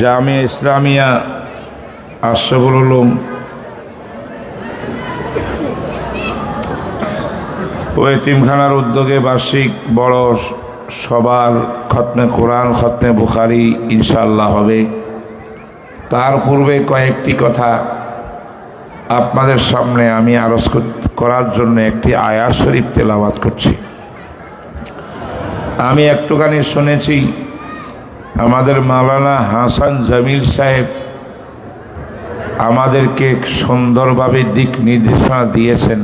জামিয়া ইসলামিয়া আশরাফুল উলুম ও এতিমখানার উদ্যোগে বার্ষিক বড় সবার খতমে কোরআন খতমে বুখারী ইনশাআল্লাহ হবে। তার পূর্বে কয়েকটি কথা আপনাদের সামনে আমি আরজ করার জন্য একটি আয়াত শরীফ তেলাওয়াত করছি। আমি একটুখানি শুনেছি আমাদের মাওলানা হাসান জামিল সাহেব আমাদেরকে সুন্দরভাবে দিক নির্দেশনা দিয়েছেন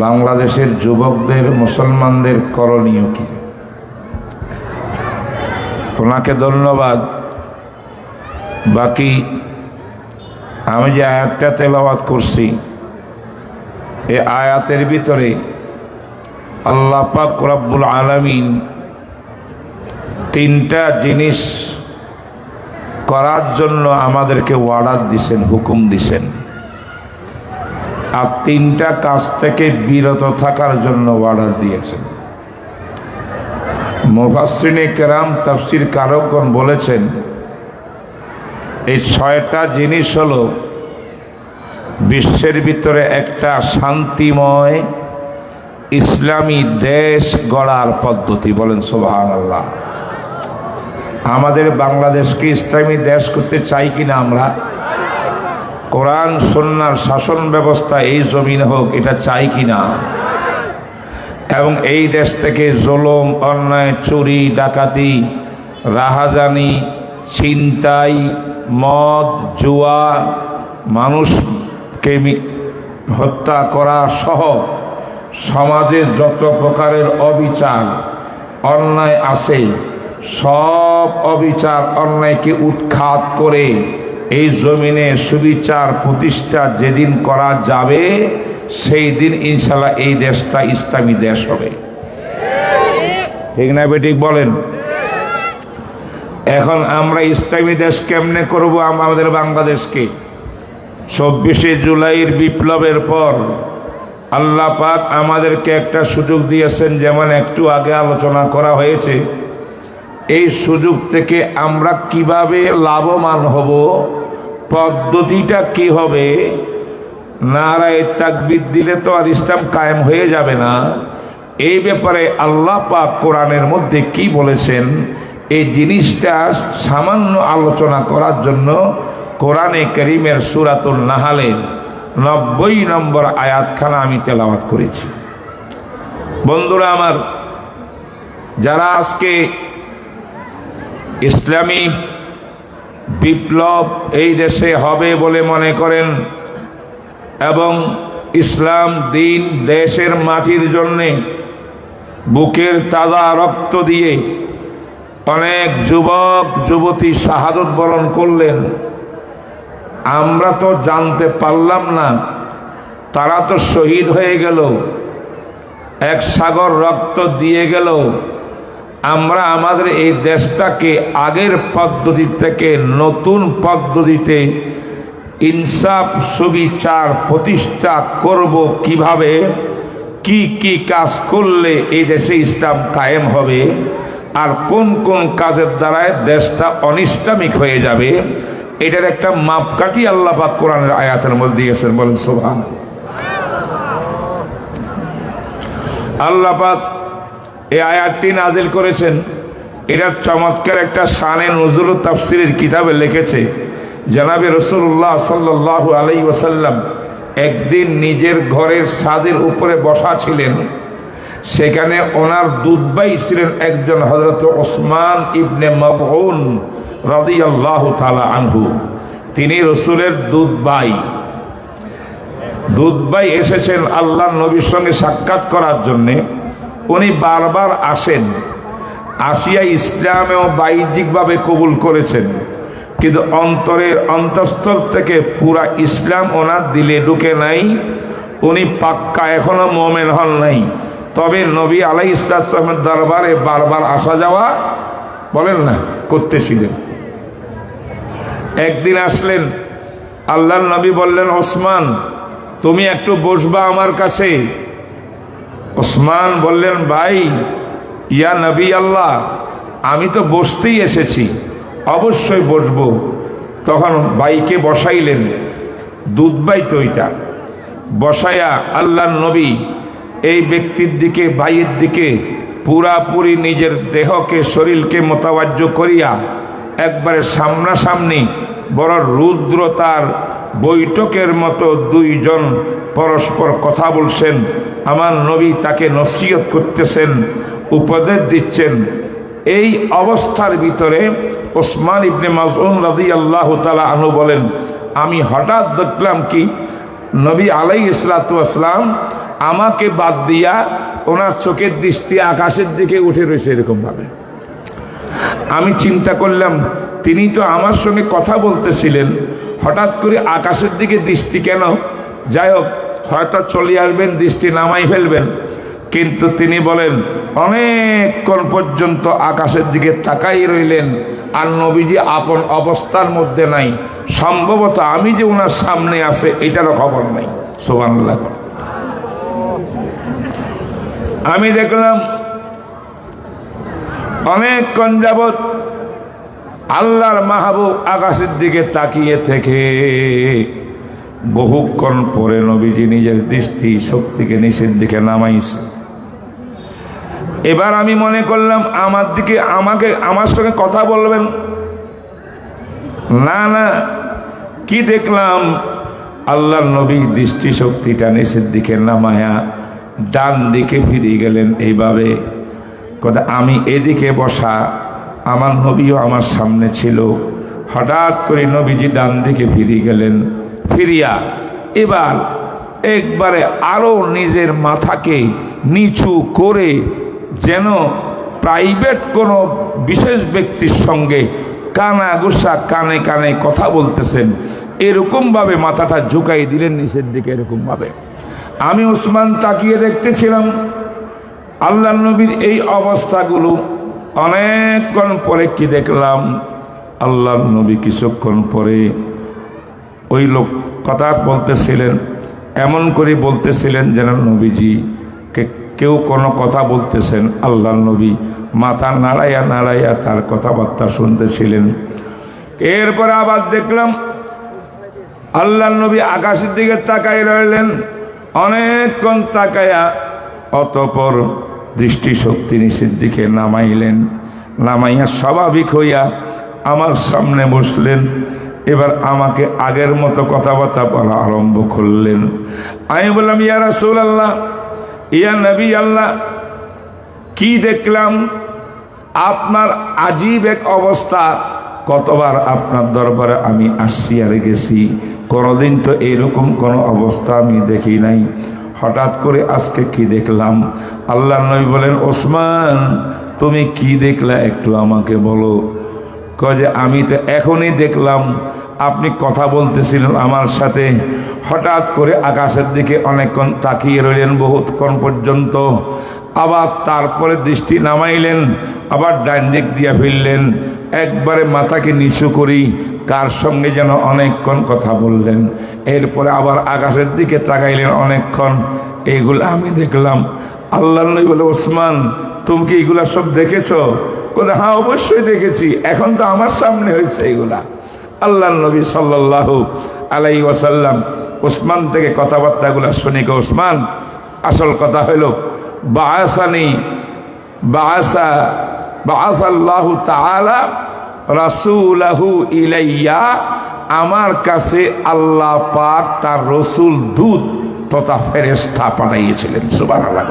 বাংলাদেশের যুবকদের মুসলমানদের করণীয় কি। ওনাকে ধন্যবাদ। বাকি আমি যে আয়াতটা তেলাওয়াত করছি এই আয়াতের ভিতরে আল্লাহ পাক রব্বুল আলামিন তিনটা জিনিস করার জন্য আমাদেরকে অর্ডার দিছেন, হুকুম দিছেন, আর তিনটা কাজ থেকে বিরত থাকার জন্য অর্ডার দিয়েছেন। মুফাসসিরিনে কেরাম তাফসীর কারকগণ বলেছেন এই ছয়টা জিনিস হলো বিশ্বের ভিতরে একটা শান্তিময় ইসলামী দেশ গড়ার পদ্ধতি। বলেন সুবহানাল্লাহ। আমাদের বাংলাদেশকে ইসলামী দেশ করতে চাই কিনা আমরা? কোরআন সুন্নাহর শাসন ব্যবস্থা এই জমিনে হোক, এটা চাই কিনা? এবং এই দেশ থেকে জুলুম, অন্যায়, চুরি, ডাকাতি, রাহাজানি, ছিনতাই, মদ, জুয়া, মানুষকে হত্যা করা সহ সমাজে যত প্রকারের অবিচার অন্যায় আছে সব অবিচার অন্যায়কে উৎখাত করে এই জমিনে সুবিচার প্রতিষ্ঠা যেদিন করা যাবে সেই দিন ইনশাআল্লাহ এই দেশটা ইসলামী দেশ হবে। ঠিক না বেঠিক বলেন? এখন আমরা ইসলামী দেশ কেমনে করব? আমাদের বাংলাদেশকে ২৪শে জুলাইয়ের বিপ্লবের পর আল্লাহ পাক আমাদেরকে একটা সুযোগ দিয়েছেন, যেমন একটু আগে আলোচনা করা হয়েছে। এই সুযোগ থেকে আমরা কিভাবে লাভবান হব, পদ্ধতিটা কি হবে? নারায়ে তাকবীর দিলে তো আর ইসলাম কায়েম হয়ে যাবে না। এই ব্যাপারে আল্লাহ পাক কোরআনের মধ্যে কি বলেছেন এই জিনিসটা সামান্য আলোচনা করার জন্য কোরআনে কারীমের সূরাতুন নাহলের ৯০ নম্বর আয়াতখানা আমি তেলাওয়াত করেছি। বন্ধুরা আমার, যারা আজকে ইসলামী বিপ্লব এই দেশে হবে বলে মনে করেন এবং ইসলাম দিন দেশের মাটির জন্যে বুকের তাজা রক্ত দিয়ে অনেক যুবক যুবতী শাহাদত বরণ করলেন, আমরা তো জানতে পারলাম না, তারা তো শহীদ হয়ে গেল, এক সাগর রক্ত দিয়ে গেল। আমরা আমাদের এই দেশটাকে আগের পদ্ধতি থেকে নতুন পদ্ধতিতে ইনসাফ সুবিচার প্রতিষ্ঠা করব কিভাবে, কি কি কাজ করলে এই দেশে ইসলাম কায়েম হবে, আর কোন কোন কাজের দ্বারায় দেশটা অনিসলামিক হয়ে যাবে, এটার একটা মাপকাঠি আল্লাহ পাক কোরআনের আয়াতের মধ্যে দিয়েছেন। বলেন সুবহানাল্লাহ। আল্লাহ পাক এই আয়াতটি নাজিল করেছেন। এটার চমৎকার একটা শানে নজরুল তাফসীরের কিতাবে লিখেছে জনাবে রাসূলুল্লাহ সাল্লাল্লাহু আলাইহি ওয়াসাল্লাম একদিন নিজের ঘরের ছাদের উপরে বসা ছিলেন। সেখানে ওনার দুধভাই ছিলেন একজন হযরত ওসমান ইবনে মাবউন রাদিয়াল্লাহু তাআলা আনহু। তিনি রাসূলের দুধভাই এসেছেন আল্লাহর নবীর সঙ্গে সাক্ষাৎ করার জন্যে। উনি বারবার আসেন, আসিয়া ইসলামেও বাহ্যিকভাবে কবুল করেছেন, কিন্তু অন্তরের অন্তঃস্থল থেকে পুরা ইসলাম ওনার দিলে ঢুকে নাই। উনি পাক্কা এখনো মুমিন হন নাই, তবে নবী আলাইহিস সালামের দরবারে বারবার আসা যাওয়া বলেন না করতেছিলেন। একদিন আসলেন, আল্লাহর নবী বললেন, ওসমান তুমি একটু বসবা আমার কাছে। ওসমান বললেন, ভাই ইয়া নবী আল্লাহ, আমি তো বসতেই এসেছি। অবশ্যই বসবো। তখন বাইকে বসাইলেন, দুধ বাইতে ওইটা বসায়া আল্লাহর নবী এই ব্যক্তির দিকে, ভাইয়ের দিকে পুরাপুরি নিজের দেহকে, শরীরকে মোতাবাজ্য করিয়া একবারে সামনাসামনি বড় রুদ্রতার বৈঠকের মতো দুইজন পরস্পর কথা বলছেন। আমার নবী তাকে নসিহত করতেছেন, উপদেশ দিচ্ছেন। এই অবস্থার ভিতরে ওসমান ইবনে মাযউন রাদিয়াল্লাহু তাআলা আনহু বলেন, আমি হঠাৎ দেখলাম কি নবী আলাইহিস সালাতু ওয়াস সালাম আমাকে বাদ দিয়া ওনার চোখের দৃষ্টি আকাশের দিকে উঠে রয়েছে এরকম ভাবে। আমি চিন্তা করলাম তিনি তো আমার সঙ্গে কথা বলতেছিলেন, হঠাৎ করে আকাশের দিকে দৃষ্টি কেন? যাই হোক, হয়তো চলে আসবেন, দৃষ্টি নামাই ফেলবেন। কিন্তু তিনি বলেন অনেকক্ষণ পর্যন্ত আকাশের দিকে তাকাই রইলেন, আর নবীজি আপন অবস্থার মধ্যে নাই। সম্ভবত আমি যে ওনার সামনে আছে এটারও খবর নাই। সুবহানাল্লাহ। আমি দেখলাম অনেকক্ষণ যাবৎ আল্লাহর মাহবুব আকাশের দিকে তাকিয়ে থেকে বহুক্ষণ পরে নবীজি নিজের দৃষ্টি শক্তিকে নিচের দিকে নামাইছে। এবার আমি মনে করলাম আমার সঙ্গে কথা বলবেন। না না, কি দেখলাম আল্লাহর নবী দৃষ্টি শক্তিটা নিচের দিকে নামায়া ডান দিকে ফিরে গেলেন। এইভাবে কথা, আমি এদিকে বসা, আমার নবীও আমার সামনে ছিল। হঠাৎ করে নবীজি ডান দিকে ফিরে গেলেন। ফিরিয়া এবার একবারে আরো নিজের মাথাকে নিচু করে যেন প্রাইভেট কোনো বিশেষ ব্যক্তির সঙ্গে কানা গোসা কানে কানে কথা বলতেছেন, এরকম ভাবে মাথাটা ঝুঁকাই দিলেন নিচের দিকে এরকম ভাবে। আমি ওসমান তাকিয়ে দেখতেছিলাম আল্লাহ নবীর এই অবস্থাগুলো। অনেকক্ষণ পরে কি দেখলাম, আল্লাহ নবী কিছুক্ষণ পরে ওই লোক কথা বলতেছিলেন, এমন করে বলতেছিলেন যেন নবীজি কেউ কোনো কথা বলতেছেন। আল্লাহ নবী মাথা নাড়াইয়া নাড়াইয়া তার কথাবার্তা শুনতেছিলেন। এরপরে আবার দেখলাম আল্লাহ নবী আকাশের দিকে তাকাই রইলেন অনেকক্ষণ তাকায়া, অতঃপর দৃষ্টি শক্তি নিচের দিকে নামাইলেন। নামাইয়া স্বাভাবিক হইয়া আমার সামনে বসলেন। এবার আমাকে আগের মতো কথাবার্তা বলা আরম্ভ করলেন। আমি বললাম, ইয়া রাসূলুল্লাহ, ইয়া নবী আল্লাহ, কি দেখলাম আপনার আজীব এক অবস্থা। কতবার আপনার দরবারে আমি আসছি আর গেছি, কোনোদিন তো এরকম কোনো অবস্থা আমি দেখি নাই। হঠাৎ করে আজকে কি দেখলাম? আল্লাহর নবী বলেন, ওসমান তুমি কি দেখলা একটু আমাকে বলো। কয় যে আমি তো এখনই দেখলাম আপনি কথা বলতেছিলেন আমার সাথে, হঠাৎ করে আকাশের দিকে অনেকক্ষণ তাকিয়ে রইলেন বহুক্ষণ পর্যন্ত, আবার তারপরে দৃষ্টি নামাইলেন, আবার ডান দিক দিয়া ফিরলেন, একবারে মাথাকে নিচু করি কার সঙ্গে যেন অনেকক্ষণ কথা বললেন। এরপরে আবার আকাশের দিকে তাকাইলেন অনেকক্ষণ। এইগুলো আমি দেখলাম। আল্লাহ নবী বলে, ওসমান তুমি কি এগুলা সব দেখেছো? বলে, হ্যাঁ অবশ্যই দেখেছি, এখন তো আমার সামনে হয়েছে এগুলা। আল্লাহ নবী সাল্লাল্লাহু আলাইহি ওয়াসাল্লাম ওসমান থেকে কথাবার্তাগুলো শুনে কে, ওসমান আসল কথা হলো বাআসাল্লাহু তাআলা রাসূলাহু ইলাইয়া, আমার কাছে আল্লাহ পাক তার রসুল দূত তথা ফেরেশতা পাঠাইয়েছিলেন। সুবহানাল্লাহ।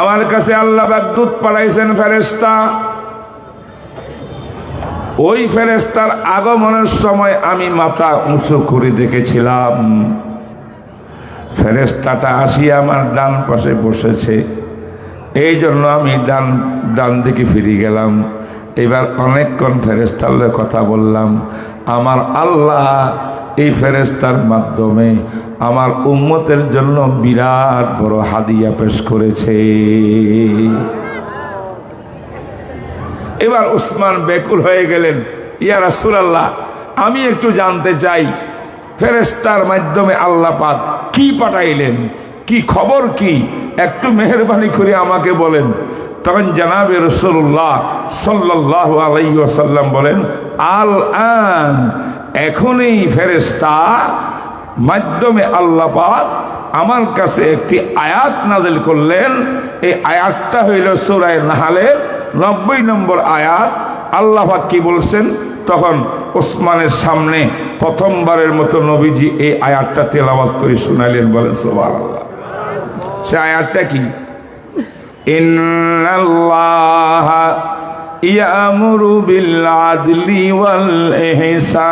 আমার কাছে আল্লাহ পাক দূত পাঠাইছেন ফেরেশতা। ওই ফেরেশতার আগমনের সময় আমি মাথা উঁচু করে দেখেছিলাম। ফেরেশতাটা আসিয়া আমার ডান পাশে বসেছে, এই জন্য আমি ডান দিকে ফিরে গেলাম। এবার অনেকক্ষণ ফেরেশতার লগে কথা বললাম। আমার আল্লাহ এই ফেরেশতার মাধ্যমে আমার উম্মতের জন্য বিরাট বড় হাদিয়া পেশ করেছে। এবার উসমান বেকুল হয়ে গেলেন, ইয়া রাসূলুল্লাহ, আমি একটু জানতে চাই ফেরেশতার মাধ্যমে আল্লাহ পাক কি পাঠাইলেন, কি খবর কি? একটু মেহেরবানি করে আমাকে বলেন। তখন জনাবে রাসূলুল্লাহ সাল্লাল্লাহু আলাইহি ওয়াসাল্লাম বলেন, আল আন, এখনই ফেরেশতা মাধ্যমে আল্লাহ পাক আমার কাছে একটি আয়াত নাযিল করলেন। এই আয়াতটা হইল সূরা নাহলের 90 নম্বর আয়াত। আল্লাহ পাক কি বলছেন? তখন ওসমানের সামনে প্রথমবারের মতো নবীজি এই আয়াতটা তেলাওয়াত করে শোনালেন। বলেন সুবহানাল্লাহ। সে আয়াতটা কি? ইন্নাল্লাহা ইয়ামুরু বিল আদলি ওয়াল ইহসান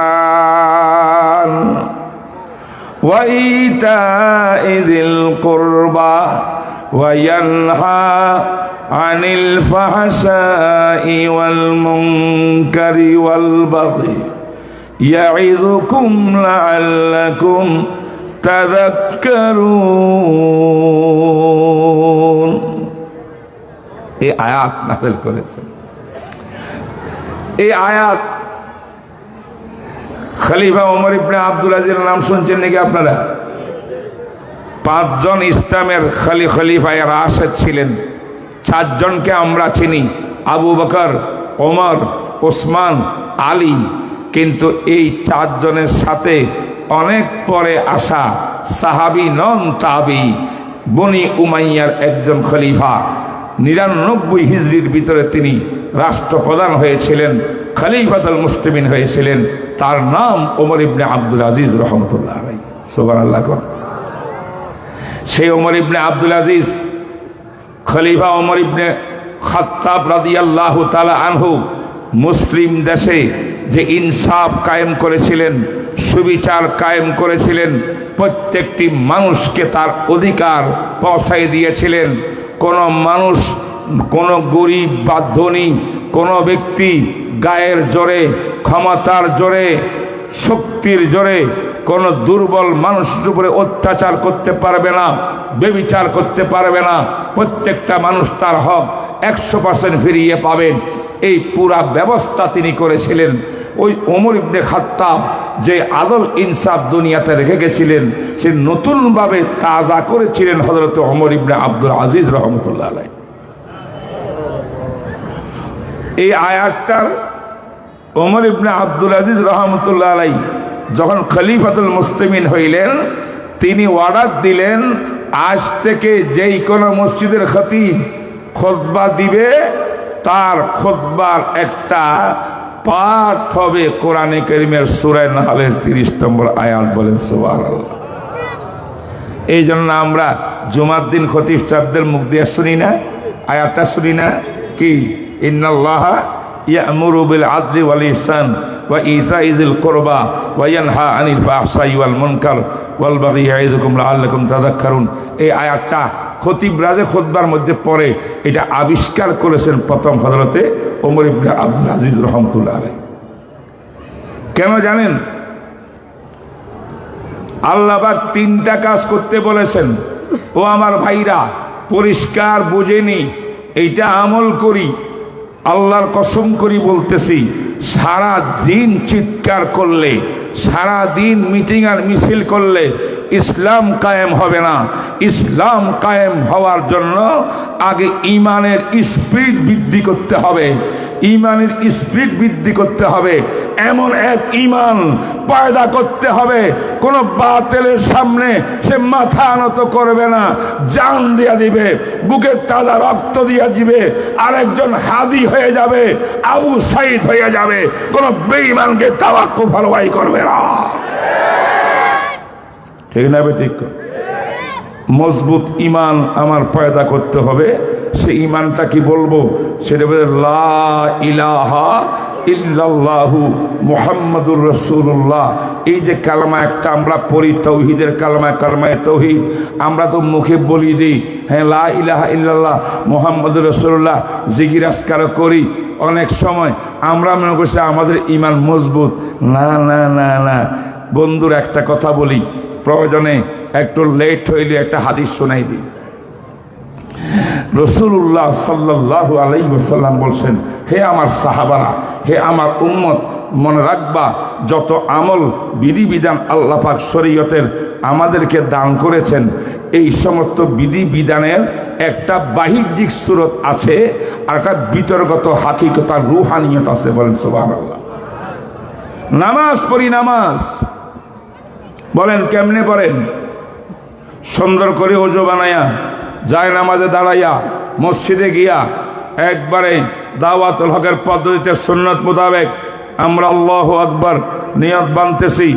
ওয়া ইতা'i যিল কুরবা ওয়া ইয়ানহা আনিল ফাহশাই ওয়াল মুনকারি ওয়াল বাগই ইয়া'iযুকুম লা'আল্লাকুম তাযাক্কারুন। এই আয়াত নাযিল করেছেন। এই আয়াত খলিফা ওমর ইবনে আব্দুল আজিজের নাম শুনছেন নাকি আপনারা? 5 জন ইসলামের খলিফায়ে রাশেদ ছিলেন। 4 জনকে আমরা চিনি, আবু বকর, ওমর, ওসমান, আলী। কিন্তু এই 4 জনের সাথে অনেক পরে আসা সাহাবী নন, তাবি, বনি উমাইয়ার একজন খলিফা 99 হিজরির ভিতরে তিনি রাষ্ট্রপ্রধান হয়েছিলেন, খলিফাতুল মুসলিমিন হয়েছিলেন। তার নাম ওমর ইবনে আব্দুল আজিজ রহমতুল্লাহ আলাইহি। সুবহানাল্লাহ। সেই ওমর ইবনে আব্দুল আজিজ খলিফা ওমর ইবনে খাত্তাব রাদিয়াল্লাহু তাআলা আনহু মুসলিম দেশে যে ইনসাফ কায়েম করেছিলেন, সুবিচার কায়েম করেছিলেন, প্রত্যেকটি মানুষকে তার অধিকার পৌঁছাই দিয়েছিলেন। কোন মানুষ, কোন গরিব বা ধনী, কোন ব্যক্তি গায়ের জোরে, ক্ষমতার জোরে, শক্তির জোরে কোন দুর্বল মানুষের উপরে অত্যাচার করতে পারবে না, বেবিচার করতে পারবে না। প্রত্যেকটা মানুষ তার হক 100% ফিরিয়ে পাবেন। এই পুরা ব্যবস্থা তিনি করেছিলেন। ওই ওমর ইবনে খাত্তাব যে আদল ইনসাফ দুনিয়াতে রেখে গেছিলেন, সে নতুনভাবে তাজা করেছিলেন হযরত ওমর ইবনে আব্দুল আজিজ রহমতুল্লাহ আলাইহি। এই আয়াতটার ওমর ইবনে আব্দুল আজিজ রহমতুল্লাহ আলাইহি যখন খলিফাতুল মুসলিমিন হইলেন, তিনি অর্ডার দিলেন, আজ থেকে যেই কোনো মসজিদের খতিব খুতবা দিবে, তার খুতবার একটা পাঠ হবে কোরআনে কারীমের সূরা নাহলের 30 নম্বর আয়াত। বলেন সুবহানাল্লাহ। এই জন্য আমরা জুমার দিন খতিব সাহেবদের মুখ দিয়ে শুনি না, আয়াতটা শুনি না কি? ইন্নাল্লাহা ইয়ামুরু বিল আদলি ওয়াল ইহসান ওয়া ইতা'i যিল কুরবা ওয়া ইয়ানহা আনিল ফাহশাই ওয়াল মুনকার ওয়াল বাগই ইয়া'iযুকুম লাআল্লাকুম তাযাক্কারুন। এই আয়াতটা খতিব রাজে খুতবার মধ্যে পড়ে, এটা আবিষ্কার করেছেন প্রথম হযরতে ওমর ইবনে আব্দুল আজিজ রহমতুল্লাহ আলাইহি। কেন জানেন? আল্লাহ পাক 3টা কাজ করতে বলেছেন। ও আমার ভাইরা, পরিষ্কার বুঝেনি, এইটা আমল করি। আল্লাহর কসম করি বলতেছি, সারা দিন চিৎকার করলে, সারা দিন মিটিং আর মিছিল করলে ইসলাম কায়েম হবে না। ইসলাম কায়েম হওয়ার জন্য আগে ইমানের স্পিরিট বৃদ্ধি করতে হবে। ইমানের স্পিরিট বৃদ্ধি করতে হবে, এমন এক ইমান পয়দা করতে হবে কোন বাতিলের সামনে সে মাথা নত করবে না, জান দিয়া দিবে, বুকের তাজা রক্ত দিয়া দিবে, আরেকজন হাদি হয়ে যাবে, আবু সাইদ হয়ে যাবে, কোন বেঈমানকে তাওয়াক্কুফ ফরওয়াই করবে না। ঠিক না? ঠিক। মজবুত ইমান আমার পয়দা করতে হবে। সে ইমানটা কি বলবো? সেটা বলে লা ইলাহা ইল্লাল্লাহু মুহাম্মাদুর রাসূলুল্লাহ। এই যে কালমা একটা আমরা পড়ি, তাওহীদের কালমা, কালমায়ে তাওহীদ, আমরা তো মুখে বলি দিই, হ্যাঁ লা ইলাহা ইল্লাল্লাহ মুহাম্মাদুর রাসূলুল্লাহ, জিকির আজকার করি। অনেক সময় আমরা মনে করছি আমাদের ইমান মজবুত। না না না না বন্ধুর, একটা কথা বলি, প্রয়োজনে একটু লেট হইলে একটা হাদিস শোনাই দিই। রাসূলুল্লাহ সাল্লাল্লাহু আলাইহি ওয়াসাল্লাম বলছেন, হে আমার সাহাবারা, হে আমার উম্মত, মনে রাখবা যত আমল বিধিবিধান আল্লাহ পাক শরীয়তের আমাদেরকে দান করেছেন। এই সমস্ত বিধি বিধানের একটা বাহ্যিক সুরত আছে আর একটা বিতর্গত হাকিকতার রুহানিয়ত আছে। বলেন সুবহানাল্লাহ। নামাজ পড়ি, নামাজ বলেন কেমনে পড়েন? সুন্দর করে ওযু বানায়া, যায় নামাজে দাঁড়াইয়া, মসজিদে গিয়া একবারে দাওয়াতুল হকের পদ্ধতিতে সুন্নত মোতাবেক আমরা আল্লাহু আকবার নিয়ত বানতেছি,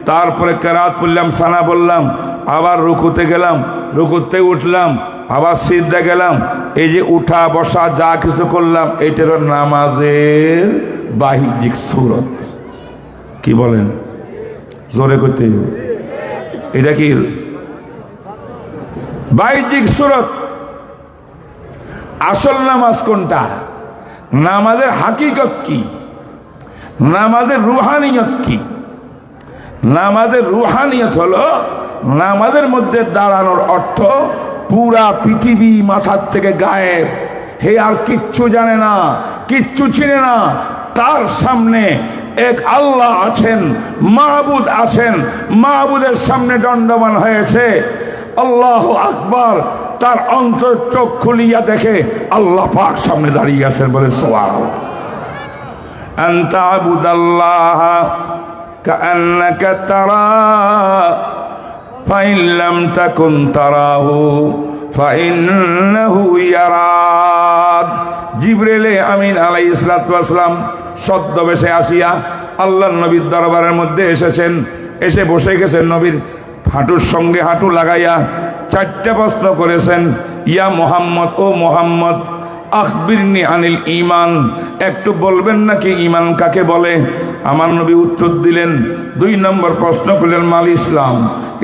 তারপরে কেরাত পড়লাম, সানা বললাম, আবার রুকুতে গেলাম, রুকুতে উঠলাম, আবার সিজদা গেলাম। এই যে উঠা বসা যা কিছু করলাম, এইটার নামাজের বাহ্যিক সূরত। কি বলেন? জোরে করতে, এটা কি বাহ্যিক সূরত? আসল নামাজ কোনটা? নামাজের হাকিকত কি? নামাজের রুহানিয়ত কি? নামাজের রুহানিয়ত হলো নামাজের মধ্যে দাঁড়ানোর অর্থ পুরা পৃথিবী মাথার থেকে গায়েব, হে আর কিচ্ছু জানে না, কিচ্ছু চিনে না, তার সামনে এক আল্লাহ আছেন, মাহবুদ আছেন, মাহবুদের সামনে দণ্ডমান হয়েছে, আল্লাহু আকবার। তার অন্তর চোখ খুলিয়া দেখে আল্লাহ পাক সামনে দাঁড়িয়ে আছেন। বলে সুবহানাল্লাহ। আনতা আবুদাল্লাহ কাআন্নাকা তারা ফাইন লাম তাকুন তারাহু ফাইন্নাহু ইয়ারাক। জিবরিল আমিন আলাইহিস সালাতু ওয়াস সালাম ছদ্মবেশে আসিয়া আল্লাহর নবীর দরবারের মধ্যে এসেছেন। এসে বসে গেছেন, নবীর হাঁটুর সঙ্গে হাঁটু লাগাইয়া চারটা প্রশ্ন করেছেন। ইয়া মুহাম্মদ, ও মুহাম্মদ, আখবিরনি আনিল ঈমান, একটু বলবেন নাকি ঈমান কাকে বলে? আমার নবী উত্তর দিলেন। 2 নম্বর প্রশ্ন করলেন, মাল ইসলাম,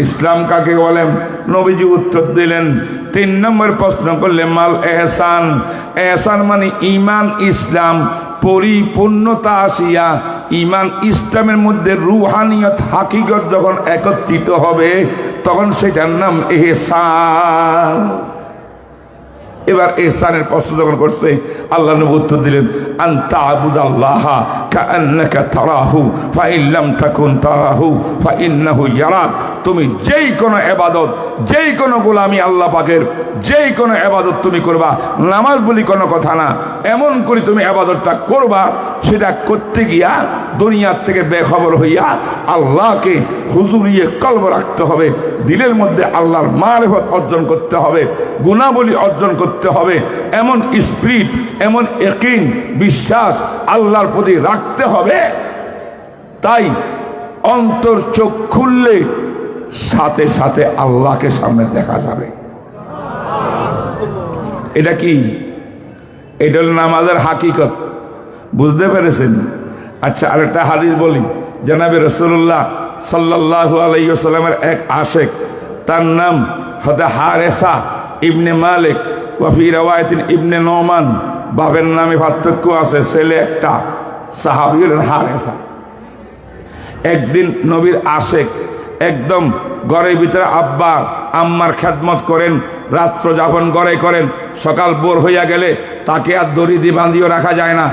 ইসলাম কাকে বলেন? নবীজি উত্তর দিলেন। 3 নম্বর প্রশ্ন করলেন, মাল এহসান, এহসান মানে ঈমান ইসলাম পরিপূর্ণতা আসিয়া ঈমান ইসলামের মধ্যে রুহানিয়ত হাকিকত যখন একত্রিত হবে তখন সেটার নাম এহসান। এবার এহসানের প্রশ্ন যখন করছে, আল্লাহ নবী উত্তর দিলেন, আনতা আবুদাল্লাহা কাআন্নাকা তারাহু ফাইন লাম তাকুন তারাহু ফাইন্নাহু ইয়ারাক। তুমি যেই কোনো ইবাদত, যেই কোনো গোলামি আল্লাহ পাকের যেই কোনো ইবাদত তুমি করবা, নামাজ বলি কোনো কথা না, এমন করে তুমি ইবাদতটা করবা, সেটা করতে গিয়া দুনিয়ার থেকে বেখবর হইয়া আল্লাহকে হুজুরিয়ে কলব রাখতে হবে, দিলের মধ্যে আল্লাহর মারিফত অর্জন করতে হবে, গুণাবলী অর্জন করতে হবে, এমন স্পিরিট, এমন ইয়াকিন, বিশ্বাস আল্লাহর প্রতি রাখতে হবে। তাই অন্তর চোখ খুললে সাথে সাথে আল্লাহকে সামনে দেখা যাবে। এটা কি? এটা হল নামাজের হাকিকত। বুঝতে পেরেছেন? আচ্ছা, আরেকটা হাদিস বলি। জনাবে রাসূলুল্লাহ সাল্লাল্লাহু আলাইহি ওয়াসাল্লামের এক আশেক, তার নাম হযরত হারেসা ইবনে মালিক, ওয়া ফি রাওয়ায়াতিন ইবনে নোমান। বাবার নামে পার্থক্য আছে, ছেলে একটা, সাহাবী হলেন হারেসা। একদিন নবীর আশেক একদম ঘরের ভিতরে আব্বা আম্মার খেদমত করেন, রাত্র যাপন ঘরে করেন। সকাল ভোর হইয়া গেলে তাকে আর দড়ি দিয়ে বাঁধিয়ে রাখা যায় না,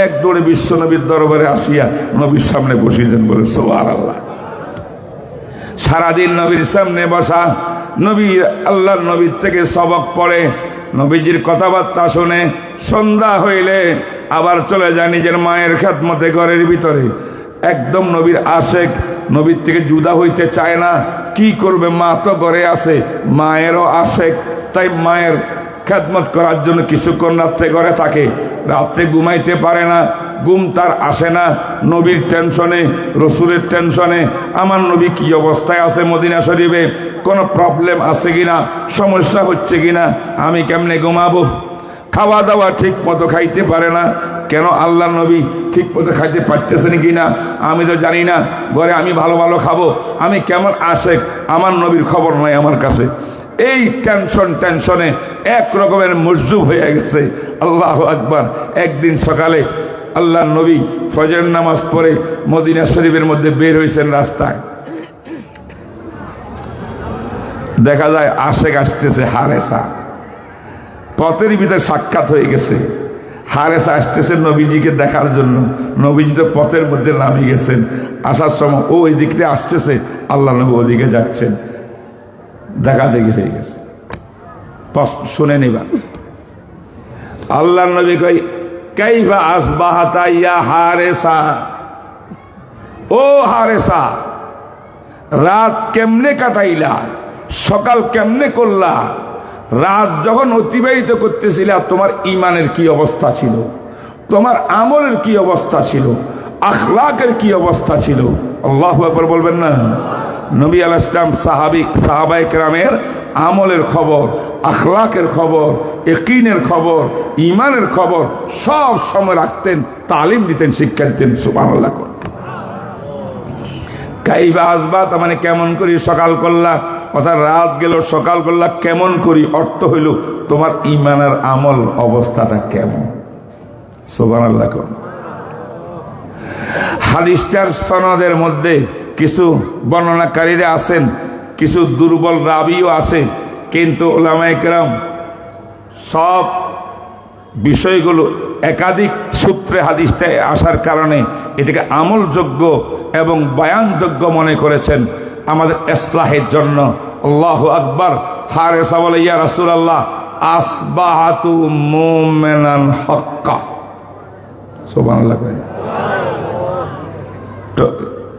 এক দৌড়ে বিশ্ব নবীর দরবারে আসিয়া নবীর সামনে বসিয়েছেন। বলে সুবহানাল্লাহ। সারাদিন নবীর সামনে বসা, নবী আল্লাহর নবীর থেকে সবক পড়ে, নবীজির কথাবার্তা শুনে সন্ধ্যা হইলে আবার চলে যায় নিজের মায়ের খেদমতে ঘরের ভিতরে। একদম নবীর আশেক, নবীর থেকে জুদা হইতে চায় না। কি করবে? মা তো ঘরে আছে, মায়েরও আশেক, তাই মায়ের খেদমত করার জন্য কিছুক্ষণ রাত্রে ঘরে থাকে। রাত্রে ঘুমাইতে পারে না, ঘুম তার আসে না, নবীর টেনশনে, রসুলের টেনশনে, আমার নবী কি অবস্থায় আছে মদিনা শরীফে, কোনো প্রবলেম আছে কিনা, সমস্যা হচ্ছে কিনা, আমি কেমনে ঘুমাবো? খাওয়া দাওয়া ঠিক মতো খাইতে পারে না। কেন? আল্লাহ নবী ঠিক মতো খাইতে পারতেছেন কিনা আমি তো জানি না। ঘরে আমি ভালো ভালো খাবো, আমি কেমন আশেক, আমার নবীর খবর নাই আমার কাছে। এই টেনশনে এক রকমের মজজুব হয়ে গেছে। আল্লাহু আকবার। একদিন সকালে আল্লাহ নবী ফজর নামাজ পড়ে মদিনা শরীফের মধ্যে বের হয়েছেন রাস্তায়। দেখা যায় আশেক আসতেছে, হারেসা। পথের ভিতরে সাক্ষাৎ হয়ে গেছে। হারেসা আসতেছে নবীজিকে দেখার জন্য। নবীজি তো পথের মধ্যে নামে গেছেন। আসার সময় ও ওই দিক থেকে আসতেছে, আল্লাহ নবী ওদিকে যাচ্ছেন। দেখা দেখি হয়ে গেছে। শুনে নিবা, আল্লাহ নবী কই কাইফা আসবাহাতা ইয়া হারেসা, ও হারেসা, রাত কেমনে কাটাইলা, সকাল কেমনে করলা, রাত যখন অতিবাহিত করতেছিলা তোমার ইমানের কি অবস্থা ছিল, তোমার আমলের কি অবস্থা ছিল, আখলাকের কি অবস্থা ছিল? আল্লাহু আকবার বলবেন না? নবী আলাইহিস সালাম সাহাবায়ে কেরামের আমলের খবর, আখলাকের খবর, ইয়াকিনের খবর, ইমানের খবর সব সময় রাখতেন, তালিম দিতেন, শিক্ষা দিতেন। সুবহানাল্লাহ। কাইবা আসবা তার মানে কেমন করি সকাল করলা, অর্থাৎ রাত গেল সকাল করলা কেমন করি, অর্থ হইল তোমার ইমানের আমল অবস্থাটা কেমন। সুবহানাল্লাহ। হাদিসটার সনদের মধ্যে কিছু বর্ণনাকারীরা আছেন, কিছু দুর্বল রাবিও আছে, কিন্তু উলামায়ে কেরাম সব বিষয়গুলো একাধিক সূত্রে হাদিসটায় আসার কারণে এটাকে আমলযোগ্য এবং বয়ানযোগ্য মনে করেছেন আমাদের ইসলাহের জন্য। আল্লাহু আকবার। হারেসা বলে ইয়া রাসূলুল্লাহ আসবাহাতু মুমিনান হাক্কা। সুবহানাল্লাহ। তো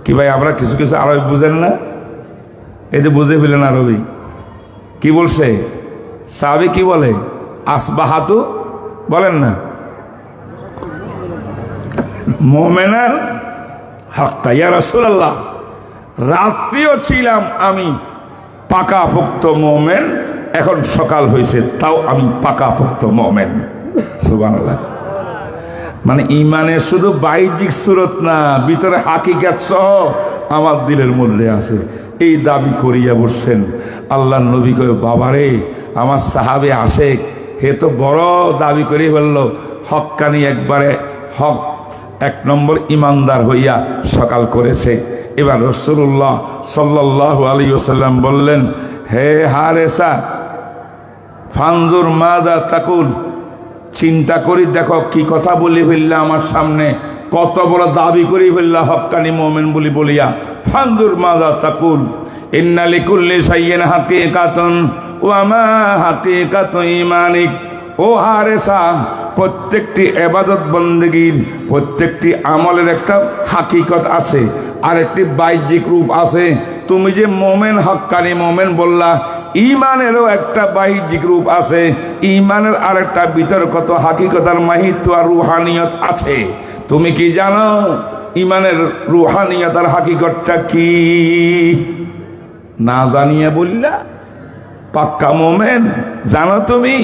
কি ভাই আমরা কিছু কিছু আরবি বুঝেন না? এই যে বুঝে ফেলেন আরবি কি বলছে, সাহাবী কি বলে? আসবাহাতু বলেন না, মুমিনান হাক্কা। ইয়া রাসূলুল্লাহ রাত্রিও ছিলাম আমি পাকাপোক্ত মুমিন, এখন সকাল হয়েছে তাও আমি পাকাপোক্ত মুমিন। সুবহানাল্লাহ। মানে ইমানের শুধু বাহ্যিক সুরত না, ভিতরে হাকিকাত সহ আমার দিলের মধ্যে আছে, এই দাবি করিয়া বসছেন। আল্লাহ নবী কয় বাবারে আমার সাহাবে আশেক হে তো বড় দাবি করে বলল, হক্কানি একবারে হক এক নম্বর ইমানদার হইয়া সকাল করেছে। এবার রাসূলুল্লাহ সাল্লাল্লাহু আলাইহি ওয়াসাল্লাম বললেন, হে হারেসা ফানজুর মাযা তাকুল, চিন্তা করি দেখো কি কথা বলি ফেললা আমার সামনে, কত বড় দাবি করি ফেললা হক্কানি মুমিন বলি বলিয়া। ফানজুর মাযা তাকুল ইন্না লিকুল্লি শাইইন হাকিকাতুন ওয়া মা হাকিকাতু ঈমানিক। ও হারেসা প্রত্যেকটি ইবাদত বন্দেগীর, প্রত্যেকটি আমলের একটা হাকিকত আছে আর একটি বাহ্যিক রূপ আছে। তুমি যে মুমিন হক্কানি মুমিন বললা, ইমানেরও একটা বাহ্যিক রূপ আছে, ইমানের আরেকটা বিতর্কত হাকিকত আর মাহিত্ব আর রুহানিয়ত আছে। তুমি কি জানো ইমানের রুহানিয়ত আর হাকিকতটা কি? না জানিয়ে বললা পাক্কা মুমিন? জানো তুমি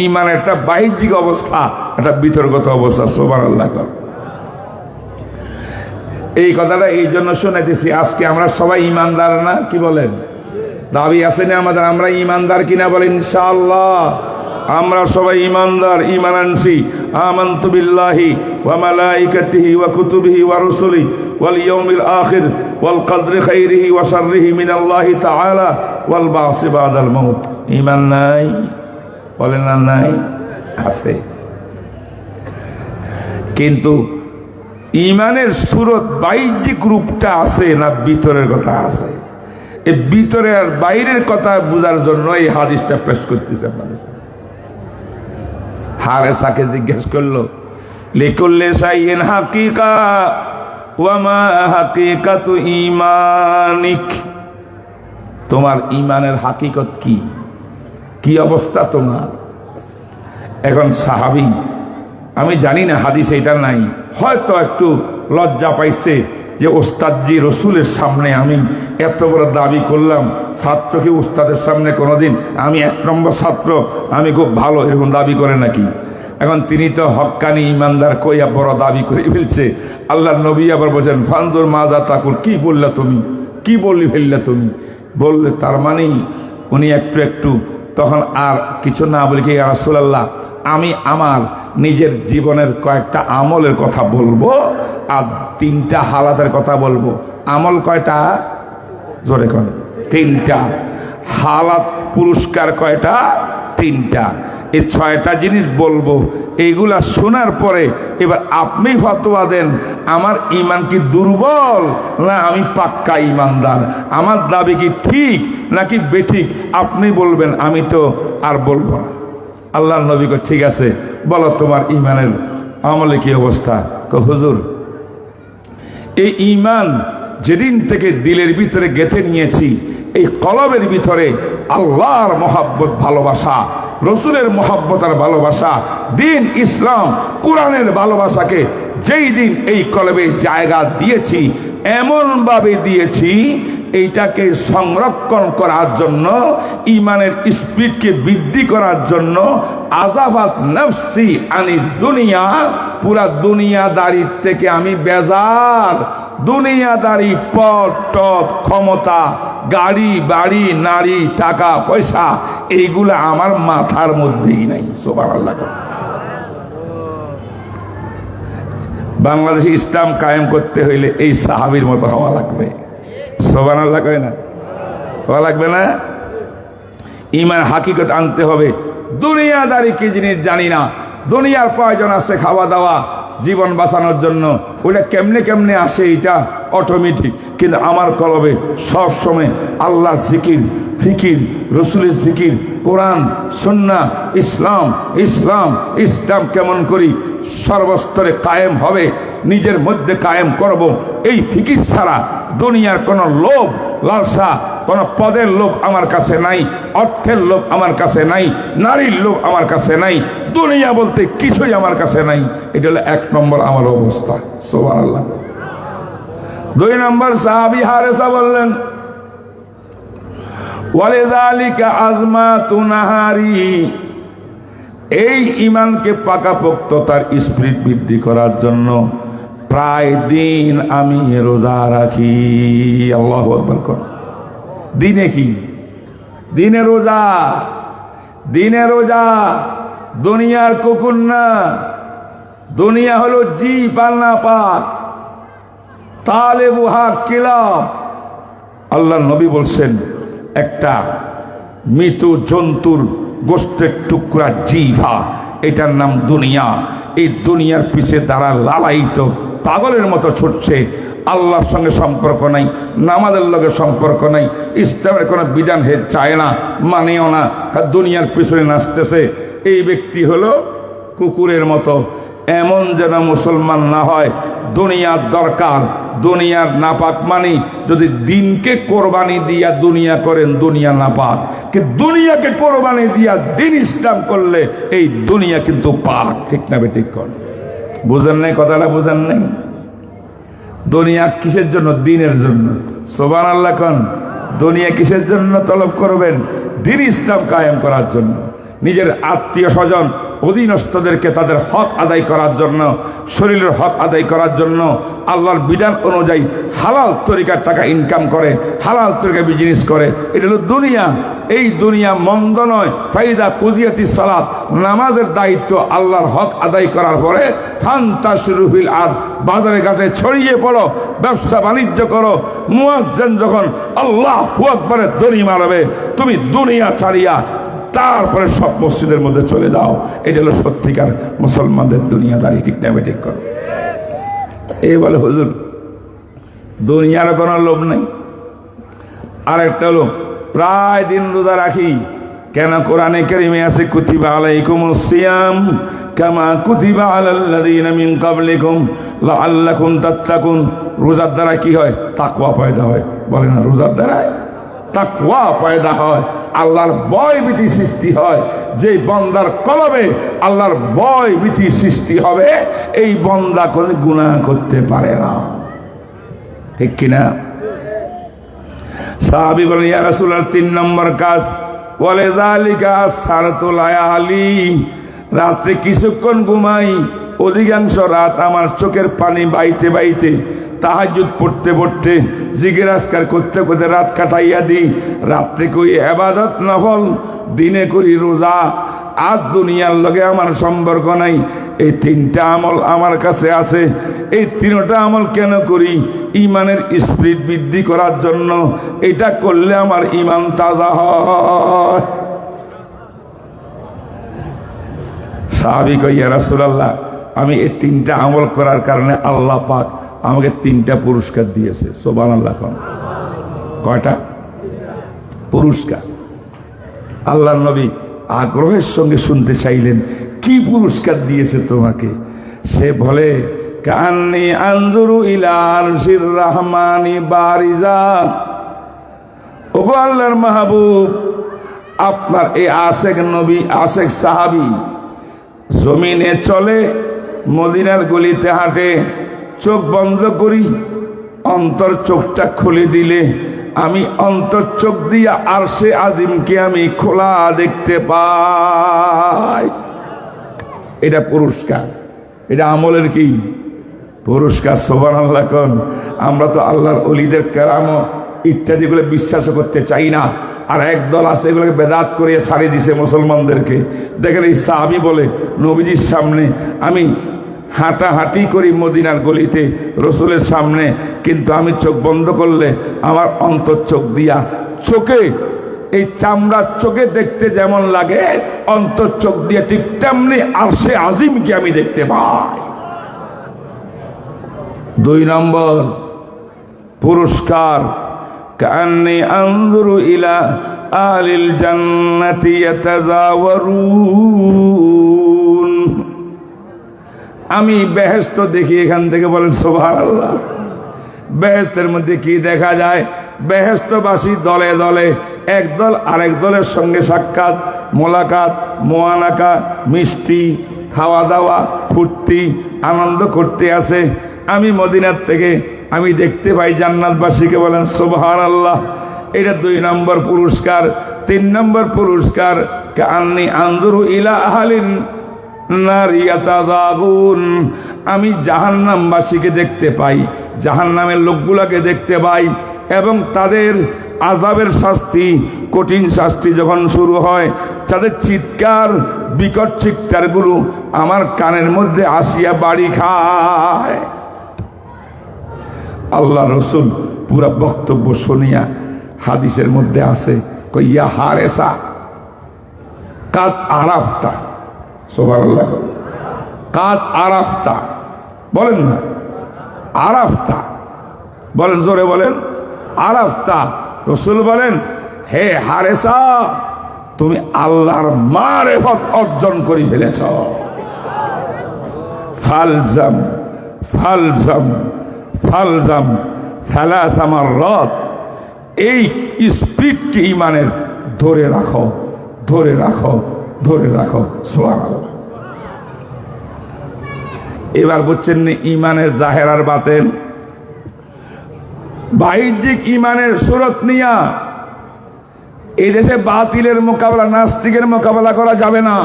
ইমানের একটা বাহ্যিক অবস্থা, একটা বিতর্কত অবস্থা। সুবহানাল্লাহ। এই কথাটা এই জন্য শুনাইতেছি, আজকে আমরা সবাই ইমানদার না? কি বলেন? দাবি আছে না আমাদের আমরা ইমানদার কিনা? বলেন ইনশাআল্লাহ আমরা সবাই ইমানদার, ইমান আনছি। আমানতু বিল্লাহি ওয়া মালাইকাতিহি ওয়া কুতুবিহি ওয়া রুসুলিহি ওয়াল ইয়াউমিল আখির ওয়াল কদরি খাইরিহি ওয়া শাররিহি মিনাল্লাহি তাআলা ওয়াল বাসি বাদাল মাউত। ঈমান নাই? বলেন না নাই? আছে। কিন্তু ঈমানের সুরত বাহ্যিক রূপটা আছে না ভিতরের কথা আছে? এই ভিতরে আর বাইরের কথা বোঝার জন্য এই হাদিসটা পেশ করতেছে আপনাদের। হারেসাকে জিজ্ঞেস করলো লিকুল্লি শাইইন হাকিকা ওয়া মা হাকিকাতু ঈমানিক, তোমার ইমানের হাকিকত কি, কি অবস্থা তোমার? এখন সাহাবী, আমি জানি না হাদিস এটা নাই, হয়তো একটু লজ্জা পাইছে যে ওস্তাদজি রসুলের সামনে আমি এত বড় দাবি করলাম। ছাত্রকে উস্তাদের সামনে কোনোদিন আমি এক নম্বর ছাত্র, আমি খুব ভালো, এরকম দাবি করে নাকি? এখন তিনি তো হক্কানি ইমানদার কইয়া বড় দাবি করে ফেলছে। আল্লাহ নবী আবার বলছেন ফানজুর মাযা তাকুল, কি বললা তুমি, কি বললি ফেললা তুমি? বললে তার মানে উনি একটু একটু তখন আর কিছু না বলে কি, ইয়া রাসূলুল্লাহ আমি আমার নিজের জীবনের কয়েকটা আমলের কথা বলবো আর তিনটা হালাতের কথা বলবো। আমল কয়টা? জোরে কর। তিনটা। হালাত পুরস্কার কয়টা? তিনটা। এই 6টা জিনিস বলবো, এইগুলা শোনার পরে এবার আপনি ফতোয়া দেন আমার ঈমান কি দুর্বল না আমি পাক্কা ঈমানদার, আমার দাবি কি ঠিক নাকি বেঠিক আপনি বলবেন, আমি তো আর বলবো না। আল্লাহর নবী কয় ঠিক আছে বলো তোমার ঈমানের আমলে কি অবস্থা। হুজুর এই ঈমান যেদিন থেকে দিলের ভিতরে গেঁথে নিয়েছি, এই কলবের ভিতরে আল্লাহর মহাব্বত ভালোবাসা, রসুলের মহাব্বত আর ভালোবাসা, দিন ইসলাম কোরআনের ভালোবাসাকে যেই দিন এই কলবে জায়গা দিয়েছি, এমনভাবে দিয়েছি এইটাকে সংরক্ষণ করার জন্য, ইমানের স্পিডকে বৃদ্ধি করার জন্য, আজাবাত নফসি আনি দুনিয়া, পুরা দুনিয়াদারির থেকে আমি বেজার। দুনিয়াদারি, পদ টদ, ক্ষমতা, গাড়ি বাড়ি, নারী, টাকা পয়সা, এইগুলো আমার মাথার মধ্যেই নাই। সুবহানাল্লাহ। বাংলাদেশে ইসলাম কায়েম করতে হইলে এই সাহাবীর মতো হওয়া লাগবে। সুবহানাল্লাহ কয় না? হওয়া লাগবে না? ঈমান হাকিকত আনতে হবে। দুনিয়াদারি কি জিনিস জানি না, দুনিয়ার প্রয়োজন আছে খাওয়া দাওয়া, জীবন বাঁচানোর জন্য, ওটা কেমনে কেমনে আসে এটা অটোমেটিক, কিন্তু আমার কলবে সব সময় আল্লাহর জিকির, ফিকির, রসুলের জিকির, কোরআন, সুন্নাহ, ইসলাম ইসলাম ইসলাম কেমন করি সর্বস্তরে কায়েম হবে, নিজের মধ্যে কায়েম করব। এই ফিকির ছাড়া দুনিয়ার কোনো লোভ লালসা, কোনো পদের লোভ আমার কাছে নাই, অর্থের লোভ আমার কাছে নাই, নারীর লোভ আমার কাছে নাই, দুনিয়া বলতে কিছুই আমার কাছে নাই। এটা হলো 1 নম্বর আমার অবস্থা। সুবহানাল্লাহ। 2 নম্বর সাহাবী হারেসা বললেন ওয়ালিযালিকা আজমাতু নাহারি, এই ঈমানকে পাকাপোক্ততার স্পিরিট বৃদ্ধি করার জন্য প্রায় দিন আমি রোজা রাখি। আল্লাহু আকবার। দিনে কি? দিনে রোজা, দিনে রোজা। দুনিয়ার কুকুর না, দুনিয়া হলো জি পালনা পাক, তালেবুহা কিলাব। আল্লাহ নবী বলছেন একটা মৃত জন্তুর গোস্তের টুকরা জিভা, এটার নাম দুনিয়া। এই দুনিয়ার পিছে তারা লালায়িত পাগলের মতো ছুটছে। আল্লাহর সঙ্গে সম্পর্ক নাই, নামাজের লগে সম্পর্ক নাই, ইসলামের কোনো বিধান হে চায় না, মানেও না, দুনিয়ার পিছনে নাচতেছে। এই ব্যক্তি হলো কুকুরের মতো। এমন যেন মুসলমান না হয়। দুনিয়ার দরকার, দুনিয়ার নাপাক মানি যদি দিনকে কোরবানি দিয়া দুনিয়া করেন, দুনিয়া নাপাক। কিন্তু দুনিয়াকে কোরবানি দিয়া দিন ইসলাম করলে এই দুনিয়া কিন্তু পাক। ঠিক না বেঠিক? কর বুঝেন নাই কথাটা? বুঝেন নাই? দুনিয়া কিসের জন্য? দিনের জন্য। সুবহানাল্লাহ কোন? দুনিয়া কিসের জন্য তলব করবেন? দিন ইসলাম কায়েম করার জন্য, নিজের আত্মীয় স্বজন অধীনস্থদেরকে তাদের হক আদায় করার জন্য, শরীরের হক আদায় করার জন্য, আল্লাহর বিধান অনুযায়ী হালাল তরিকার টাকা ইনকাম করে, হালাল তরিকায় বিজনেস করে। এটা হলো দুনিয়া। এই দুনিয়া মন্দ নয়। ফাইদা কুদিয়াতিস সালাত, নামাজের দায়িত্ব আল্লাহর হক আদায় করার পরে ফান্তাশিরু ফিল আরদ, বাজারে ঘাটে ছড়িয়ে পড়ো, ব্যবসা বাণিজ্য করো। মুয়াজ্জিন যখন আল্লাহু আকবারের ধ্বনি মারবে, তুমি দুনিয়া ছাড়িয়া তারপরে সব মসজিদের মধ্যে চলে যাও। এটা হলো সত্যিকার মুসলমানদের দুনিয়াদারি। ঠিক না বেঠিক? করো। এই বলে হুজুর দুনিয়ার কোনো লোভ নেই। আর একটা হলো প্রায় দিন রোজা রাখি। কেন? কোরআনে কারিমে আছে কুতিবা আলাইকুমুস সিয়াম কামা কুতিবা আলাল্লাযীনা মিন ক্বাবলিকুম লাআল্লাকুম তাত্তাকুন। রোজার দ্বারা কি হয়? তাকওয়া পয়দা হয়। বলে না? রোজার দ্বারা তাকওয়া পয়দা হয়, আল্লাহর ভয় ভীতি সৃষ্টি হয়। যে বান্দার কলবে আল্লাহর ভয় ভীতি সৃষ্টি হবে, এই বান্দা কোনো গুনাহ করতে পারে না। ঠিক কিনা? সাহাবী বলেন ইয়া রাসূলুল্লাহ 3 নম্বর কাজ ওয়ালিযালিকা আসহারাতু লায়ালি, রাতে কিছুক্ষণ ঘুমাই, অধিকাংশ রাত আমার চোখের পানি বাইতে বাইতে, তাহাজ্জুদ পড়তে পড়তে, জিকির আজকার করতে করতে রাত কাটাইয়া দিই। রাত্রে করি ইবাদত নফল, দিনে করি রোজা। আর দুনিয়ার লগে আমার সম্পর্ক নাই। এই 3টা আমল আমার কাছে আছে। এই 3টা আমল কেন করি? ইমানের স্পিরিট বৃদ্ধি করার জন্য। এটা করলে আমার ইমান তাজা হয়। সাহাবী কই, ইয়া রাসূলুল্লাহ, আমি এই 3টা আমল করার কারণে আল্লাহ পাক আমাকে 3টা পুরস্কার দিয়েছে। সুবহানাল্লাহ। কয়টা পুরস্কার? আল্লাহর নবী আগ্রহের সঙ্গে শুনতে চাইলেন, কি পুরস্কার দিয়েছে তোমাকে? সে বলে, কান্নি আনজুরু ইলা আরশির রহমানি বারিজা। ওগো আল্লাহর মাহবুব, আপনার এই আশেক নবী, আশেক সাহাবী জমিনে চলে, মদিনার গলিতে হাঁটে, চোখ বন্ধ করি, অন্তর চোখটা খুলে দিলে আমি অন্তর চোখ দিয়া আরশে আজিমকে আমি খোলা দেখতে পাই। এটা পুরস্কার, এটা আমলের কি পুরস্কার? সুবহানাল্লাহ। কোন আমরা তো আল্লাহর ওলিদের কেরামত ইত্যাদিগুলো বিশ্বাস করতে চাই না, আর একদল আছে এগুলোকে বেদাত করিয়ে ছাড়িয়ে দিছে মুসলমানদেরকে। দেখেন, এই সাহাবী বলে, নবীজির সামনে আমি হাঁটাহাঁটি করি মদিনার গলিতে রসুলের সামনে, কিন্তু আমি চোখ বন্ধ করলে আমার অন্তর চোখ দিয়া চোখে, এই চামড়ার চোখে দেখতে যেমন লাগে, অন্তর চোখ দিয়ে ঠিক তেমনি আরশে আজিমকে আমি দেখতে পাই। 2 নম্বর পুরস্কার, কান্নি আনজুরু ইলা আহলিল জান্নাতি ইয়াতাজাওয়ারুন। আমি বেহেশত দেখি এখান থেকে, বলেন সুবহানাল্লাহ। বেহেশতের মধ্যে কি দেখা যায়? বেহেশতবাসী দলে দলে একদল আরেক দলের সঙ্গে সাক্ষাৎ, মোলাকাত, মোয়ানাকা, মিষ্টি খাওয়া দাওয়া, ফুর্তি আনন্দ করতে আসে। আমি মদিনার থেকে আমি দেখতে পাই জান্নাতবাসীকে, বলেন সুবহানাল্লাহ। এটা 2 নম্বর পুরস্কার। 3 নম্বর পুরস্কার, কান্নি আনজুরু ইলা আহলিন নারি ইয়াতাযাগুন। আমি জাহান্নামবাসীকে দেখতে পাই, জাহান্নামের লোকগুলাকে দেখতে পাই, এবং তাদের আযাবের শাস্তি, কঠিন শাস্তি যখন শুরু হয়, তাদের চিৎকার, বিকট চিৎকারগুলো আমার কানের মধ্যে আসিয়া বাড়ি খায়। আল্লাহ রসুল পুরা বক্তব্য শুনিয়া, হাদিসের মধ্যে আছে, কইয়া হারেসা কাদ আরাফতা। সুবহানাল্লাহ। কাদ আরাফতা, বলেন না আরাফতা, বলেন জোরে বলেন আরাফতা। রসুল বলেন, হে হারেসা, তুমি আল্লাহর মারেফত অর্জন করে ফেলেছ। ফালজাম ফালজাম ফালজাম সালাসা মাররাত। এই স্পিরিটকে ইমানের ধরে রাখো, ধরে রাখো, ধরে রাখো। সুবহানাল্লাহ। এবার বুঝছেন না ইমানের জাহের আর বাতেন? বাহ্যিক ইমানের সুরত নিয়া এই দেশে বাতিলের মোকাবেলা, নাস্তিকের মোকাবেলা করা যাবে না।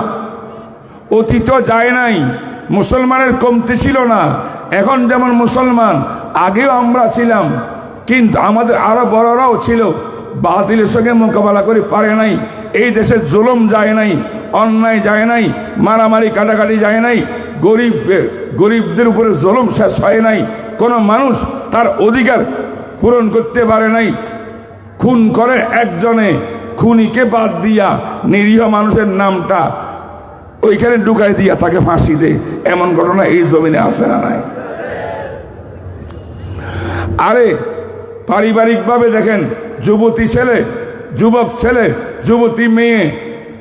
অতীত যায় নাই, মুসলমানের কমতি ছিল না। এখন যেমন মুসলমান, আগেও আমরা ছিলাম, কিন্তু আমাদের আরো বড়রাও ছিল, বাতিলের সঙ্গে মোকাবেলা করে পারে নাই। এই দেশে জুলুম যায় নাই, অন্যায় যায় নাই, মারামারি কাটাকাটি যায় নাই, গরিবদের উপরে জুলুম শেষ হয় নাই, কোনো মানুষ তার অধিকার পূরণ করতে পারে নাই। খুন করে একজনে, খুনিকে বাদ দিয়া নিরীহ মানুষের নামটা ওইখানে ঢুকাই দিয়া তাকে ফাঁসি দেয়, এমন ঘটনা এই জমিনে আছে না নাই? আরে পারিবারিকভাবে দেখেন, যুবতী ছেলে, যুবক ছেলে, যুবতী মেয়ে,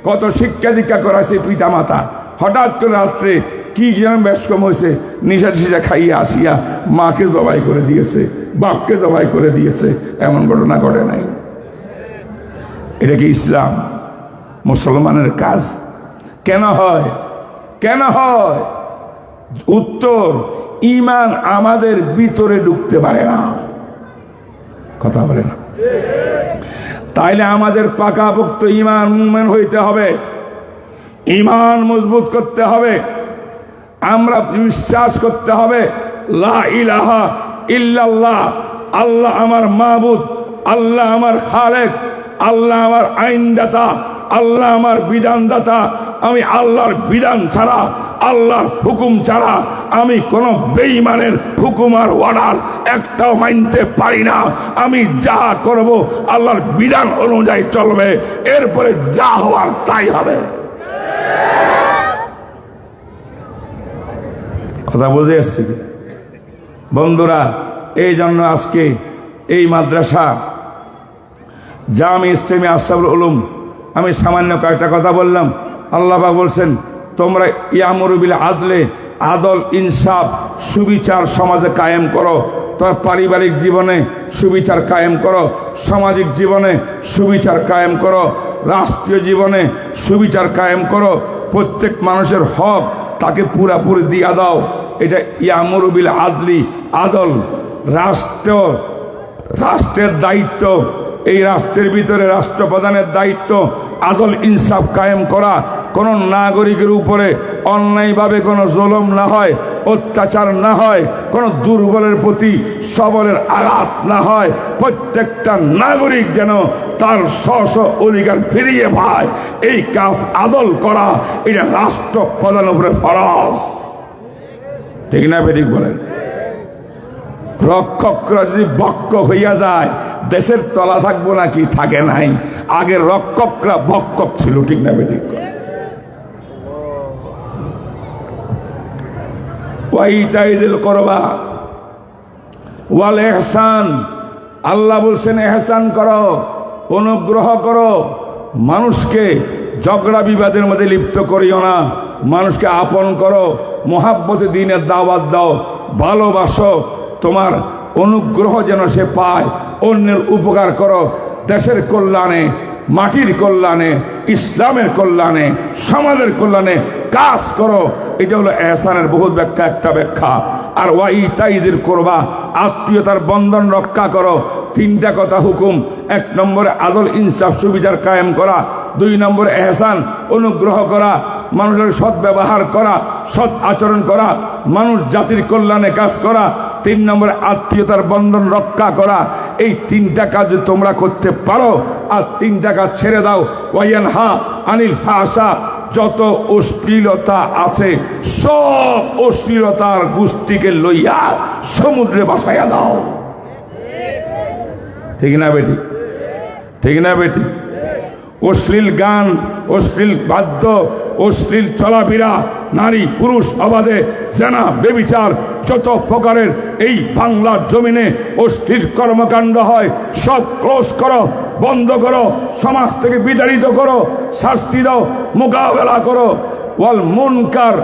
কত শিক্ষা দীক্ষা করাছে পিতা মাতা, হঠাৎ করে রাত্রে কি যেন ব্যস্কম হয়েছে, নিশা টিশা খাইয়ে আসিয়া মাকে জবাই করে দিয়েছে, বাপকে জবাই করে দিয়েছে, এমন ঘটনা ঘটে নাই? এটা কি ইসলাম? মুসলমানের কাজ? কেন হয়? কেন হয়? উত্তর, ঈমান আমাদের ভিতরে ঢুকতে পারে না। কথা বলে না? তাইলে আমাদের পাকাপোক্ত ঈমান মুমিন হইতে হবে, ঈমান মজবুত করতে হবে। আমরা বিশ্বাস করতে হবে, লা ইলাহা ইল্লাল্লাহ, আল্লাহ আমার মাবুদ, আল্লাহ আমার খালেক, আল্লাহ আমার আইনদাতা, আল্লাহ আমার বিধানদাতা। আমি আল্লাহর বিধান ছাড়া, আল্লাহর হুকুম ছাড়া আমি কোন বেঈমানের হুকুম আর অর্ডার একটাও মানতে পারি না। আমি যা করব আল্লাহর বিধান অনুযায়ী চলবে, এরপরে যা হওয়ার তাই হবে। কথা বুঝে আসছে কি বন্ধুরা? এই জন্য আজকে এই মাদ্রাসা জামি ইসলামী আশরাফুল উলুম, আমি সামান্য কয়েকটা কথা বললাম। আল্লাহ পাক বলছেন, তোমরা ইয়ামুরু বিল আদলে, আদল ইনসাফ সুবিচার সমাজে কায়েম করো। তোর পারিবারিক জীবনে সুবিচার কায়েম করো, সামাজিক জীবনে সুবিচার কায়েম করো, রাষ্ট্রীয় জীবনে সুবিচার কায়েম করো। প্রত্যেক মানুষের হক তাকে পুরাপুরি দিয়া দাও। এটা ইয়ামুরু বিল আদলি, আদল। রাষ্ট্রের দায়িত্ব, এই রাষ্ট্রের ভিতরে রাষ্ট্রপ্রধানের দায়িত্ব আদল ইনসাফ কায়েম করা। কোনো নাগরিকের উপরে অন্যায়ভাবে কোনো জুলুম না হয়, অত্যাচার না হয়, কোনো দুর্বলের প্রতি সবলের আঘাত না হয়। প্রত্যেকটা নাগরিক যেন তার স্ব অধিকার ফিরিয়ে পায়, এই কাজ আদল করা এটা রাষ্ট্রপ্রধানের উপরে ফরজ। ঠিক না বেঠিক বলেন? রক্ষকরা যদি বক্ক হইয়া যায়, দেশের তলা থাকবো নাকি? থাকে নাই। আগে রক্ষকরা বক্কক ছিল। ঠিক না বেঠিক? ওয়াইতাইযিল কুরবা ওয়াল ইহসান, আল্লাহ বলছেন ইহসান করো, অনুগ্রহ করো। মানুষকে ঝগড়া বিবাদের মধ্যে লিপ্ত করিও না, মানুষকে আপন করো, মোহাব্বতে দ্বীনের দাওয়াত দাও, ভালোবাসো। তোমার অনুগ্রহ যেন সে পায়, অন্যের উপকার করো, দেশের কল্যাণে, মাটির কল্যাণে, ইসলামের কল্যাণে, সমাজের কল্যাণে কাজ করো। এটা হলো ইহসানের বহুত ব্যাখ্যা, একটা ব্যাখ্যা। আর ওয়াইতাইযিল কুরবা, আত্মীয়তার বন্ধন রক্ষা করো। তিনটা কথা হুকুম। 1 নম্বরে আদল ইনসাফ সুবিচার কায়েম করা, 2 নম্বরে ইহসান অনুগ্রহ করা, মানুষের সৎ ব্যবহার করা, সৎ আচরণ করা, মানুষ জাতির কল্যাণে কাজ করা, 3 নম্বরে আত্মীয়তার বন্ধন রক্ষা করা। এই 3টা কাজ যদি তোমরা করতে পারো আর 3টা কাজ ছেড়ে দাও, ওয়ায়ানহা আনিল ফাহশা, যত অশ্লীলতা আছে সব অশ্লীলতার গোষ্ঠীকে লইয়া সমুদ্রে ভাসাইয়া দাও। ঠিক না বেটি? ঠিক না বেটি? অশ্লীল গান, অশ্লীল বাদ্য, অশ্লীল চলাফেরা, নারী পুরুষ অবাধে জেনা বেবিচার, যত প্রকারের এই বাংলার জমিনে অশ্লীল কর্মকাণ্ড হয় সব ক্লোজ করো, বন্ধ করো, সমাজ থেকে বিতাড়িত করো, শাস্তি দাও, মোকাবেলা করো। ওয়াল মুনকার,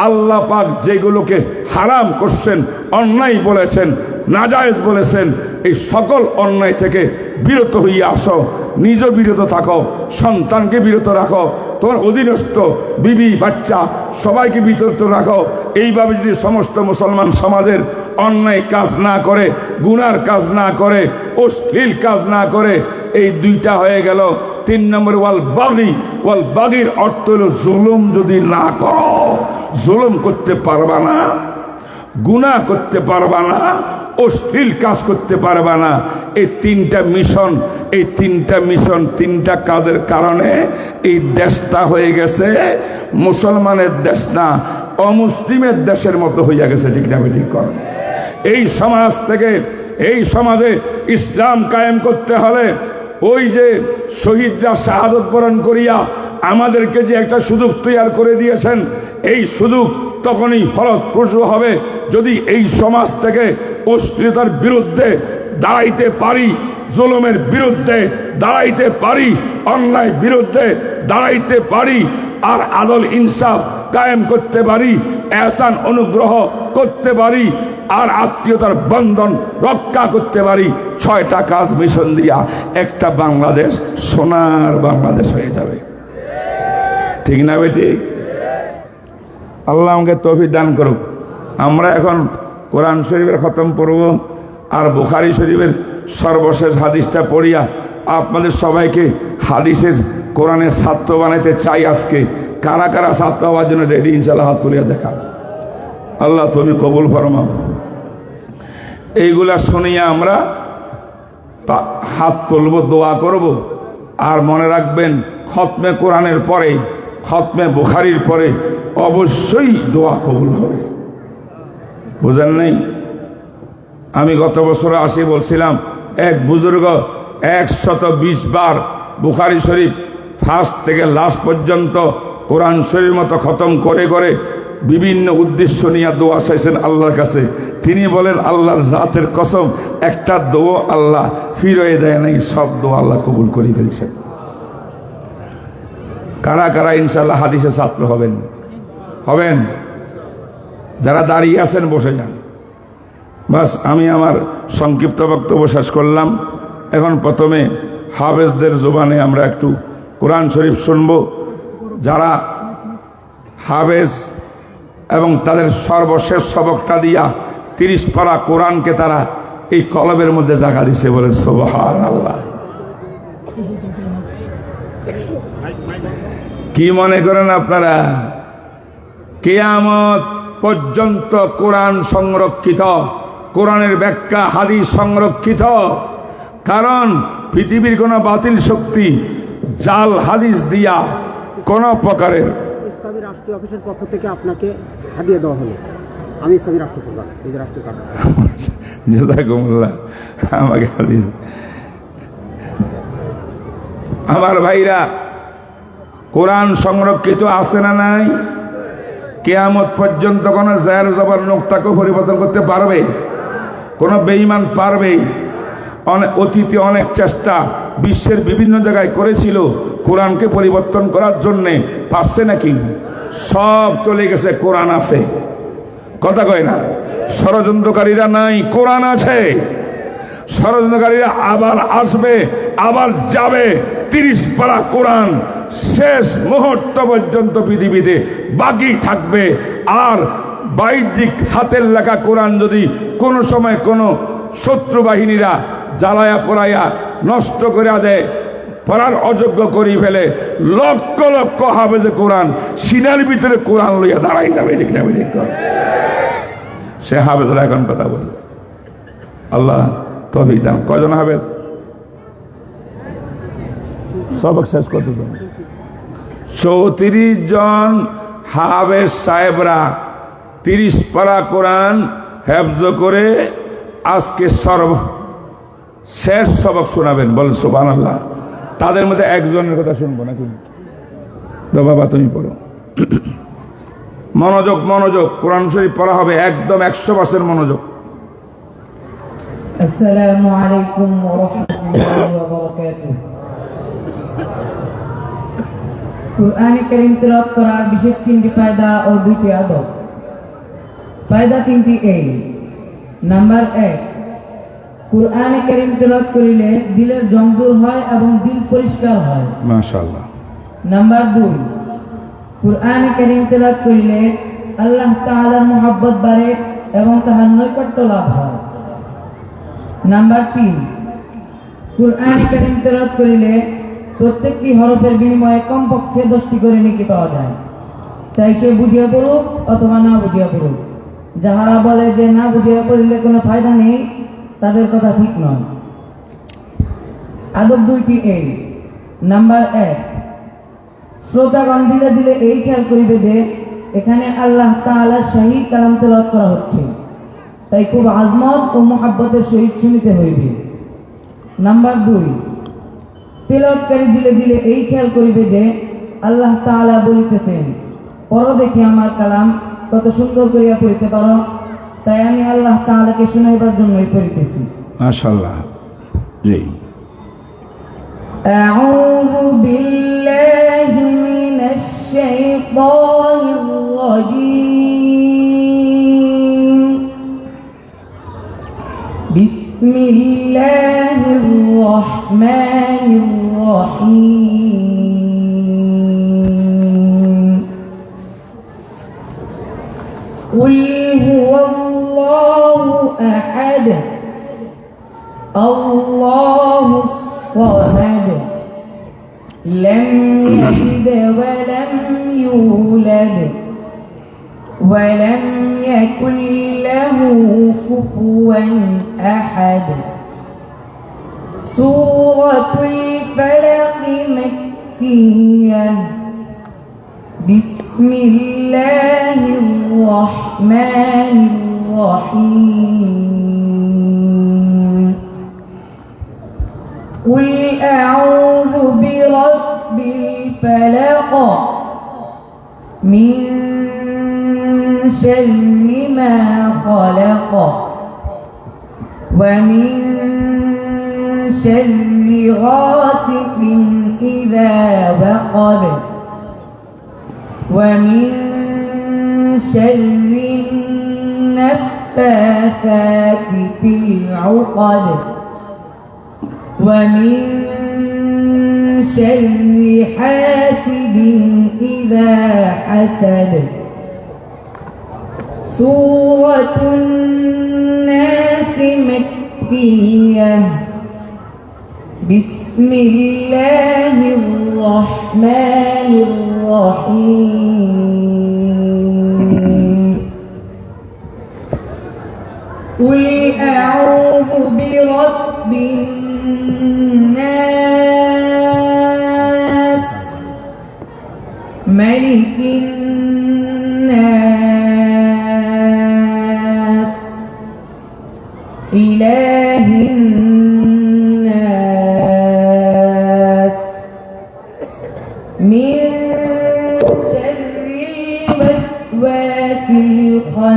আল্লাহ পাক যেগুলোকে হারাম করছেন, অন্যায় বলেছেন, নাজায়েজ বলেছেন, এই সকল অন্যায় থেকে বিরত হইয়া আসো। নিজ বিরত থাকো, সন্তানকে বিরত রাখো, তোমার অধীনস্থ বিবি বাচ্চা সবাইকে বিরত রাখো। এইভাবে যদি সমস্ত মুসলমান সমাজের অন্যায় কাজ না করে, গুনার কাজ না করে, অশ্লীল কাজ না করে, এই 2টা হয়ে গেল। 3 নম্বর ওয়াল বাগি, ওয়াল বাগির অর্থ হলো জুলুম যদি না করো, জুলুম করতে পারবা না, গুনাহ করতে পারবা না, অশ্লীল কাজ করতে পারবা না। এই 3টা মিশন, এই 3টা মিশন, 3টা কাজের কারণে এই দেশটা হয়ে গেছে মুসলমানের দেশ না, অমুসলিমের দেশের মতো হইয়া গেছে। ঠিক না ঠিক কর? এই সমাজ থেকে, এই সমাজে ইসলাম কায়েম করতে হলে ওই যে শহীদরা শাহাদত বরণ করিয়া আমাদেরকে যে একটা সুযোগ তৈরি করে দিয়েছেন, এই সুযোগ তখনই ফলপ্রসূ হবে যদি এই সমাজ থেকে অশ্লীলতার বিরুদ্ধে দাঁড়াইতে পারি, জুলুমের বিরুদ্ধে দাঁড়াইতে পারি, অন্যায় বিরুদ্ধে দাঁড়াইতে পারি, আর আদল ইনসাফ কায়েম করতে পারি, ইহসান অনুগ্রহ করতে পারি, আর আত্মীয়তার বন্ধন রক্ষা করতে পারি। 6টা কাজ মিশন দিয়া একটা বাংলাদেশ সোনার বাংলাদেশ হয়ে যাবে। ঠিক না বেটি? আল্লাহ আমাকে তৌফিক দান করুক। আমরা এখন কোরআন শরীফের খতম পড়ব, আর বুখারী শরীফের সর্বশেষ হাদিসটা পড়িয়া আপনাদের সবাইকে হাদিসের কোরআনের ছাত্র বানাইতে চাই। আজকে কারা কারা ছাত্র হওয়ার জন্য রেডি? ইনশাআল্লাহ হাত তুলিয়া দেখান। আল্লাহ তুমি কবুল ফরমাও। এইগুলা শুনিয়া আমরা হাত তুলব, দোয়া করব। আর মনে রাখবেন, খতমে কোরআনের পরে, খতমে বুখারীর পরে অবশ্যই দোয়া কবুল হবে। বুঝেন নাই? আমি গত বছর আসি বলছিলাম, এক বুজুর্গ 120 বার বুখারী শরীফ ফার্স্ট থেকে লাস্ট পর্যন্ত কোরআন শরীফের মতো খতম করে করে বিভিন্ন উদ্দেশ্য নিয়ে দোয়া চাইছেন আল্লাহর কাছে। তিনি বলেন আল্লাহর জাতের কসম, একটা দোয়া আল্লাহ ফিরিয়ে দেয় নাই, সব দোয়া আল্লাহ কবুল করে ফেলছেন। কারা কারা ইনশাআল্লাহ হাদিসের ছাত্র হবেন? হবেন? যারা দাঁড়িয়ে আছেন বসে যান। বাস, আমি আমার সংক্ষিপ্ত বক্তব্য শেষ করলাম। এখন প্রথমে হাফেজদের জবানে আমরা একটু কোরআন শরীফ শুনব। যারা হাফেজ এবং তাদের সর্বশেষ সবকটা দিয়া 30 পারা কোরআনকে তারা এই কলবের মধ্যে জায়গা দিছে, বলেন সুবহানাল্লাহ। কি মনে করেন আপনারা? কিয়ামত পর্যন্ত কোরআন সংরক্ষিত, কোরআনের ব্যাখ্যা হাদিস সংরক্ষিত। কারণ পৃথিবীর কোনো বাতিল শক্তি জাল হাদিস দিয়া কোন প্রকারের ইসলামী রাষ্ট্রীয় অফিসের পক্ষ থেকে আপনাকে হাদিয়া দেওয়া হলো। আমি ইসলামী রাষ্ট্রপ্রধান, এই যে রাষ্ট্রীয় কার্ড। জাযাকুমুল্লাহ, আমাকে হাদিয়া। আমার ভাইরা, কোরআন সংরক্ষিত আছে না নাই? কিয়ামত পর্যন্ত কোন জায়ের জবর নোক্তাকে পরিবর্তন করতে পারবে? কোন বেঈমান পারবে? অতীতে অনেক চেষ্টা বিশ্বের বিভিন্ন জায়গায় করেছিল কোরআনকে পরিবর্তন করার জন্যে, পারছে নাকি? সব চলে গেছে, কোরআন আছে। কথা কয় না? ষড়যন্ত্রকারীরা নাই, কোরআন আছে। ষড়যন্ত্রকারীরা আবার আসবে, আবার যাবে। 30 পারা কোরআন শেষ মুহূর্ত পর্যন্ত পৃথিবীতে বাকি থাকবে। আর বাহ্যিক হাতের লেখা কোরআন যদি কোনো সময় কোনো শত্রু বাহিনীরা জ্বালায়া পোড়াইয়া নষ্ট করে দেয়, পড়ার অযোগ্য করি ফেলে, লক্ষ লক্ষ হাফেজে কোরআন সিনার ভিতরে কোরআন লইয়া দাঁড়াই যাবে। ঠিক না? সে হাফেজরা এখন কথা বলবে। আল্লাহ তৌফিক দান। কজন হাফেজ? সবক শেষ করতে 34 জন হাফেজ সাহেবরা 30 পারা কোরআন হেফজ করে আজকে শেষ সবক শোনাবেন। বলেন সুবহানাল্লাহ। তাদের মধ্যে একজনের কথা শুনবো নাকি? বাবা তুমি পড়ো। মনোযোগ, মনোযোগ। কোরআন শরীফ পড়া হবে একদম 100% মনোযোগ। আসসালামু আলাইকুম ওয়া রাহমাতুল্লাহি ওয়া বারাকাতুহু। কুরআনে কারীম তেলাওয়াত করার বিশেষ 3টি ফায়দা ও 2টি আদব। ফায়দা 3টি এই। নাম্বার 1, কুরআনে কারীম তেলাওয়াত করিলে দিলের জং দূর হয় এবং দিল পরিষ্কার হয়। মাশাআল্লাহ। নাম্বার 2, কুরআনে কারীম তেলাওয়াত করিলে আল্লাহ তাআলার মহব্বত বাড়ে এবং তাহার নৈকট্য লাভ হয়। নাম্বার 3, কুরআনে কারীম তেলাওয়াত করিলে প্রত্যেকটি হরফের বিনিময়ে কমপক্ষে 10টি করে নেকি পাওয়া যায়, চাই সে বুঝিয়া পড়ুক অথবা না বুঝিয়া পড়ুক। যাহারা বলে যে না বুঝিয়া পড়লে কোনো ফায়দা নেই, তাদের কথা ঠিক নয়। আদব 2টি এই। নাম্বার 1, শ্রোতাগণ ধীরে ধীরে এই খেয়াল করিবে যে এখানে আল্লাহ তাআলার সহিত কালাম তেলাওয়াত করা হচ্ছে, তাই খুব আজমত ও মুহাব্বতের সহিত শুনিতে হইবে। নাম্বার 2, তেলাওয়াতকারী ধীরে ধীরে এই খেয়াল করিবে যে আল্লাহ তাআলা বলিতেছেন, পড়ো দেখি আমার কালাম কত সুন্দর করিয়া পড়িতে পারো, তাই আমি আল্লাহ তাআলাকে শুনাইবার জন্যই পড়িতেছি। মাশাআল্লাহ। জি। আউযু বিল্লাহি মিনাশ শাইতানির রাজীম। বিসমিল্লাহির রহমানির রহিম। কুল হুয়াল্লাহু আহাদ আল্লাহুস সামাদ লাম ইয়ালিদ ওয়া লাম ইউলাদ ওয়া লাম ইয়াকুল লাহু কুফুওয়ান আহাদ। সূরাতুল ফালাক মাক্কিয়াহ। বিসমিল্লাহির রহমানির রহিম। কুল আউযু বিরাব্বিল ফালাক মিন شر ما خلق ومن شر غاسق إذا وقب ومن شر النفاثات في العقد ومن شر حاسد إذا حسد. سورة الناس مكية. بسم الله الرحمن الرحيم. قل أعوذ برب الناس ملك الناس إله الناس من شر الوسواس الخناس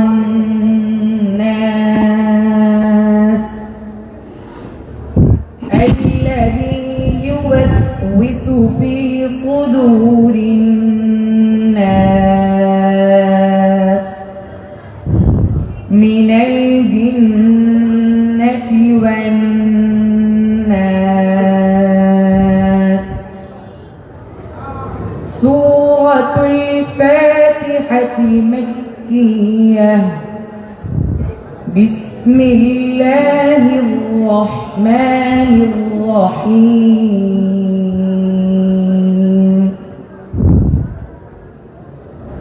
الذي يوسوس في صدور الناس من الجنة والناس. سورة الفاتحة مكية. بسم الله الرحمن الرحيم.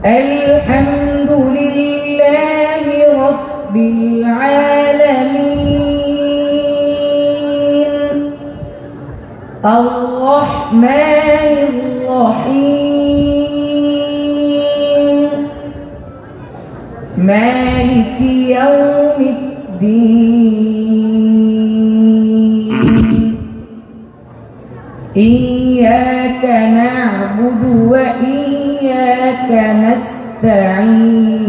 الحمد لله رب العالمين الرحمن الرحيم مالك يوم الدين. إياك نعبد وإياك نستعين.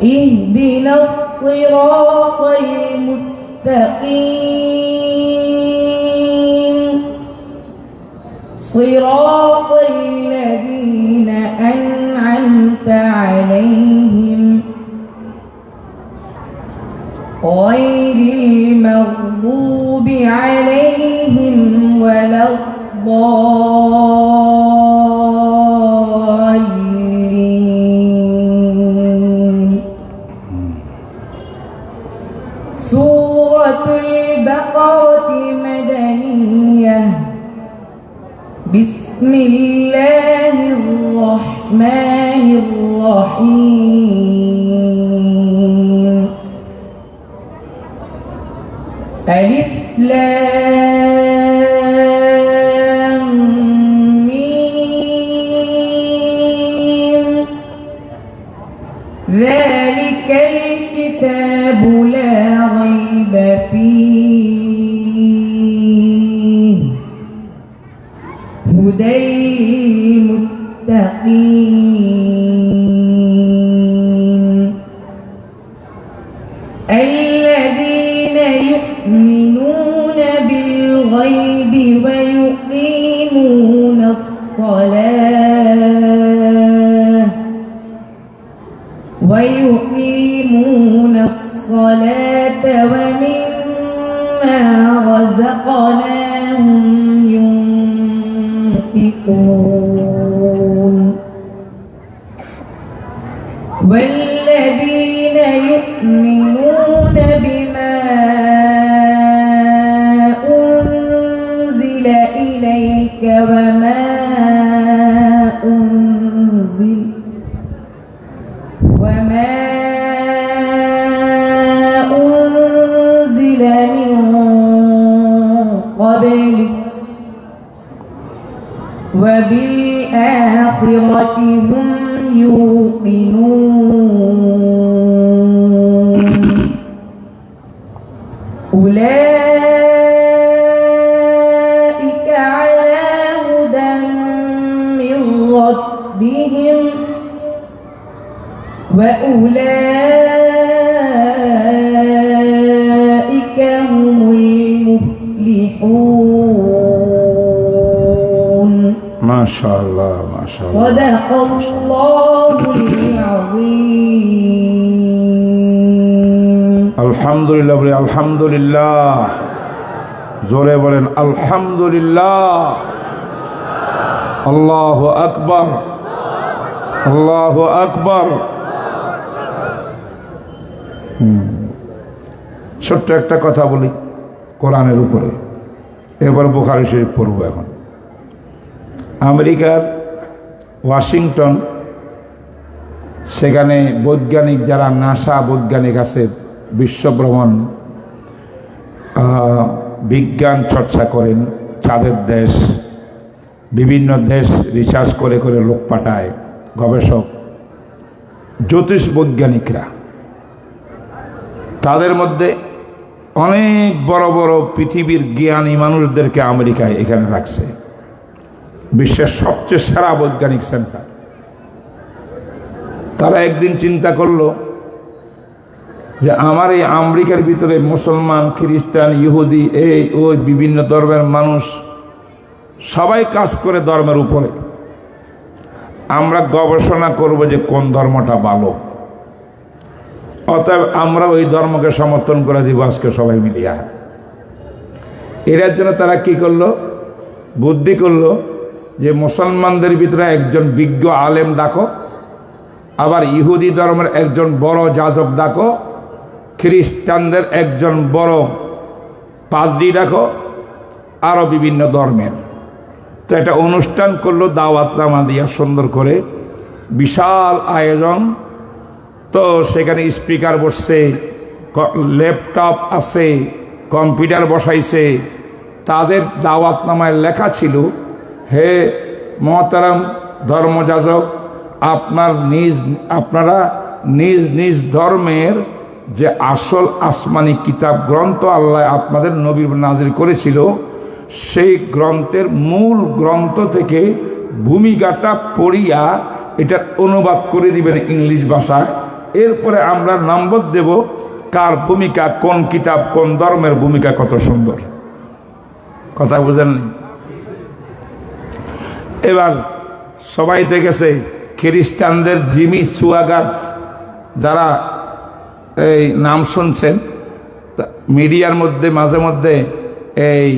اهدنا الصراط المستقيم صراط الذين أنعمت عليهم غير المغضوب عليهم ولا الضالين. سورة البقرة مدنية. بسم الله الرحمن الرحيم. ألف لام ميم. ذلك الكتاب لا ريب فيه هدى للمتقين الذين يؤمنون بالغيب ويقيمون الصلاة ومما رزقناهم ينفقون. والذين يؤمنون بما أنزل إليك وما أنزل من قبلك وبالآخرة هم يوقنون. أولئك على هدى من ربهم وأولئك هم المفلحون ما شاء الله ما شاء الله صدق الله العظيم আলহামদুলিল্লাহ বলে আলহামদুলিল্লাহ, জোরে বলেন আলহামদুলিল্লাহ। আল্লাহু আকবার, আল্লাহু আকবার। ছোট্ট একটা কথা বলি কোরআনের উপরে, এবার বুখারী শরীফ পড়ব। এখন আমেরিকার ওয়াশিংটন, সেখানে বৈজ্ঞানিক যারা নাসা বৈজ্ঞানিক আছে, বিশ্বভ্রমণ বিজ্ঞান চর্চা করেন, চাঁদের দেশ, বিভিন্ন দেশ রিসার্চ করে করে লোক পাঠায়, গবেষক, জ্যোতিষ বৈজ্ঞানিকরা। তাদের মধ্যে অনেক বড় বড় পৃথিবীর জ্ঞানী মানুষদেরকে আমেরিকায় এখানে রাখছে, বিশ্বের সবচেয়ে সেরা বৈজ্ঞানিক সেন্টার। তারা একদিন চিন্তা করলো যে আমার এই আমেরিকার ভিতরে মুসলমান, খ্রিস্টান, ইহুদি, এই ওই বিভিন্ন ধর্মের মানুষ সবাই কাজ করে ধর্মের উপরে। আমরা গবেষণা করব যে কোন ধর্মটা ভালো, অতএব আমরা ওই ধর্মকে সমর্থন করে দিব আজকে সবাই মিলিয়া। এটার জন্য তারা কি করলো, বুদ্ধি করলো যে মুসলমানদের ভিতরে একজন বিজ্ঞ আলেম ডাকো, আবার ইহুদি ধর্মের একজন বড় যাজক ডাকো, খ্রিস্টানদের একজন বড় পাদ্রী ডাকো, আরো বিভিন্ন ধর্মের। তো একটা অনুষ্ঠান করলো, দাওয়াতনামা দিয়া সুন্দর করে, বিশাল আয়োজন। তো সেখানে স্পিকার বসছে, ল্যাপটপ আছে, কম্পিউটার বসাইছে। তাদের দাওয়াতনামায় লেখা ছিল, হে মহতারাম ধর্মযাজক, আপনারা নিজ নিজ ধর্মের যে আসল আসমানি কিতাব গ্রন্থ আল্লাহ আপনাদের নবী নাজিল করেছিল, সেই গ্রন্থের মূল গ্রন্থ থেকে ভূমিকাটা পড়িয়া এটার অনুবাদ করে দিবেন ইংলিশ ভাষায়। এরপরে আমরা নম্বর দেব কার ভূমিকা, কোন কিতাব, কোন ধর্মের ভূমিকা কত সুন্দর। কথা বুঝেননি? এবার সবাই দেখেছে খ্রিস্টানদের জিমি সুয়াগাত, যারা এই নাম শুনছেন মিডিয়ার মধ্যে মাঝে মধ্যে এই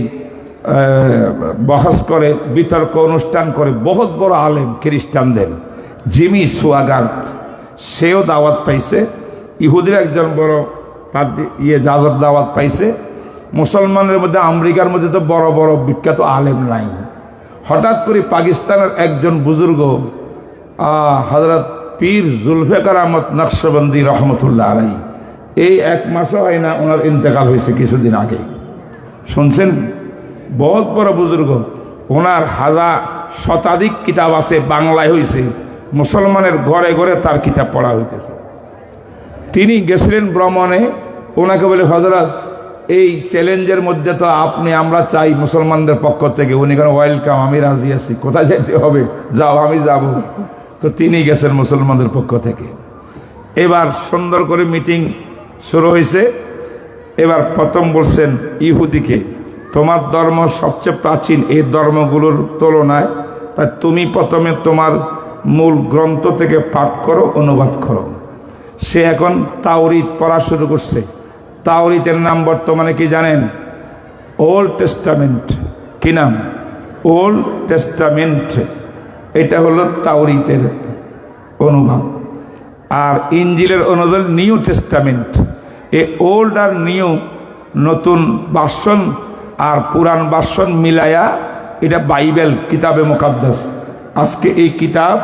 বহস করে, বিতর্ক অনুষ্ঠান করে, বহুত বড় আলেম খ্রিস্টানদের, জিমি সুয়াগাত, সেও দাওয়াত পাইছে। ইহুদির একজন বড় যাজক দাওয়াত পাইছে। মুসলমানের মধ্যে, আমেরিকার মধ্যে তো বড় বড় বিখ্যাত আলেম নাই। হঠাৎ করে পাকিস্তানের একজন বুজুর্গ হযরত পীর জুলফিকার আহমদ নকশবন্দি রহমতুল্লাহ আলাইহি, এই এক মাসও হয় না ওনার ইন্তেকাল হয়েছে কিছুদিন আগে, শুনছেন? বহুত বড় বুজুর্গ, ওনার শতাধিক কিতাব আছে, বাংলায় হয়েছে, মুসলমানের ঘরে ঘরে তার কিতাব পড়া হইতেছে। তিনি গেছিলেন ভ্রমণে, ওনাকে বলে, হযরত এই চ্যালেঞ্জের মধ্যে তো আমরা চাই মুসলমানদের পক্ষ থেকে। উনি কেন, ওয়েলকাম, আমি রাজি আছি, কোথায় যেতে হবে, যাও, আমি যাব। তো তিনি গেছেন মুসলমানদের পক্ষ থেকে। এবার সুন্দর করে মিটিং শুরু হয়েছে। এবার প্রথম বলছেন ইহুদিকে, তোমার ধর্ম সবচেয়ে প্রাচীন এই ধর্মগুলোর তুলনায়, তাই তুমি প্রথমে তোমার মূল গ্রন্থ থেকে পাঠ করো, অনুবাদ করো। সে এখন তাওরীত পড়া শুরু করছে। তাওরীতের নাম বর্তমানে কি জানেন? Old testament. কি নাম? Old testament. এটা হলো তাওরীতের অনুবাদ। আর ইনজিলের অনুবাদ নিউ টেস্টামেন্ট। এই ওল্ড আর নিউ, নতুন ভার্সন আর পুরান ভার্সন মিলায়া এটা বাইবেল, কিতাবে মুকাদ্দাস। আজকে এই কিতাব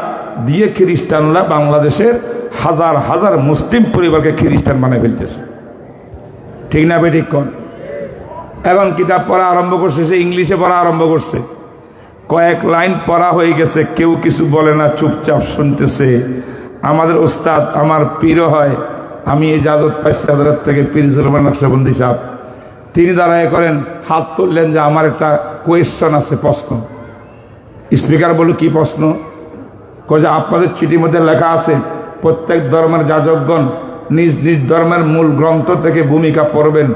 দিয়ে খ্রিস্টানরা বাংলাদেশের হাজার হাজার মুসলিম পরিবারকে খ্রিস্টান বানিয়ে ফেলতেছে। ঠিক না বেঠিক কোন? এখন কিতাব পড়া আরম্ভ করছে, সে ইংলিশে পড়া আরম্ভ করছে। কয়েক লাইন পড়া হয়ে গেছে, কেউ কিছু বলে না, চুপচাপ শুনতেছে। আমাদের ওস্তাদ, আমার পীরও হয়, আমি এই জাদত পাইছি হাজরত থেকে, পীর জুলমান নকশবন্দি সাহেব, তিনি দাঁড়ায় করেন, হাত তুললেন যে আমার একটা কোয়েশ্চন আছে, প্রশ্ন। স্পিকার বলল, কি প্রশ্ন? যে আপনাদের চিঠির মধ্যে লেখা আছে প্রত্যেক ধর্মের যাজকগণ নিজ নিজ ধর্মের মূল গ্রন্থ থেকে ভূমিকা পড়বেন,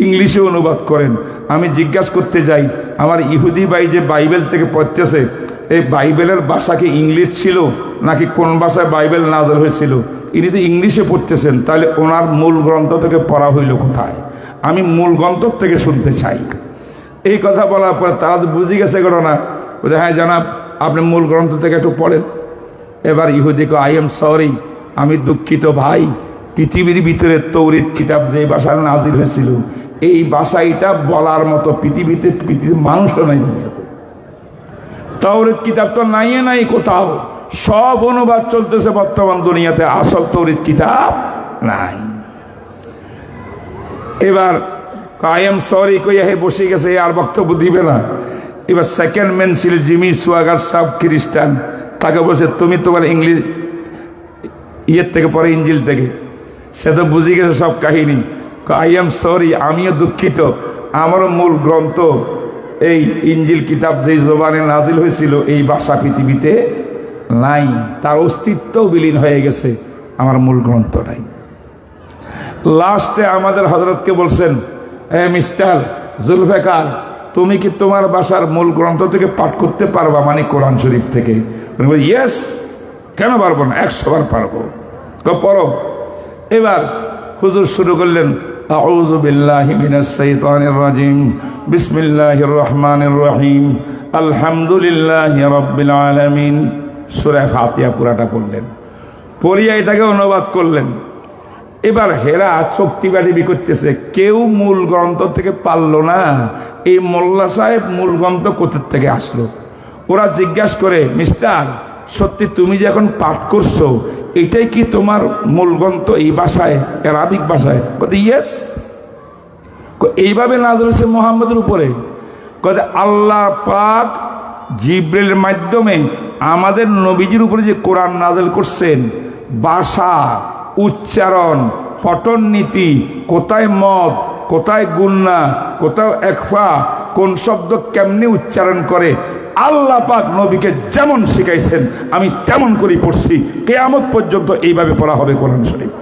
ইংলিশে অনুবাদ করেন। আমি জিজ্ঞাসা করতে যাই, আমার ইহুদি ভাই যে বাইবেল থেকে পড়তেছে, এই বাইবেলের ভাষা কি ইংলিশ ছিল নাকি কোন ভাষায় বাইবেল নাযিল হয়েছিল? ইনি তো ইংলিশে পড়তেছেন, তাহলে ওনার মূল গ্রন্থ থেকে পড়া হইল কোথায়? আমি মূল গ্রন্থ থেকে শুনতে চাই। এই কথা বলার পর তারা তো বুঝে গেছে ঘটনা, বলছে হ্যাঁ জানাব, আপনি মূল গ্রন্থ থেকে একটু পড়েন। এবার ইহুদিকে আই এম সরি, আমি দুঃখিত ভাই, পৃথিবীর ভিতরে তৌরিত কিতাব যে ভাষায় নাজিল হয়েছিল এই ভাষাটা বলার মতো পৃথিবীতে মানুষও নাই। তৌরিত কিতাব তো নাই কোথাও, সব অনুবাদ চলতেছে বর্তমান দুনিয়াতে, আসল তৌরিত কিতাব নাই। এবার আই এম সরি কইয়া হে বসে গেছে, আর বক্তব্য দিবে না। এবার সেকেন্ড ম্যান ছিল জিমি সুয়াগার সাহ, খ্রিস্টান, তাকে বলছে তুমি তোমার ইংলিশ ইয়ের থেকে পরে ইঞ্জিল থেকে, সে তো বুঝে গেছে সব কাহিনী। আই এম সরি, আমিও দুঃখিত, আমারও মূল গ্রন্থ এই ইঞ্জিল কিতাব যে জবানে নাজিল হয়েছিল এই ভাষা পৃথিবীতে নাই, তার অস্তিত্বও বিলীন হয়ে গেছে, আমার মূল গ্রন্থ নাই। লাস্টে আমাদের হযরতকে বলছেন, মিস্টার জুলফিকার, তুমি কি তোমার ভাষার মূল গ্রন্থ থেকে পাঠ করতে পারবা, মানে কোরআন শরীফ থেকে? ইয়েস, কেন পারবো না, 100 বার পারবো। পড়ো। এবার হুজুর শুরু করলেন, আউযু বিল্লাহি মিনাশ শাইতানির রাজিম, বিসমিল্লাহির রহমানির রহিম, আলহামদুলিল্লাহি রাব্বিল আলামিন। সূরা ফাতিহা পুরাটা পড়লেন, পড়িয়া এটাকে অনুবাদ করলেন। এবার হেরা চোখটিবাড়ি করতেছে, কেউ মূল গ্রন্থ থেকে পারলো না, এই মোল্লা সাহেব মূল গ্রন্থ কোথা থেকে আসলো? ওরা জিজ্ঞাসা করে, মিস্টার সত্যি তুমি যে এখন পাঠ করছো এটাই কি তোমার মূল গ্রন্থ এই ভাষায়, আরবিক ভাষায়? কত ইয়েস। এইভাবে নাযিল হয়েছে মুহাম্মদের উপরে। কত আল্লাহ পাক জিবরিলের মাধ্যমে আমাদের নবীজির উপরে যে কোরআন নাযিল করছেন, ভাষা, উচ্চারণ, পঠন নীতি, কোথায় মদ, কোথায় গুন্না, কোথাও একফা, কোন শব্দ কেমনে উচ্চারণ করে, আল্লাহ পাক নবীকে যেমন শিখাইছেন আমি তেমন করে পড়ছি, কিয়ামত পর্যন্ত এইভাবে পড়া হবে কোরআন শরীফ।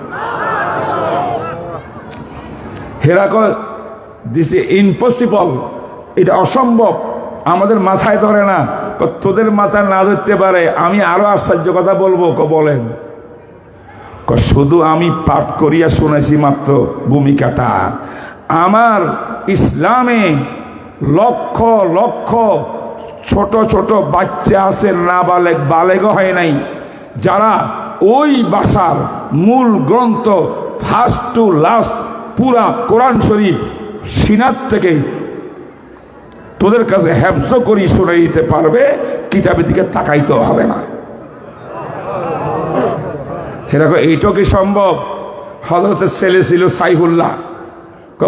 হেরাকল দিস ইজ ইম্পসিবল, এটা অসম্ভব, আমাদের মাথায় ধরে না। তোদের মাথায় না ধরতে পারে, আমি আরো আশ্চর্য কথা বলবো। বলেন। শুধু আমি পাঠ করিয়া শুনেছি মাত্র ভূমিকাটা। আমার ইসলামে লক্ষ লক্ষ ছোট ছোট বাচ্চা আছে, নাবালেগ, বালেগ হয় নাই, যারা ওই ভাষার মূল গ্রন্থ ফার্স্ট টু লাস্ট পুরা কোরআন শরীফ সিনাত থেকে তোদের কাছে হেফজ করি শুনে দিতে পারবে, কিতাবের দিকে তাকাইতেও হবে না। এরকম এইটা কি সম্ভব? হযরতের ছেলে ছিল সাইফুল্লাহ,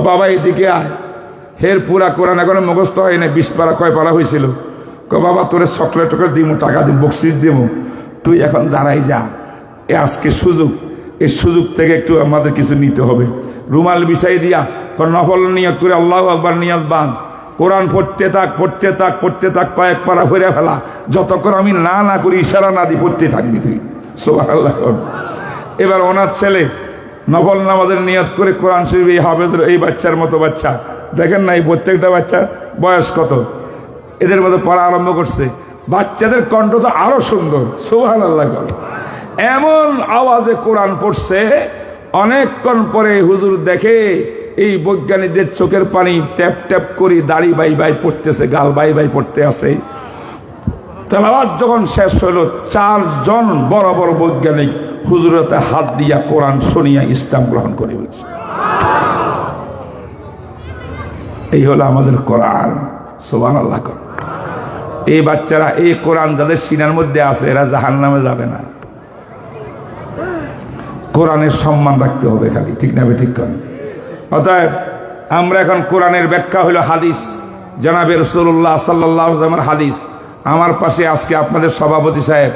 বাবা এদিকে আয়, হের পুরা কোরআন এখন মুখস্থ হয় না, 20 পারা কয় পারা হয়েছিল। বাবা তোরে চকলেট টকলেট দিব, টাকা দিব, বকশিস দিব, তুই এখন দাঁড়াই যা, এ আজকে সুযোগ, এই সুযোগ থেকে একটু আমাদের কিছু নিতে হবে। রুমাল বিছাই দিয়া নফল নিয়ত করে আল্লাহু আকবার নিয়ত বান, কোরআন পড়তে থাক পড়তে থাক পড়তে থাক, কয়েক পারা হইয়া ফেলা, যতক্ষণ আমি না করি, ইশারা না দিই পড়তে থাকবি তুই। সুবহানাল্লাহ। এবার ওনার ছেলে নফল নামাজের নিয়ত করে কোরআন শরীফ এই হাফেজের এই বাচ্চার মতো বাচ্চা, দেখেন না এই প্রত্যেকটা বাচ্চার বয়স কত, এদের মতো পড়া আরম্ভ করছে। বাচ্চাদের কণ্ঠ তো আরো সুন্দর, সুবহানাল্লাহ। এমন আওয়াজে কোরআন পড়ছে, অনেকক্ষণ পরে হুজুর দেখে এই বৈজ্ঞানিকদের চোখের পানি ট্যাপ ট্যাপ করে দাড়ি বাই বাই পড়তেছে, গাল বাই বাই পড়তে আছে। তেলাওয়াত যখন শেষ হলো, 4 জন বড় বড় বৈজ্ঞানিক হুজুরতে হাত দিয়া কোরআন শুনিয়া ইসলাম গ্রহণ করে বলছে। এই হলো আমাদের কোরআন, সুবহানাল্লাহ। এই বাচ্চারা, এই কোরআন যাদের সিনার মধ্যে আছে, এরা জাহান্নামে যাবে না। কোরআনের সম্মান রাখতে হবে খালি, ঠিক না? ঠিক করেন। অতএব আমরা এখন কোরআনের ব্যাখ্যা হলো হাদিস, জনাবে রাসূলুল্লাহ সাল্লাল্লাহু আলাইহি ওয়াসাল্লামের হাদিস। আমার পাশে আজকে আপনাদের সভাপতি সাহেব,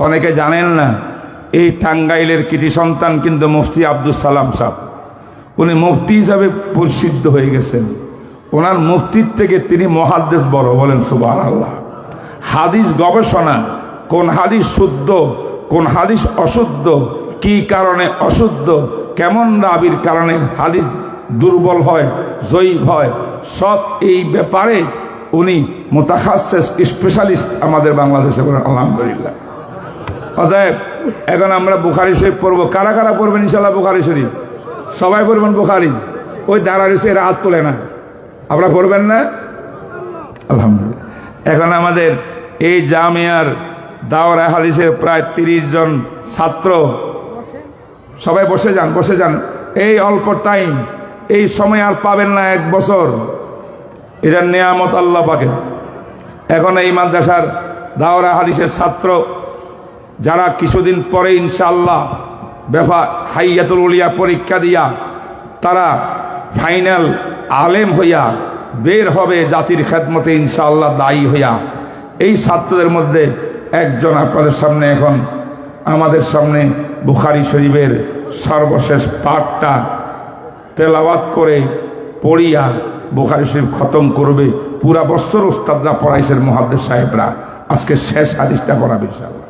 অনেকে জানেন না, এই টাঙ্গাইলের কৃতি সন্তান কিন্তু মুফতি আব্দুল সালাম সাহেব, উনি মুফতি হিসাবে প্রসিদ্ধ হয়ে গেছেন। ওনার মুফতির থেকে তিনি মুহাদ্দিস বড়, বলেন সুবহানাল্লাহ। হাদিস গবেষণা কোন হাদিস শুদ্ধ, কোন হাদিস অশুদ্ধ, কি কারণে অশুদ্ধ, কেমন রাবির কারণে হাদিস দুর্বল হয়, জয়ীফ হয়, সব এই ব্যাপারে উনি মুতাখাসসিস স্পেশালিস্ট আমাদের বাংলাদেশে বলেন আলহামদুলিল্লাহ। অতএব এখন আমরা বুখারী শরীফ পড়বো। কারা কারা পড়বেন ইনশাআল্লাহ বুখারী শরীফ? সবাই পড়বেন বুখারী। ওই দাঁড়াইছে এরা হাত তোলে না, আপনারা পড়বেন না? আলহামদুলিল্লাহ। এখন আমাদের এই জামিয়ার দাওরা হাদিসের প্রায় 30 জন ছাত্র, সবাই বসে যান, বসে যান। এই অল্প টাইম, এই সময় আর পাবেন না, 1 বছর, এটা নেয়ামত আল্লাহ পাকের। এখন এই মাদ্রাসার দাওরা হাদিসের ছাত্র যারা কিছুদিন পরে ইনশাআল্লাহ হাইয়াতুল উলিয়া পরীক্ষা দিয়া তারা ফাইনাল আলেম হইয়া বের হবে জাতির খেদমতে ইনশাআল্লাহ দায়ী হইয়া, এই ছাত্রদের মধ্যে একজন আপনাদের সামনে এখন আমাদের সামনে বুখারী শরীফের সর্বশেষ পাঠটা তেলাওয়াত করে পড়িয়া বুখারী শরীফ খতম করবে। পুরা বছর উস্তাদরা পড়াইছেন, মুহাদ্দিস সাহেবরা, আজকে শেষ হাদিসটা পড়াবে ইনশাআল্লাহ।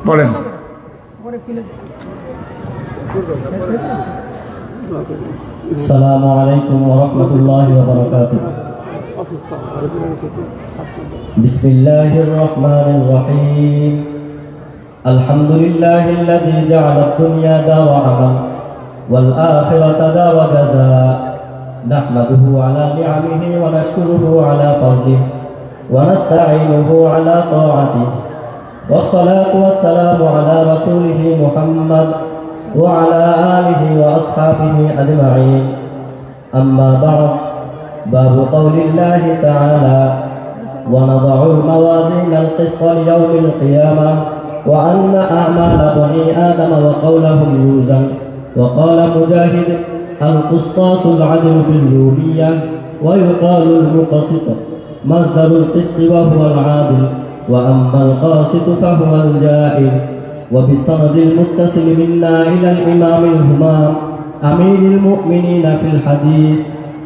বলেন। السلام عليكم ورحمة الله وبركاته. بسم الله الرحمن الرحيم. الحمد لله الذي جعل الدنيا دار عمل والآخرة دار جزاء. نحمده على نعمه ونشكره على فضله ونستعينه على طاعته. والصلاة والسلام على رسوله محمد وعلى آله وأصحابه أجمعين. أما بعد، باب قول الله تعالى: ونضع الموازين القسط ليوم القيامة وأن أعمال بني آدم وقولهم يوزن. وقال مجاهد: القسطاس العدل بالرومية، ويقال المقسط مصدر القسط وهو العادل، وأما القاسط فهو الجائر. وبالسند المتصل منا إلى الإمام الهمام أمير المؤمنين في الحديث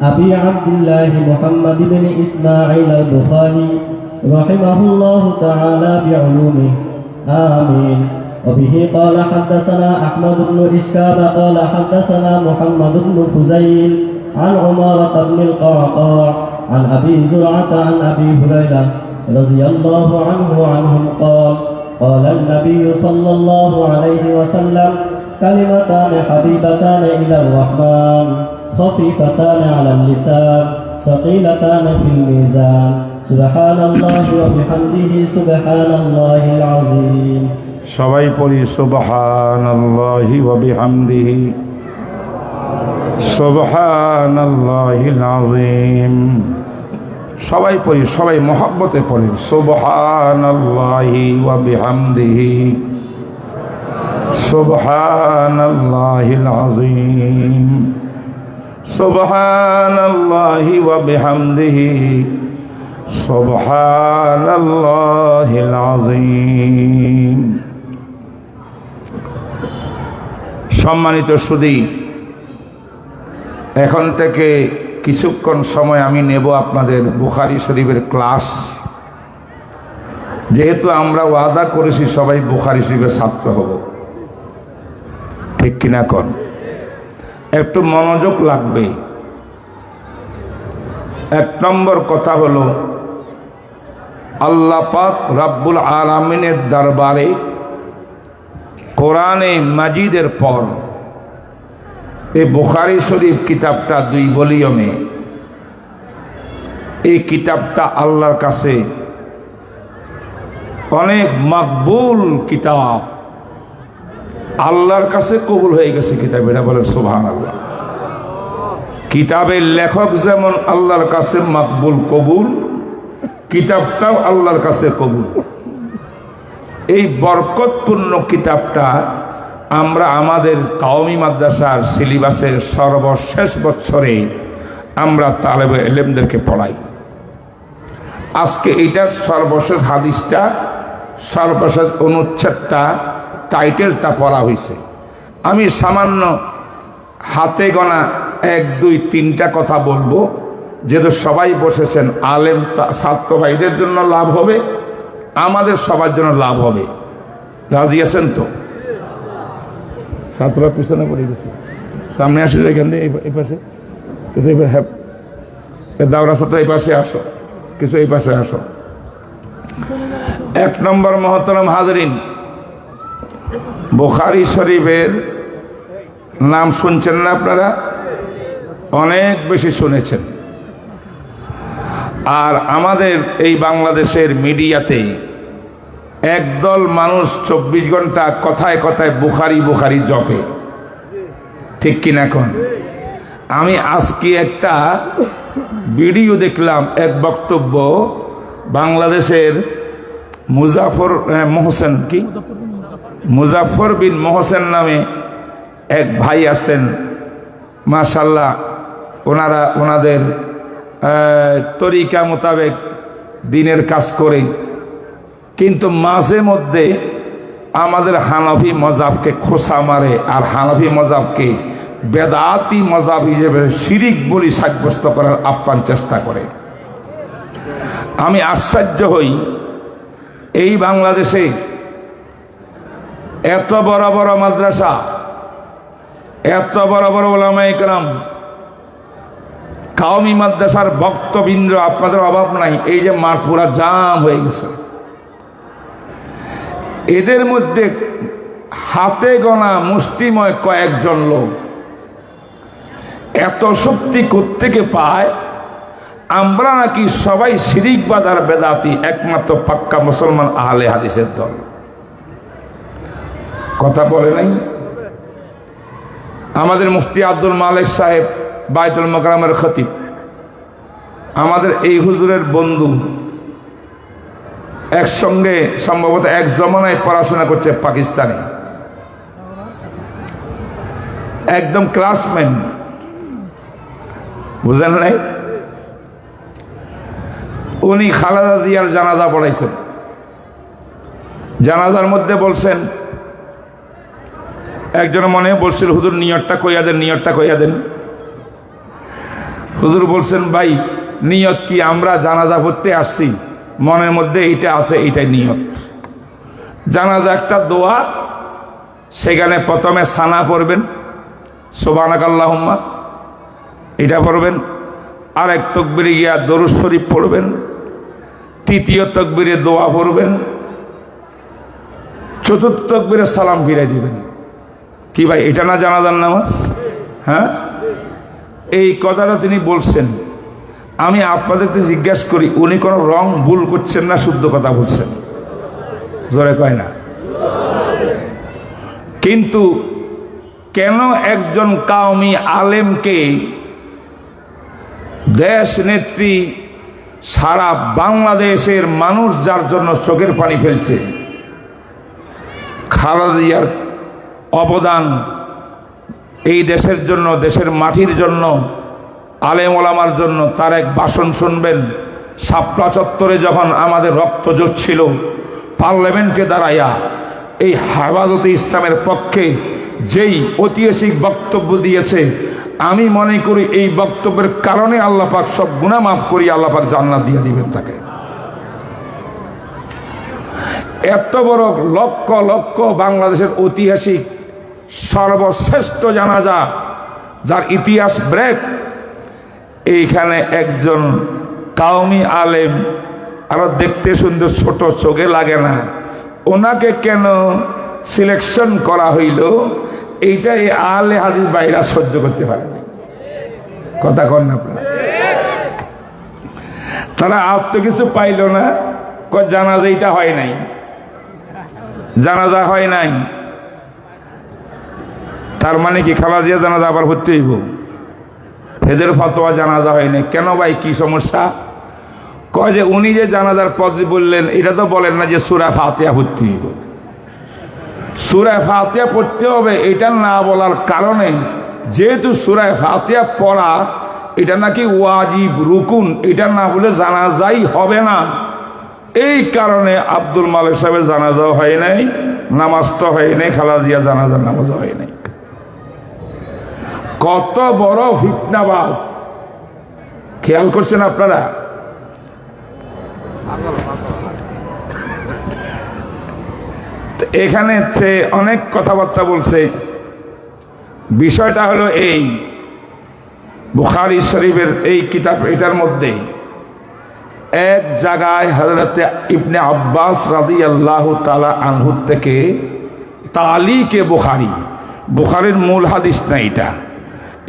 أبي عبد الله محمد بن إسماعيل البخاري رحمه الله تعالى بعلومه، آمين. وبه قال حدثنا أحمد بن إشكال قال حدثنا محمد بن فزيل عن عمارة بن القعقاع عن أبي زرعة عن أبي هريرة رضي الله عنهم قال: قال النبي صلى الله عليه وسلم: كلمتان حبيبتان إلى الرحمن خفيفتان على اللسان ثقيلتان في الميزان سبحان الله وبحمده سبحان الله العظيم. সবাই পড়ি সুবহানাল্লাহি ওয়া বিহামদিহি সুবহানাল্লাহিল আযীম। সবাই পড়ি, সবাই মহব্বতে পড়ি সুবহানাল্লাহি ওয়া বিহামদিহি সুবহানাল্লাহিল আযীম সুবহানাল্লাহি ওয়া বিহামদিহি সুবহানাল্লাহিল আযীম। সম্মানিত সুধী, এখন থেকে কিছুক্ষণ সময় আমি নেব আপনাদের বুখারী শরীফের ক্লাস। যেহেতু আমরা ওয়াদা করেছি সবাই বুখারী শরীফের ছাত্র হব, ঠিক কিনা কোন? একটু মনোযোগ লাগবে। 1 নম্বর কথা হলো, আল্লাহ পাক রব্বুল আলামিনের দরবারে কোরআনে মাজিদের পর এই বুখারী শরীফ কিতাবটা 2 ভলিউমে, এই কিতাবটা আল্লাহর কাছে অনেক মকবুল কিতাব, আল্লাহর কাছে কবুল হয়ে গেছে কিতাব। এটা বলেন সুবহানাল্লাহ। কিতাবের লেখক যেমন আল্লাহর কাছে মকবুল কবুল, কিতাবটাও আল্লাহর কাছে কবুল। এই বরকতপূর্ণ কিতাবটা আমরা আমাদের কওমি মাদ্রাসার সিলেবাসের সর্বশেষ বছরে আমরা তালেবে ইলমদেরকে পড়াই। আজকে এইটার সর্বশেষ হাদিসটা, সর্বশেষ অনুচ্ছেদটা, টাইটেলটা পড়া হয়েছে। আমি সামান্য হাতে গোনা 1, 2, 3টা কথা বলবো, যেহেতু সবাই বসেছেন, আলেম ছাত্র ভাইদের জন্য লাভ হবে আমাদের সবার জন্য লাভ হবে। রাজি আছেন তো? ছাত্ররা পিছনে পড়ে গেছে, সামনে আসে এখান থেকে এই পাশে কিছু, হ্যাঁ দাওরা ছাত্র এই পাশে আসো, কিছু এই পাশে আসো। 1 নম্বর মহতরম হাজরিন, বুখারী শরীফের নাম শুনছেন না আপনারা? অনেক বেশি শুনেছেন। আর আমাদের এই বাংলাদেশের মিডিয়াতে একদল মানুষ 24 ঘন্টা কথায় কথায় বুখারী বুখারী জপে, ঠিক কিনা? এখন আমি আজকে একটা ভিডিও দেখলাম, এক বক্তব্য বাংলাদেশের মুজাফর বিন মোহসেন নামে এক ভাই আছেন, মাশাআল্লাহ। ওনাদের তরিকা মোতাবেক দিনের কাজ করে, কিন্তু মাঝে মধ্যে আমাদের হানাফি মজাবকে খোসা মারে আর হানাফি মজাবকে বেদাতি মজাব হিসেবে শিরিক বলি সাব্যস্ত করার আপ্রাণ চেষ্টা করে। আমি আশ্চর্য হই, এই বাংলাদেশে এত বড় বড় মাদ্রাসা, এত বড় বড় ওলামায়ে কেরাম, কাওমি মাদ্রাসার বক্তবৃন্দ, আপনাদের অভাব নাই। এই যে মাঠ পুরা জাম হয়ে গেছে, এদের মধ্যে হাতে গোনা মুষ্টিময় কয়েকজন লোক এত শক্তি কোত্থেকে পায়? আমরা নাকি সবাই শিরিকবাদ আর বেদাতি, একমাত্র পাক্কা মুসলমান আহলে হাদিসের দল। কথা বলে নাই? আমাদের মুফতি আব্দুল মালিক সাহেব বায়তুল মোকাররমের খতিব, আমাদের এই হুজুরের বন্ধু, একসঙ্গে সম্ভবত এক জমানায় পড়াশোনা করছে পাকিস্তানে, একদম ক্লাসমেট, বুঝলেন নাই? উনি খালেদা জিয়ার জানাজা পড়াইছেন। জানাজার মধ্যে বলছেন, একজন মনে বলছিল হুজুর নিয়তটা কইয়া দেন, নিয়তটা কইয়া দেন। হুজুর বলছেন, ভাই নিয়ত কি? আমরা জানাজা পড়তে আসছি, মনের মধ্যে এইটা আছে, এইটাই নিয়ত। জানাজা একটা দোয়া, সেখানে প্রথমে সানা পড়বেন, সুবহানাকাল্লাহুম্মা, এটা পড়বেন। আরেক তাকবীরে গিয়া দরুদ শরীফ পড়বেন, তৃতীয় তাকবীরে দোয়া পড়বেন, চতুর্থ তাকবীরে সালাম ফিরাই দিবেন। কি ভাই, এটা না জানাজার নামাজ? হ্যাঁ, এই কথাটা তিনি বলছেন। আমি আপনাদেরকে জিজ্ঞাসা করি, উনি কোনো রং ভুল করছেন না শুদ্ধ কথা বলছেন? জোরে কয় না? কিন্তু কেন একজন কাওমি আলেমকে দেশ নেত্রী, সারা বাংলাদেশের মানুষ যার জন্য চোখের পানি ফেলছে, খালেদা জিয়ার অবদান এই দেশের জন্য, দেশের মাটির জন্য, আলেম ওলামার জন্য, তার এক ভাষণ শুনবেন। শাপলা চত্বরে যখন আমাদের রক্ত ঝরছিল, পার্লামেন্টে দাঁড়াইয়া এই হেফাজতে ইসলামের পক্ষে যেই ঐতিহাসিক বক্তব্য দিয়েছে, আমি মনে করি এই বক্তব্যের কারণে আল্লাহ পাক সব গুনাহ মাফ করি, আল্লাহ পাক জান্নাত দিয়ে দিবেন তাকে। এত বড় লক্ষ লক্ষ বাংলাদেশের ঐতিহাসিক সর্বশ্রেষ্ঠ জানাজা, যার ইতিহাস ব্রেক, এইখানে একজন কাওমি আলেম, আরো দেখতে সুন্দর, ছোট, চোখে লাগে না, ওনাকে কেন সিলেকশন করা হইল? এইটা এই আহলে হাদিস ভাইরা সহ্য করতে পারে না। কথা কন না আপনারা? তারা আর তো কিছু পাইল না, জানাজা এইটা হয় নাই, জানাজা হয় নাই, তার মানে কি খালেদা জিয়া জানাজা আবার ভর্তি হইব? এদের ফতোয়া জানাজা হয় নাই কেন ভাই? কি সমস্যা? কয় যে উনি যে জানাজার পদ্ধতি বললেন, এটা তো বলেন না যে সূরা ফাতিহা পড়তে হইব। সূরা ফাতিহা পড়তে হবে এটা না বলার কারণে, যেহেতু সূরা ফাতিহা পড়া এটা নাকি ওয়াজিব, রুকুন, এটা না বলে জানাজাই হবে না। এই কারণে আব্দুল মালিক সাহেবের জানাজাও হয় নাই, নামাজ তো হয় নাই, খালেদা জিয়া জানাজার নামাজও হয় নাই। কত বড় ফিতনাবাজ, খেয়াল করছেন আপনারা? তো এখানে সে অনেক কথাবার্তা বলছে। বিষয়টা হলো এই, বুখারী শরীফের এই কিতাব এটার মধ্যে এক জায়গায় হযরতে ইবনে আব্বাস রাদিয়াল্লাহু তাআলা আনহু থেকে তালিকে বুখারী, বুখারীর মূল হাদিস না এটা,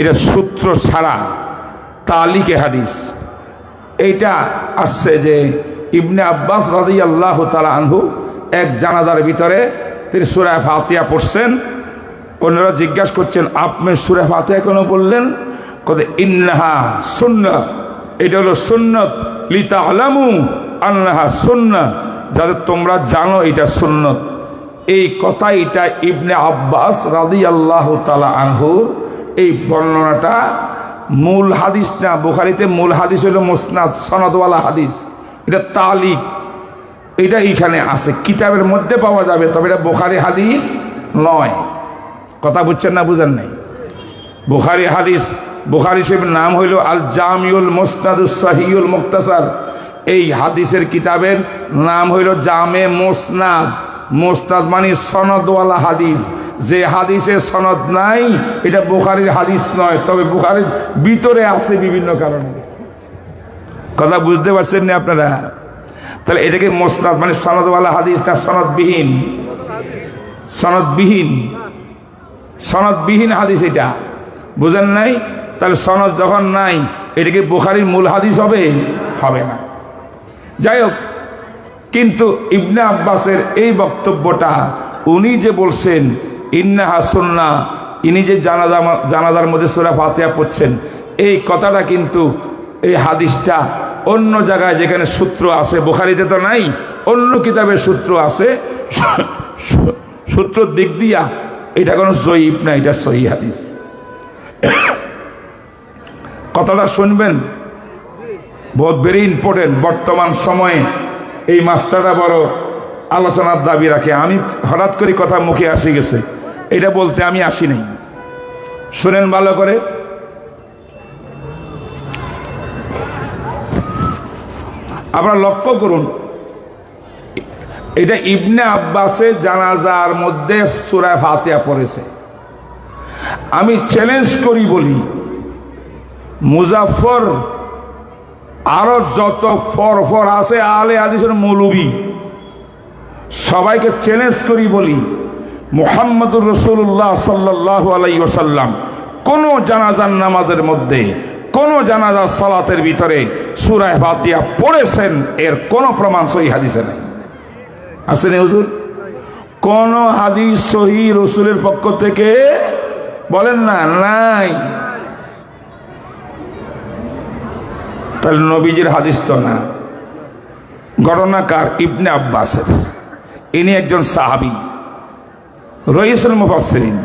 এটা সূত্র ছাড়া তালিকে হাদিস, এইটা আসছে যে ইবনে আব্বাস রাদিয়াল্লাহু তাআলা আনহু এক জানাজার ভিতরে তিনি সূরা ফাতিহা পড়ছেন। অন্যরা জিজ্ঞাসা করছেন আপনি সূরা ফাতিহা কেন পড়লেন? কত ইন্নাহা সুন্নাহ, এটা হলো সুন্নত, লিতা'লামু আন্নাহা সুন্নাহ, যাতে তোমরা জানো এটা সুন্নত। এই কথা এটা ইবনে আব্বাস রাদিয়াল্লাহু তাআলা আনহুর এই বর্ণনাটা মূল হাদিস না। বুখারীতে মূল হাদিস হলো মুসনাদ সনদওয়ালা হাদিস, এটা তালিক, এটা এইখানে আছে, কিতাবের মধ্যে পাওয়া যাবে, তবে এটা বুখারী হাদিস নয়। কথা বুঝছেন না বুঝেন নাই? বুখারী হাদিস, বুখারী শরীফের নাম হইল আল জামিউল মুসনাদুস সহিহুল মুখতাসার। এই হাদিসের কিতাবের নাম হইল জামে মুসনাদ। মুসনাদ মানে সনদওয়ালা হাদিস, যে হাদিসে সনদ নাই এটা বুখারীর হাদিস নয়, তবে বুখারীর ভিতরে আছে বিভিন্ন কারণে। কথা বুঝতে পারছেন না আপনারা? তাহলে এটাকে মুসনাদ মানে সনদওয়ালা হাদিস না সনদবিহীন? সনদবিহীন, সনদবিহীন হাদিস এটা, বুঝেন নাই? তাহলে সনদ যখন নাই এটাকে বুখারীর মূল হাদিস হবে? হবে না। যাই হোক, কিন্তু ইবনে আব্বাসের এই বক্তব্যটা উনি যে বলছেন ইন্নাহা সুন্নাহ, ইনি যে জানাজার মধ্যে সূরা ফাতিহা পড়ছেন, এই কথাটা কিন্তু এই হাদিসটা অন্য জায়গায় যেখানে সূত্র আছে, বুখারীতে তো নাই, অন্য কিতাবের সূত্র আছে, সূত্র দিক দিয়া এটা কোনো জয়ীফ না, এটা সহিহ হাদিস। কথাটা শুনবেন, বহুত ভেরি ইম্পর্টেন্ট। বর্তমান সময়ে এই মাস্টারটা বড় আলোচনার দাবি রাখে। আমি হঠাৎ করে কথা মুখে আসি গেছে, এটা বলতে আমি আসি নাই। শুনেন ভালো করে। আপনারা লক্ষ্য করুন, এটা ইবনে আব্বাসের জানাজার মধ্যে সূরা ফাতিহা পড়েছে। আমি চ্যালেঞ্জ করি বলি, মুজাফফর আরো যত ফর আছে আলে হাদিসের মৌলবী, সবাইকে চ্যালেঞ্জ করি বলি, মুহাম্মদুর রাসূলুল্লাহ সাল্লাল্লাহু আলাইহি ওয়াসাল্লাম কোন জানাজার নামাজের মধ্যে, কোন জানাজার সালাতের ভিতরে সূরা ফাতিহা পড়েছেন এর কোন প্রমাণ সহিহ হাদিসে নাই। আছে না হুজুর? কোন হাদিস সহিহ রাসূলের পক্ষ থেকে বলেন না, নাই। তাহলে নবীজির হাদিস তো না। ঘটনাকার ইবনে আব্বাসের, ইনি একজন সাহাবী, রইসুল মুফাসসিরিন,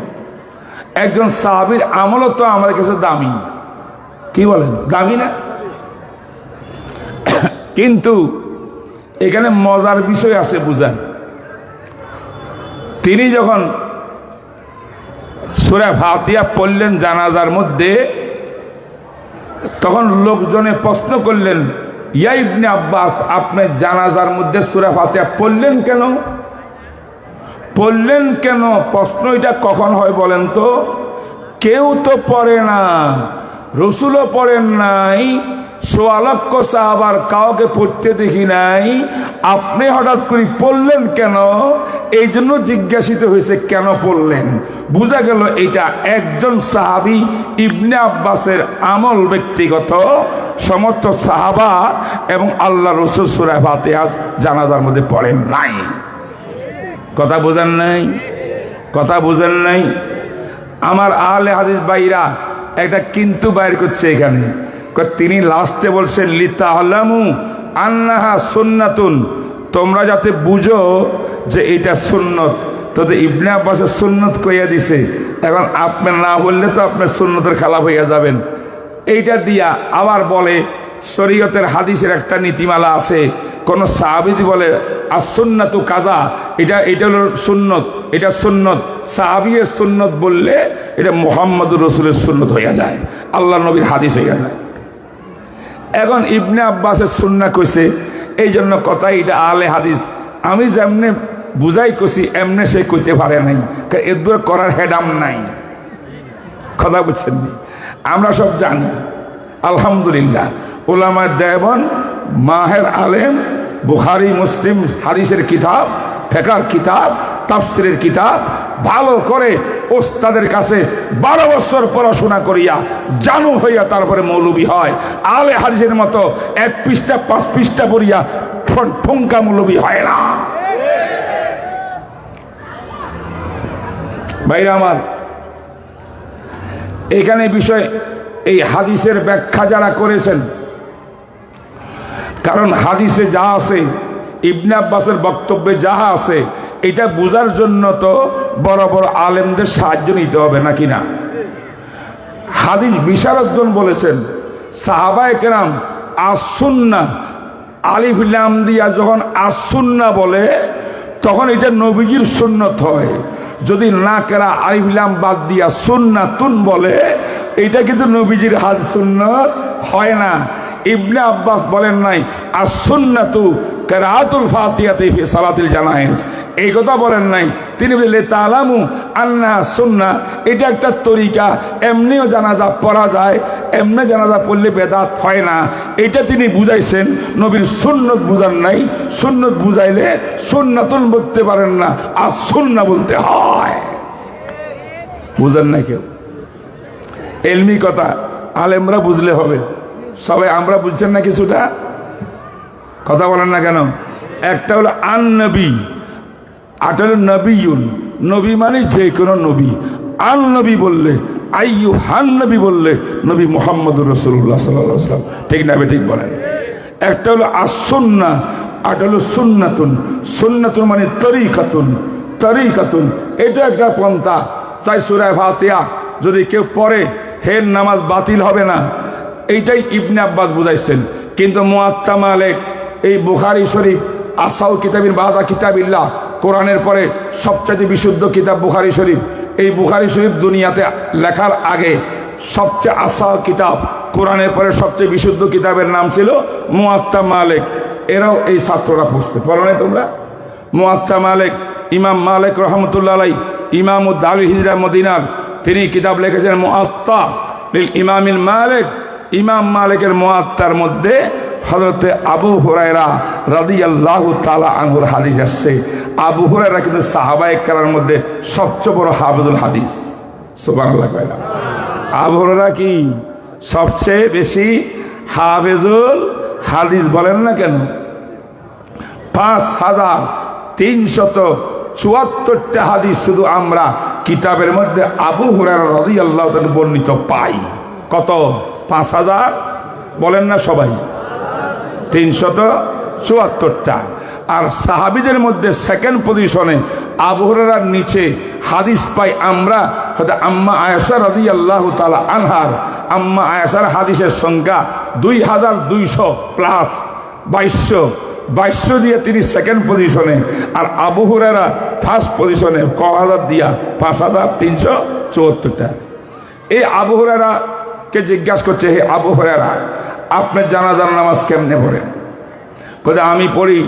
একজন সাহাবীর আমলও তো আমাদের কাছে দামি। কি বলেন, দামি না? কিন্তু এখানে মজার বিষয় আছে, বুঝান। তিনি যখন সূরা ফাতিহা পড়লেন জানাজার মধ্যে, তখন লোকজনে প্রশ্ন করলেন, ইয়া ইবনে আব্বাস, আপনি জানাজার মধ্যে সূরা ফাতিহা পড়লেন কেন? পড়লেন কেন? প্রশ্ন এটা কখন হয় বলেন তো? কেউ তো পড়ে না, রাসূলও পড়েন নাই, সোয়ালক্ষ সাহাবার কাউকে পড়তে দেখি নাই, আপনি হঠাৎ করে পড়লেন কেন? এই জন্য জিজ্ঞাসিত হয়েছে কেন পড়লেন। বোঝা গেল এটা একজন সাহাবী ইবনে আব্বাসের আমল, ব্যক্তিগত। সমস্ত সাহাবা এবং আল্লাহ রাসূল সূরা ফাতিহা জানাজার মধ্যে পড়েন নাই। কথা বুঝেন নাই? কথা বুঝেন নাই? আমার আহলে হাদিস ভাইরা একটা কিন্তু বাইর করছে এখানে। তিনি লাস্টে বলছেন লিতা'লামু আন্নাহা সুন্নাতুন, তোমরা যাতে বুঝো যে এটা সুন্নত। তো ইবনে আব্বাসের সুন্নত কইয়া দিছে, এখন আপনি না বললে তো আপনার সুন্নতের খেলাফ হইয়া যাবেন। এইটা দিয়া আবার বলে শরীয়তের হাদিসের একটা নীতিমালা আছে, কোন সাহাবী বলে as-সুন্নাতু কাজা, এটা হলো সুন্নত, এটা সুন্নত, সাহাবীর সুন্নত বললে এটা মুহাম্মদুর রাসূলের সুন্নত হইয়া যায়, আল্লাহ নবীর হাদিস হইয়া যায়। এখন ইবনে আব্বাসের সুন্নাহ কইছে, এই জন্য কথা এটা আহলে হাদিস। আমি যেমনে বুঝাই কছি এমনি সে করতে পারে নাই, এদের করার হেডাম নাই। কথা বুঝছেন নি? আমরা সব জানি আলহামদুলিল্লাহ। উলামায়ে দেওবন্দ, মাহের আলেম, বুখারী মুসলিম হাদিসের কিতাব, ফিকহের কিতাব, তাফসীরের কিতাব ভালো করে ওস্তাদের কাছে 12 বছর পড়াশোনা করিয়া জানু হইয়া তারপরে মৌলবী হয়। আলে হাদিসের মতো 1 পৃষ্ঠা 5 পৃষ্ঠা পড়িয়া ঠুনকা মৌলবী হয় না। ভাইরা আমার, এখানে বিষয় এই হাদিসের ব্যাখ্যা যারা করেছেন, কারণ হাদিসে যা আছে, ইবনে আব্বাসের বক্তব্যে যাহা আছে, এটা বোঝার জন্য তো বড় বড় আলেমদের সাহায্য নিতে হবে নাকি না? হাদিস বিশারদগণ বলেছেন সাহাবায়ে কেরাম as-সুন্নাহ আলিফ লাম দিয়া যখন as-সুন্নাহ বলে তখন এটা নবীজির সুন্নত হয়। যদি না কেরা আলিফ লাম বাদ দিয়া সুন্নাতুন বলে এটা কিন্তু নবীজির হাদিস সুন্নত হয় না। ইবনে আব্বাস বলেন নাই as-সুন্নাতু কিরাআতুল ফাতিহাতি ফি সালাতিল জানায়েজ, এই কথা বলেন নাই। তিনি বলেন তাআলামু আন্না সুন্নাহ, এটা একটা তরিকা, এমনিও জানাজা পড়া যায়, এমনি জানাজা পড়লে বেদাত হয় না, এটা তিনি বুঝাইছেন। নবীর সুন্নত বুঝান নাই। সুন্নত বুঝাইলে সুন্নাতুন বলতে পারেন না, as-সুন্নাহ বলতে হয়। বুঝেন না কেউ? এলমি কথা আলেমরা বুঝলে হবে। সবাই আমরা বুঝছেন না কিছুটা? কথা বলেন না কেন? একটা হলো আন নবী, আর হলো নবীউন। নবী মানে যে কোনো নবী। আন নবী বললে, আইয়ুহান নবী বললে নবী মুহাম্মদুর রাসূলুল্লাহ সাল্লাল্লাহু আলাইহি ওয়াসাল্লাম। ঠিক না? ঠিক বলেন। একটা হলো as-সুন্নাহ, আর হলো সুন্নাতুন। সুন্নাতুন মানে তরিকাতুন। তরিকাতুন এটা একটা পন্থা। চাই সূরা ফাতিহা যদি কেউ পড়ে হের নামাজ বাতিল হবে না, এইটাই ইবনে আব্বাস বুঝাইছেন। কিন্তু মুয়াত্তা মালিক, এই বুখারী শরীফ আসাউ কিতাবিন বাদা কিতাবিল্লাহ, কোরআনের পরে সবচেয়ে বিশুদ্ধ কিতাব বুখারী শরীফ। এই বুখারী শরীফ দুনিয়াতে লেখার আগে সবচেয়ে আসাউ কিতাব, কোরআনের পরে সবচেয়ে বিশুদ্ধ কিতাবের নাম ছিল মুয়াত্তা মালিক। এরাও এই ছাত্ররা পড়ছে, পড়ো না তোমরা? মুয়াত্তা মালিক, ইমাম মালিক রহমতুল্লাহ আলাইহি, ইমামুদ দারুল হিজরা মদিনার, তিনি কিতাব লিখেছেন মুআত্তা লিল ইমামিল মালিক। ইমাম মালিকের মুআত্তার মধ্যে হযরতে আবু হুরায়রা রাদিয়াল্লাহু তাআলা আনহুর হাদিস আসছে। আবু হুরায়রা কিন্তু সাহাবায়ে কেরামের মধ্যে সবচেয়ে বড় হাফেজুল হাদিস। সুবহানাল্লাহ কইলা। আবু হুরায়রা কি সবচেয়ে বেশি হাফেজুল হাদিস বলেন না কেন? 5374টা হাদিস শুধু আমরা কিতাবের মধ্যে আবু হুরায়রা রাদিয়াল্লাহু তাআলা বর্ণিত পাই। কত? 5000 বলেন না সবাই? 374টা। আর সাহাবীদের মধ্যে সেকেন্ড পজিশনে আবু হুরায়রার নিচে হাদিস পাই আমরা হয়তো আম্মা আয়েশা রাদিয়াল্লাহু তাআলা আনহার। আম্মা আয়েশার হাদিসের সংখ্যা 2200 প্লাস 2200 দিয়ে তিনি সেকেন্ড পজিশনে, আর আবু হুরায়রা ফার্স্ট পজিশনে। ক হাজার দিয়া? 5374টা। এই আবু হুরায়রাকে জিজ্ঞাসা করছে, হে আবু হুরায়রা, আপনার জানাজার নামাজ কেমনে পড়েন? বলে আমি পড়ি,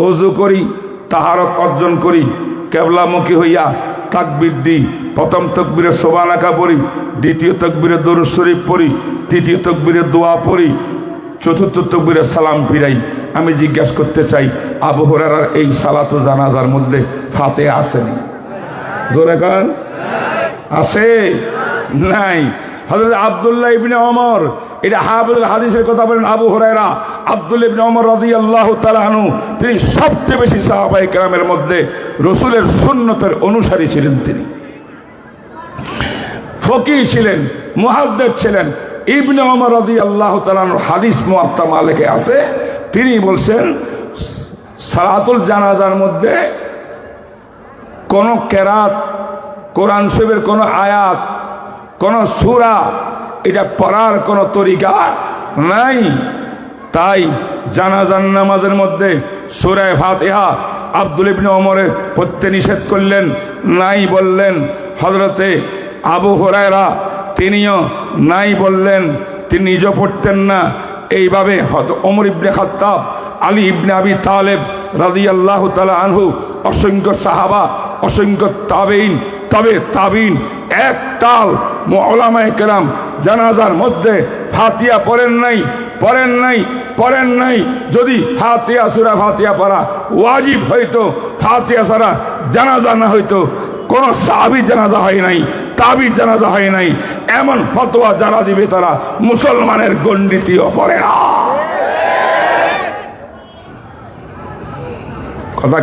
ওযু করি, তাহারত অর্জন করি, কেবলামুখী হইয়া তাকবীর দিই। প্রথম তাকবীরে সুবহানাকা পড়ি, দ্বিতীয় তাকবীরে দরুদ শরীফ পড়ি, তৃতীয় তাকবীরে দোয়া পড়ি, চতুর্থ তাকবীরে সালাম ফিরাই। আমি জিজ্ঞাসা করতে চাই, আবু হুরায়রার এই সালাতু জানাজার মধ্যে ফাতিহা আসেনি? জোরে কান আছে? নাই। হযরত আব্দুল্লাহ ইবনে ওমর, এটা হাফেজুল হাদিসের কথা বলেন আবু হুরায়রা। আব্দুল্লাহ ইবনে ওমর রাদিয়াল্লাহু তাআলা আনহু, তিনি সবচেয়ে বেশি সাহাবায়ে কেরামের মধ্যে রাসূলের সুন্নতের অনুসারী ছিলেন। তিনি ফকিহ ছিলেন, মুহাদ্দিস ছিলেন। ইবনে ওমর রাদিয়াল্লাহু তাআলা আনহু হাদিস মুয়াত্তা মালিকে আছে। তিনি বলছেন সালাতুল জানাজার মধ্যে কোন কেরাত, কোরআন শরীফের কোন আয়াত, কোন সূরা, এটা পড়ার কোন তরিকা নাই। তাই জানাজার নামাজের মধ্যে সূরা ফাতিহা আব্দুল্লাহ ইবনে ওমরের পড়তে নিষেধ করলেন, নাই বললেন। হযরতে আবু হুরায়রা তিনিও নাই বললেন, তিনি নিজে পড়তেন না। এইভাবে ওমর ইবনে খাত্তাব, আলী ইবনে আবি তালেব রাদিয়াল্লাহু তাআলা আনহু, অসংখ্য সাহাবা, অসংখ্য তাবেইন, তবে তাবিন, এক তাল উলামায়ে কেরাম জানাজার মধ্যে ফাতিহা পড়েন নাই। যদি ফাতিহা সূরা ফাতিহা পড়া ওয়াজিব হইতো, ফাতিহা ছাড়া জানাজা না হইতো। কোন সাহাবী জানাজা হয় নাই, তাবির জানাজা হয় নাই, এমন ফতোয়া যারা দিবে তারা মুসলমানের গণ্ডিতেও পড়ে না। কথা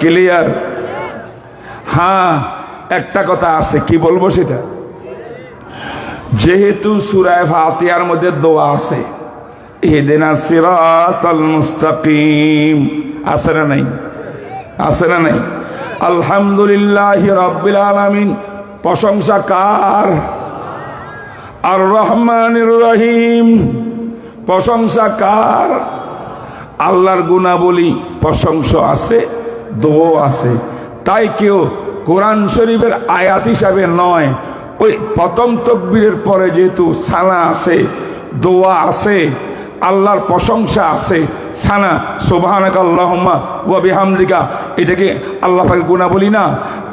ক্লিয়ার? হ্যাঁ, একটা কথা আছে, কি বলবো সেটা, যেহেতু সূরা ফাতিহার মধ্যে দোয়া আছে, ইহদিনাস সিরাতাল মুস্তাকিম, আছে না নাই? আলহামদুলিল্লাহি রাব্বিল আলামিন, প্রশংসা কার? আর রহমানির রহিম, প্রশংসা কার? আল্লাহর গুণাবলী প্রশংসা আছে, দোয়া আছে। তাই কেউ কোরআন শরীফের আয়াত হিসাবে নয়, ওই প্রথম তাকবীরের পরে যেহেতু সানা আছে, দোয়া আছে, আল্লাহর প্রশংসা আছে, সানা সুবহানাকা আল্লাহুম্মা ওয়া বিহামদিকা, এটাকে আল্লাহ পাকের গুণাবলী না?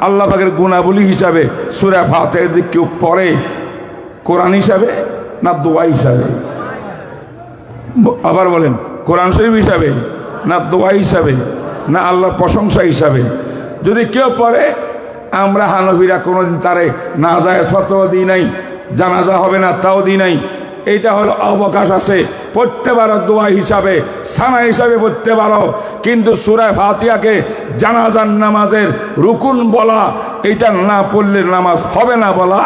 আল্লাহ পাকের গুণাবলী হিসাবে সূরা ফাতিহা যদি কেউ পড়ে, কোরআন হিসাবে না দোয়া হিসাবে? আবার বলেন, কোরআন শরীফ হিসাবে না দোয়া হিসাবে না আল্লাহর প্রশংসা হিসাবে? যদি কেউ পড়ে, আমরা হানফিরা কোনোদিন তারে না যায় ফতোয়া দিই নাই, জানাজা হবে না তাও দিই নাই। এইটা হলো অবকাশ আছে, পড়তে পারো দোয়া হিসাবে, সানা হিসাবে পড়তে পারো, কিন্তু সূরা ফাতিহাকে জানাজার নামাজের রুকুন বলা, এটা না পড়লে নামাজ হবে না বলা,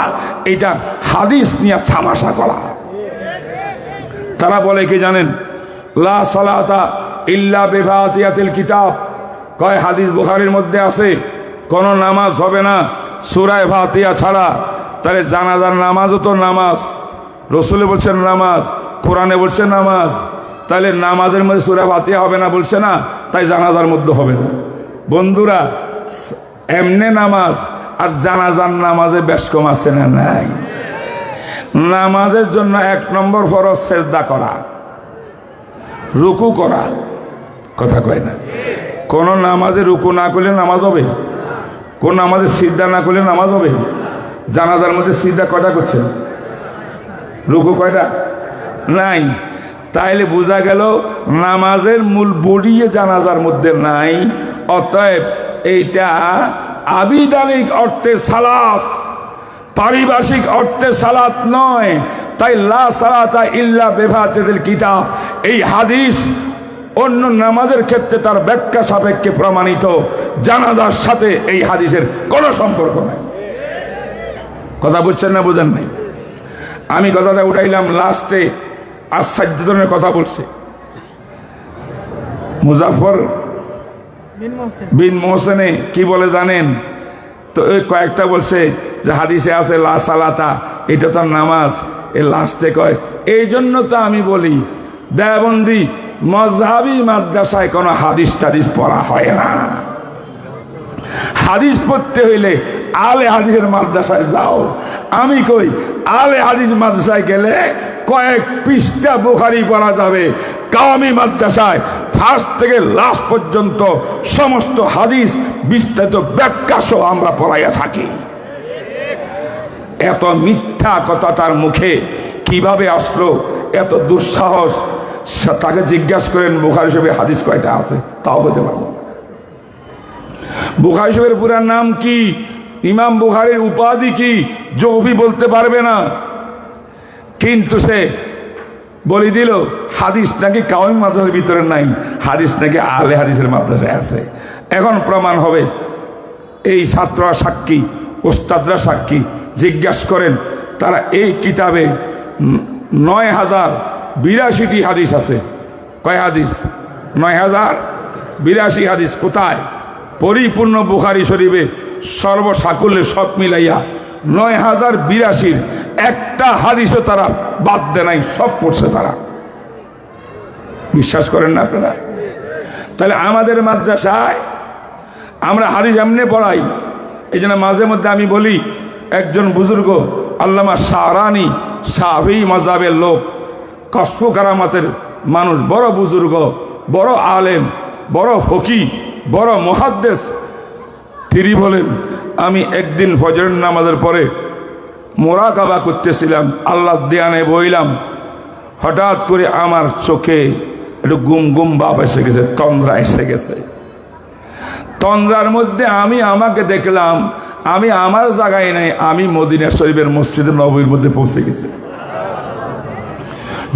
এটা হাদিস নিয়ে তামাশা করা। তারা বলে কি জানেন? লা সালাতা ইল্লা বিফাতিহাতিল কিতাব, কয় হাদিস বুখারীর মধ্যে আছে, কোন নামাজ হবে না সূরা ফাতিহা ছাড়া। তাহলে জানাজার নামাজও তো নামাজ, রসুলে বলছেন নামাজ, কোরআনে বলছে নামাজ, তাহলে নামাজের মধ্যে সূরা ফাতিহা হবে না বলছে না, তাই জানাজার মধ্যে হবে না। বন্ধুরা, এমনে নামাজ আর জানাজার নামাজে বেশ কম আছে না নাই? নামাজের জন্য 1 নম্বর ফরজ সেজদা করা, রুকু করা, কথা কয় না? কোন নামাজে রুকু না করলে নামাজ হবে? কোন নামাজে সিজদা না করলে নামাজ হবে? জানাজার মধ্যে সিজদা কয়টা করছেন? রুকু কয়টা? নাই। তাইলে বোঝা গেল নামাজের মূল বডিয়ে জানাজার মধ্যে নাই। অতএব এইটা আবিধানিক অর্থে সালাত, পারিভাষিক অর্থে সালাত নয়। তাই লা সালাতা ইল্লা বিফাতিহাতিল কিতাব, এই হাদিস অন্য নামাজের ক্ষেত্রে তার ব্যাখ্যা সাপেক্ষে প্রমাণিত, জানাজার সাথে এই হাদিসের কোনো সম্পর্ক নাই। কথা বুঝছেন না বুঝেন নাই? আমি কথাটা উঠাইলাম লাস্টে, আশ্চর্যজনক কথা বলছে মুজাফর বিন মোহসেনে, কি বলে জানেন তো? ওই কয়েকটা বলছে যে হাদিসে আছে লা সালাতা, এটা তার নামাজ। এ লাস্টে কয়, এই জন্য তো আমি বলি দেওবন্দি মজহাবি মাদ্রাসায় কোনো হাদিস টাদিস পড়া হয় না। হাদিস পড়তে হইলে আলে হাদিসের মাদ্রাসায় যাও। আমি কই, আলে হাদিস মাদ্রাসায় গেলে কয়েক পৃষ্ঠা বুখারী পড়া যাবে। কাওমি মাদ্রাসায় ফার্স্ট থেকে লাস্ট পর্যন্ত সমস্ত হাদিস বিস্তারিত ব্যাখ্যা সহ আমরা পড়াইয়া থাকি। এত মিথ্যা কথা তার মুখে কিভাবে আসলো? এত দুঃসাহস! তাকে জিজ্ঞাসা করেন বুখারী শরীফে হাদিস কয়টা আছে, তাও বলতে পারবো। বুখারী শরীফের পুরা নাম কি, ইমাম বুখারীর উপাধি কি, জৌফি বলতে পারবে না। কিন্তু সে বলে দিল হাদিস নাকি কাওমি মাদ্রাসার ভিতরে নাই, হাদিস নাকি আলে হাদিসের মাদ্রাসায় আছে। এখন প্রমাণ হবে। এই ছাত্ররা সাক্ষী, ওস্তাদরা সাক্ষী। জিজ্ঞাসা করেন, তারা এই কিতাবে 9082টি হাদিস আছে। কয় হাদিস? 9082 হাদিস। কোথায়? পরিপূর্ণ বুখারী শরীফে সর্বসাকুল্যে সব মিলাইয়া 9082 একটা হাদিসও তারা বাদ দেয় নাই, সব পড়ছে তারা। বিশ্বাস করেন না আপনারা? তাহলে আমাদের মাদ্রাসায় আমরা হাদিস এমনি পড়াই। এই জন্য মাঝে মধ্যে আমি বলি, একজন বুজুর্গ আল্লামা শাহরানি, শাফি মাযহাবের লোক, কশফু কারামাতের মানুষ, বড় বুজুর্গ, বড় আলেম, বড় ফকি, বড় মুহাদ্দিস। তিনি বলেন, আমি একদিন ফজরের নামাজের পরে মোরাকাবা করতেছিলাম, আল্লাহর ধ্যানে বইলাম, হঠাৎ করে আমার চোখে একটু গুম গুম ভাব এসে গেছে, তন্দ্রা এসে গেছে। তন্দ্রার মধ্যে আমি আমাকে দেখলাম, আমি আমার জায়গায় নাই, আমি মদিনা শরীফের মসজিদে নববীর মধ্যে পৌঁছে গেছি।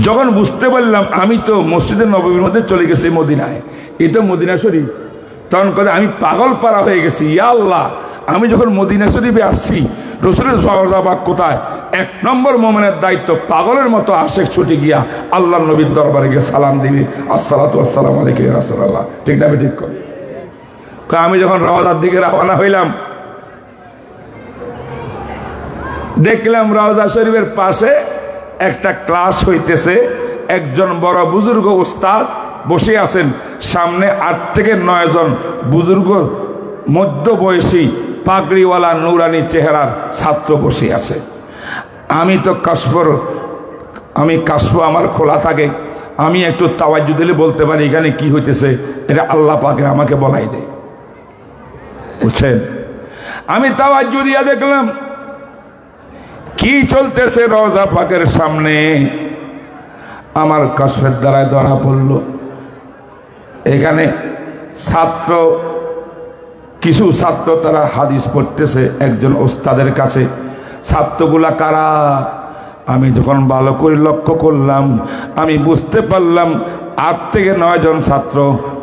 যখন বুঝতে পারলাম আমি তো মসজিদে নববীর মধ্যে চলে গেছি মদিনায়, এই তো মদিনা শরীফ, তখন কথা আমি পাগল পারা হয়ে গেছি। ইয়া আল্লাহ, আমি যখন মদিনা শরীফে আসছি, রসুলের সহজাবাগ কোথায়? 1 নম্বর মোমেনের দায়িত্ব পাগলের মতো আশেক ছুটে গিয়া আল্লাহ নবীর দরবারে গিয়ে সালাম দিবি, আসসালাতু আসসালামু আলাইকা ইয়া রাসূলুল্লাহ। ঠিক না? ঠিক কর। আমি যখন রওজার দিকে রওনা হইলাম, দেখলাম রওজা শরীফের পাশে একটা ক্লাস হইতেছে, একজন বড় বুজুর্গ উস্তাদ বসে আছেন, সামনে 8 থেকে 9 জন বুজুর্গ মধ্যবয়সী পাগড়িওয়ালা নুরানি চেহারার ছাত্র বসে আছে। আমি তো কাশফ আমার খোলা থাকে, আমি একটু তাওয়াজ্জু দিলে বলতে পারি এখানে কি হইতেছে, এটা আল্লাহ পাকে আমাকে বলাই দেয়, বুঝছেন? আমি তাওয়াজ্জু দিয়া দেখলাম কি চলতেছে রওজা পাকের সামনে। আমার কাশফের দ্বারায় ধরা পড়ল, এখানে কিছু ছাত্র তারা হাদিস পড়তেছে একজন ওস্তাদের কাছে। ছাত্রগুলা কারা? আমি যখন ভালো করে লক্ষ্য করলাম, আমি বুঝতে পারলাম 8 থেকে 9 জন ছাত্র,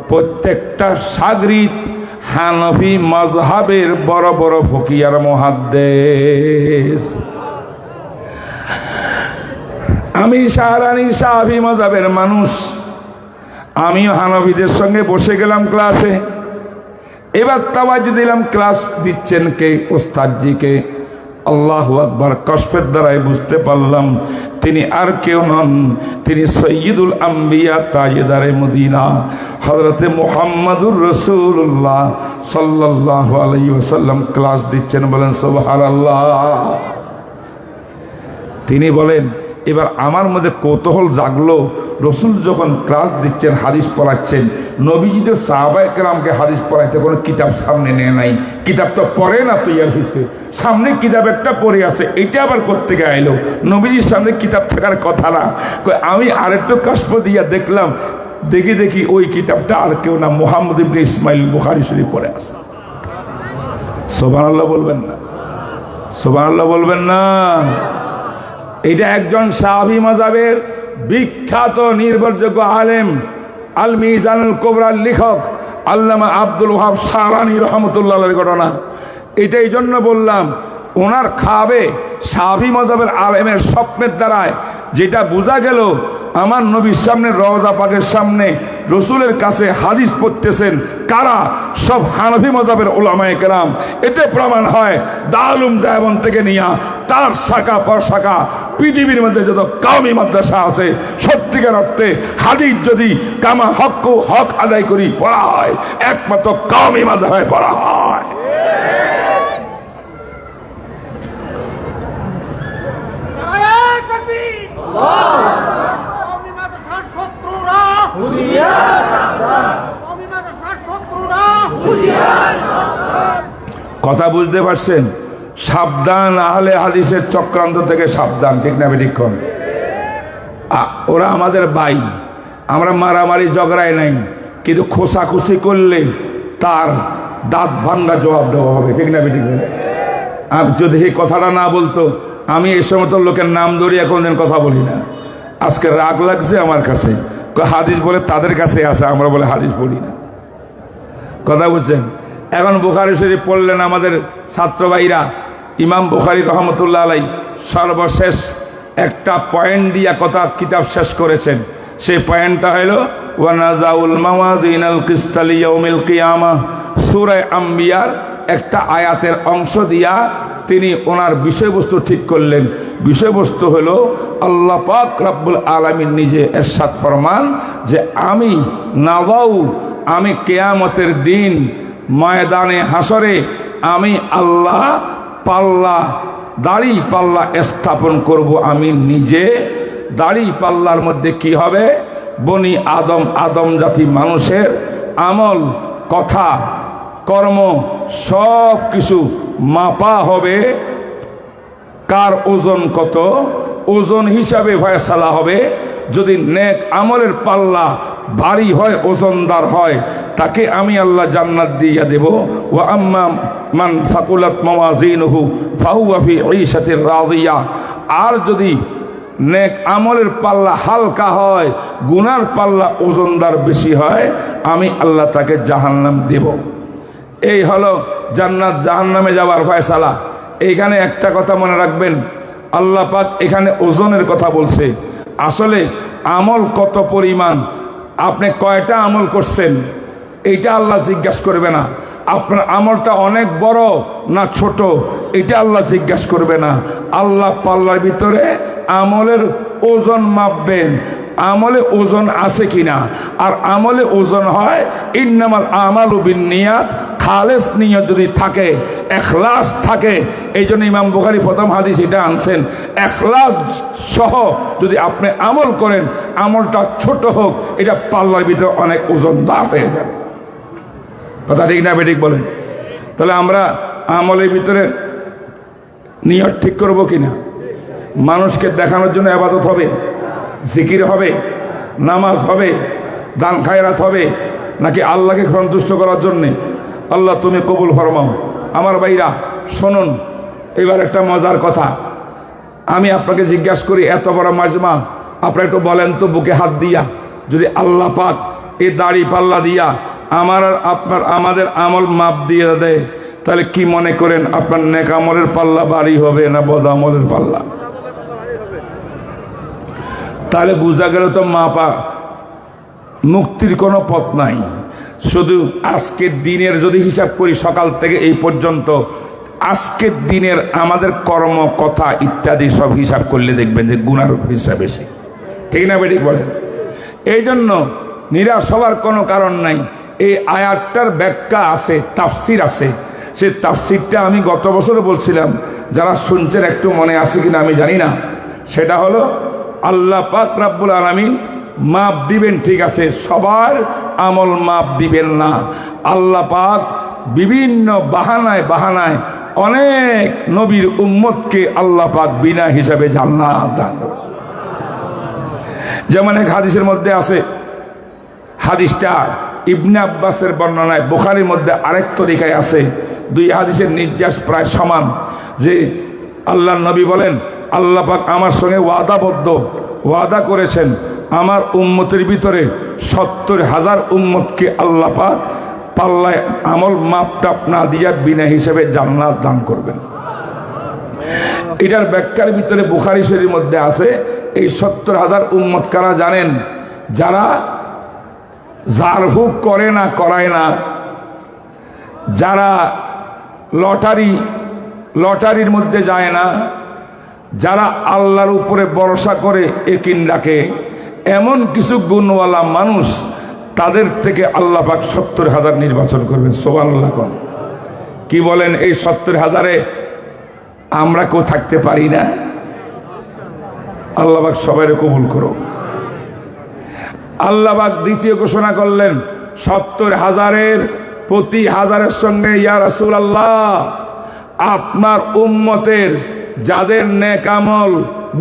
প্রত্যেকটা সাগরিদ হানফি মাজহাবের বড় বড় ফকির মুহাদ্দিস। আমি শাহরানি শাফি মাজহাবের মানুষ, আমিও হানফিদের সঙ্গে বসে গেলাম ক্লাসে। এবার তাওয়াজ্জু দিলাম, ক্লাস দিচ্ছেন কে? ওস্তাদজিকে। আল্লাহু আকবার, কাশফের দ্বারাই বুঝতে পারলাম তিনি আর কেউ নন, তিনি সৈয়দুল আম্বিয়া তাজেদারে মদিনা হযরতে মুহাম্মদুর রাসূলুল্লাহ সাল্লাল্লাহু আলাইহি ওয়াসাল্লাম ক্লাস দিচ্ছেন। বলেন সুবহানাল্লাহ। তিনি বলেন, এবার আমার মধ্যে কৌতূহল জাগলো, রসুল যখন ক্লাস দিচ্ছেন, হাদিস পড়াচ্ছেন, নবীজি তো সাহাবায়ে কেরামকে হাদিস পড়াইতে কোনো কিতাব সামনে নেয় নাই, কিতাব তো পড়ে না তৈয়ার হয়েছে, সামনে কিতাব একটা পড়ে আছে, এটা আবার কোত্থেকে আইলো? নবীজির সামনে কিতাব থাকার কথা না। আমি আরেকটু কাশফ দিয়া দেখলাম, দেখি ওই কিতাবটা আর কেউ না, মুহাম্মদ ইবনে ইসমাইল বুখারী শরীফ পড়ে আছে। সুবহানাল্লাহ বলবেন না? সুবহানাল্লাহ বলবেন না? এটা একজন শাফি মাযহাবের বিখ্যাত নির্ভরযোগ্য আলেম, আল মিজানুল কুবরার লেখক আল্লামা আব্দুল ওয়াহাব শাহরানী রহমতুল্লাহ আলাইহির ঘটনা। এটা এই জন্য বললাম, ওনার খাবে শাফি মাযহাবের আলেমের স্বপ্নের দ্বারায় যেটা বোঝা গেল, আমার নবীর সামনে রওজা পাকের সামনে রসুলের কাছে হাদিস পড়তেছেন কারা? সব হানফি মাযহাবের উলামায়ে কেরাম। এতে প্রমাণ হয় দারুল দেওবন্দ থেকে নিয়া তার শাখা প্রশাখা পৃথিবীর মধ্যে যত কওমি মাদ্রাসা আছে, সত্যিকার অর্থে হাদিস যদি কামা হক আদায় করি পড়া হয়, একমাত্র কওমি মাদ্রাসায় পড়া হয়। কথা বুঝতে পারছেন? সাবধান, আহলে হাদিসের চক্রান্ত থেকে সাবধান। ঠিক না ঠিক কর? ওরা আমাদের ভাই, আমরা মারামারি ঝগড়াই নাই, কিন্তু খোসাখুসি করলে তার দাঁত ভাঙ্গা জবাব দেওয়া হবে। ঠিক না ঠিক? যদি এই কথাটা না বলতো, আমি এই সমস্ত লোকের নাম ধরিয়া কোনদিন কথা বলি না। আজকে রাগ লাগছে আমার কাছে, হাদিস বলে তাদের কাছে আছে, আমরা বলে হাদিস পড়ি না। কথা বুঝছেন? এখন বুখারী শরীফ পড়লেন আমাদের ছাত্র ভাইরা, ইমাম বুখারী রহমতুল্লাহ আলাইহি সর্বশেষ একটা পয়েন্ট দিয়া কথা কিতাব শেষ করেছেন। সেই পয়েন্টটা হলো ওয়ানাজাউল মাওয়াজিনাল কিসতা লিয়াউমিল কিয়ামাহ। সূরা আম্বিয়ার একটা আয়াতের অংশ দিয়া তিনি ওনার বিষয়বস্তু ঠিক করলেন। বিষয়বস্তু হলো আল্লাহ পাক রব্বুল আলামিন নিজে ইরশাদ ফরমান যে আমি কিয়ামতের দিন ময়দানে হাসরে আমি আল্লাহ দাড়ি পাল্লা স্থাপন করব। আমি নিজে দাড়ি পাল্লার মধ্যে কি হবে? বনি আদম, আদম জাতি মানুষের আমল, কথা, কর্ম সব কিছু মাপা হবে। কার ওজন কত, ওজন হিসাবে ফয়সালা হবে। যদি নেক আমলের পাল্লা ভারী হয়, ওজনদার হয়, তাকে আমি আল্লাহ জান্নাত দিয়া দেব। ওয়া আম্মা মান সাকুলাত মাওয়াজিনুহু ফাহুয়া ফি ঈশাতির রাদিয়া। আর যদি নেক আমলের পাল্লা হালকা হয়, গুনার পাল্লা ওজনদার বেশি হয়, আমি আল্লাহ তাকে জাহান্নাম দেব। এই হলো জান্নাত জাহান্নামে যাওয়ার ফয়সালা। এইখানে একটা কথা মনে রাখবেন, আল্লাহ পাক এখানে ওজনের কথা বলছে। আসলে আমল কত পরিমাণ, আপনি কয়টা আমল করছেন এইটা আল্লাহ জিজ্ঞাসা করবে না। আপনার আমলটা অনেক বড় না ছোট এটা আল্লাহ জিজ্ঞাসা করবে না। আল্লাহ পাল্লার ভিতরে আমলের ওজন মাপবেন, আমলে ওজন আছে কিনা। আর আমলে ওজন হয় ইন্নামাল আমালু বিন্নিয়াত, খালেস নিয়ত যদি থাকে, ইখলাস থাকে। এই জন্য ইমাম বুখারী প্রথম হাদিস এটা আনছেন, ইখলাস সহ যদি আপনি আমল করেন, আমলটা ছোট হোক, এটা পাল্লার ভিতরে অনেক ওজনদার হয়ে যাবে। কথা ঠিক না বেঠিক বলেন? তাহলে আমরা আমলের ভিতরে নিয়ত ঠিক করবো কিনা? মানুষকে দেখানোর জন্য ইবাদত হবে, জিকির হবে, নামাজ হবে, দান খায়রাত হবে, নাকি আল্লাহকে সন্তুষ্ট করার জন্যে? আল্লাহ তুমি কবুল ফরমাও। আমার ভাইরা শুনুন, এবার একটা মজার কথা আমি আপনাকে জিজ্ঞাসা করি, এত বড় মাজমা, আপনারা একটু বলেন তো বুকে হাত দিয়া, যদি আল্লাহ পাক এই দাড়ি পাল্লা দিয়া আমার আর আপনার আমাদের আমল মাপ দিয়ে দেয়, তাহলে কি মনে করেন আপনার নেক আমলের পাল্লা ভারী হবে না বদ আমলের পাল্লা? তাহলে বোঝা গেল তো মাপা মুক্তির কোনো পথ নাই। শুধু আজকের দিনের যদি হিসাব করি, সকাল থেকে এই পর্যন্ত আজকের দিনের আমাদের কর্ম, কথা ইত্যাদি সব হিসাব করলে দেখবেন যে গুনার হিসাব বেশি। ঠিক না বেঠিক বলেন? এই জন্য নিরাশ হওয়ার কোনো কারণ নাই। এই আয়াতটার ব্যাখ্যা আছে, তাফসির আছে। সেই তাফসিরটা আমি গত বছরও বলছিলাম, যারা শুনছেন একটু মনে আছে কিনা আমি জানি না। সেটা হলো আল্লাহ পাক রব্বুল আলামিন মাপ দিবেন, ঠিক আছে, সবার আমল মাপ দিবেন না। আল্লাহ পাক বিভিন্ন বাহানায় বাহানায় অনেক নবীর উম্মতকে আল্লাহ পাক বিনা হিসাবে জান্নাত দান করেন। যেমন এক হাদিসের মধ্যে আছে, হাদিসটা ইবনে আব্বাসের বর্ণনায়, বুখারীর মধ্যে আরেক তরিকায় আছে, দুই হাদিসের নির্যাস প্রায় সমান, যে আল্লাহর নবী বলেন, আল্লাহ পাক আমার সঙ্গে ওয়াদা করেছেন, আমার উম্মতের ভিতরে ৭০,০০০ উম্মতকে আল্লাহ পাক পাল্লায় আমল মাপটাপ না দিয়া বিনা হিসেবে জান্নাত দান করবেন। এটার ব্যাখ্যার ভিতরে বুখারী শরীফের মধ্যে আছে, এই ৭০,০০০ উম্মত কারা জানেন? যারা জারহুক করে না, করায় না, যারা লটারির মধ্যে যায় না, যারা আল্লাহর উপরে ভরসা করে একিন রাখে, এমন কিছু গুণওয়ালা মানুষ, তাদের থেকে আল্লাহ পাক ৭০,০০০ নির্বাচন করবেন। সুবহানাল্লাহ। কি বলেন? এই ৭০,০০০-এ আমরা কেউ থাকতে পারি না? আল্লাহ পাক সবাইকে কবুল করো। আল্লাহ পাক দ্বিতীয় ঘোষণা করলেন, ৭০,০০০-এর প্রতি হাজারের সঙ্গে, ইয়া রাসূলুল্লাহ, আপনার উম্মতের যাদের নেক আমল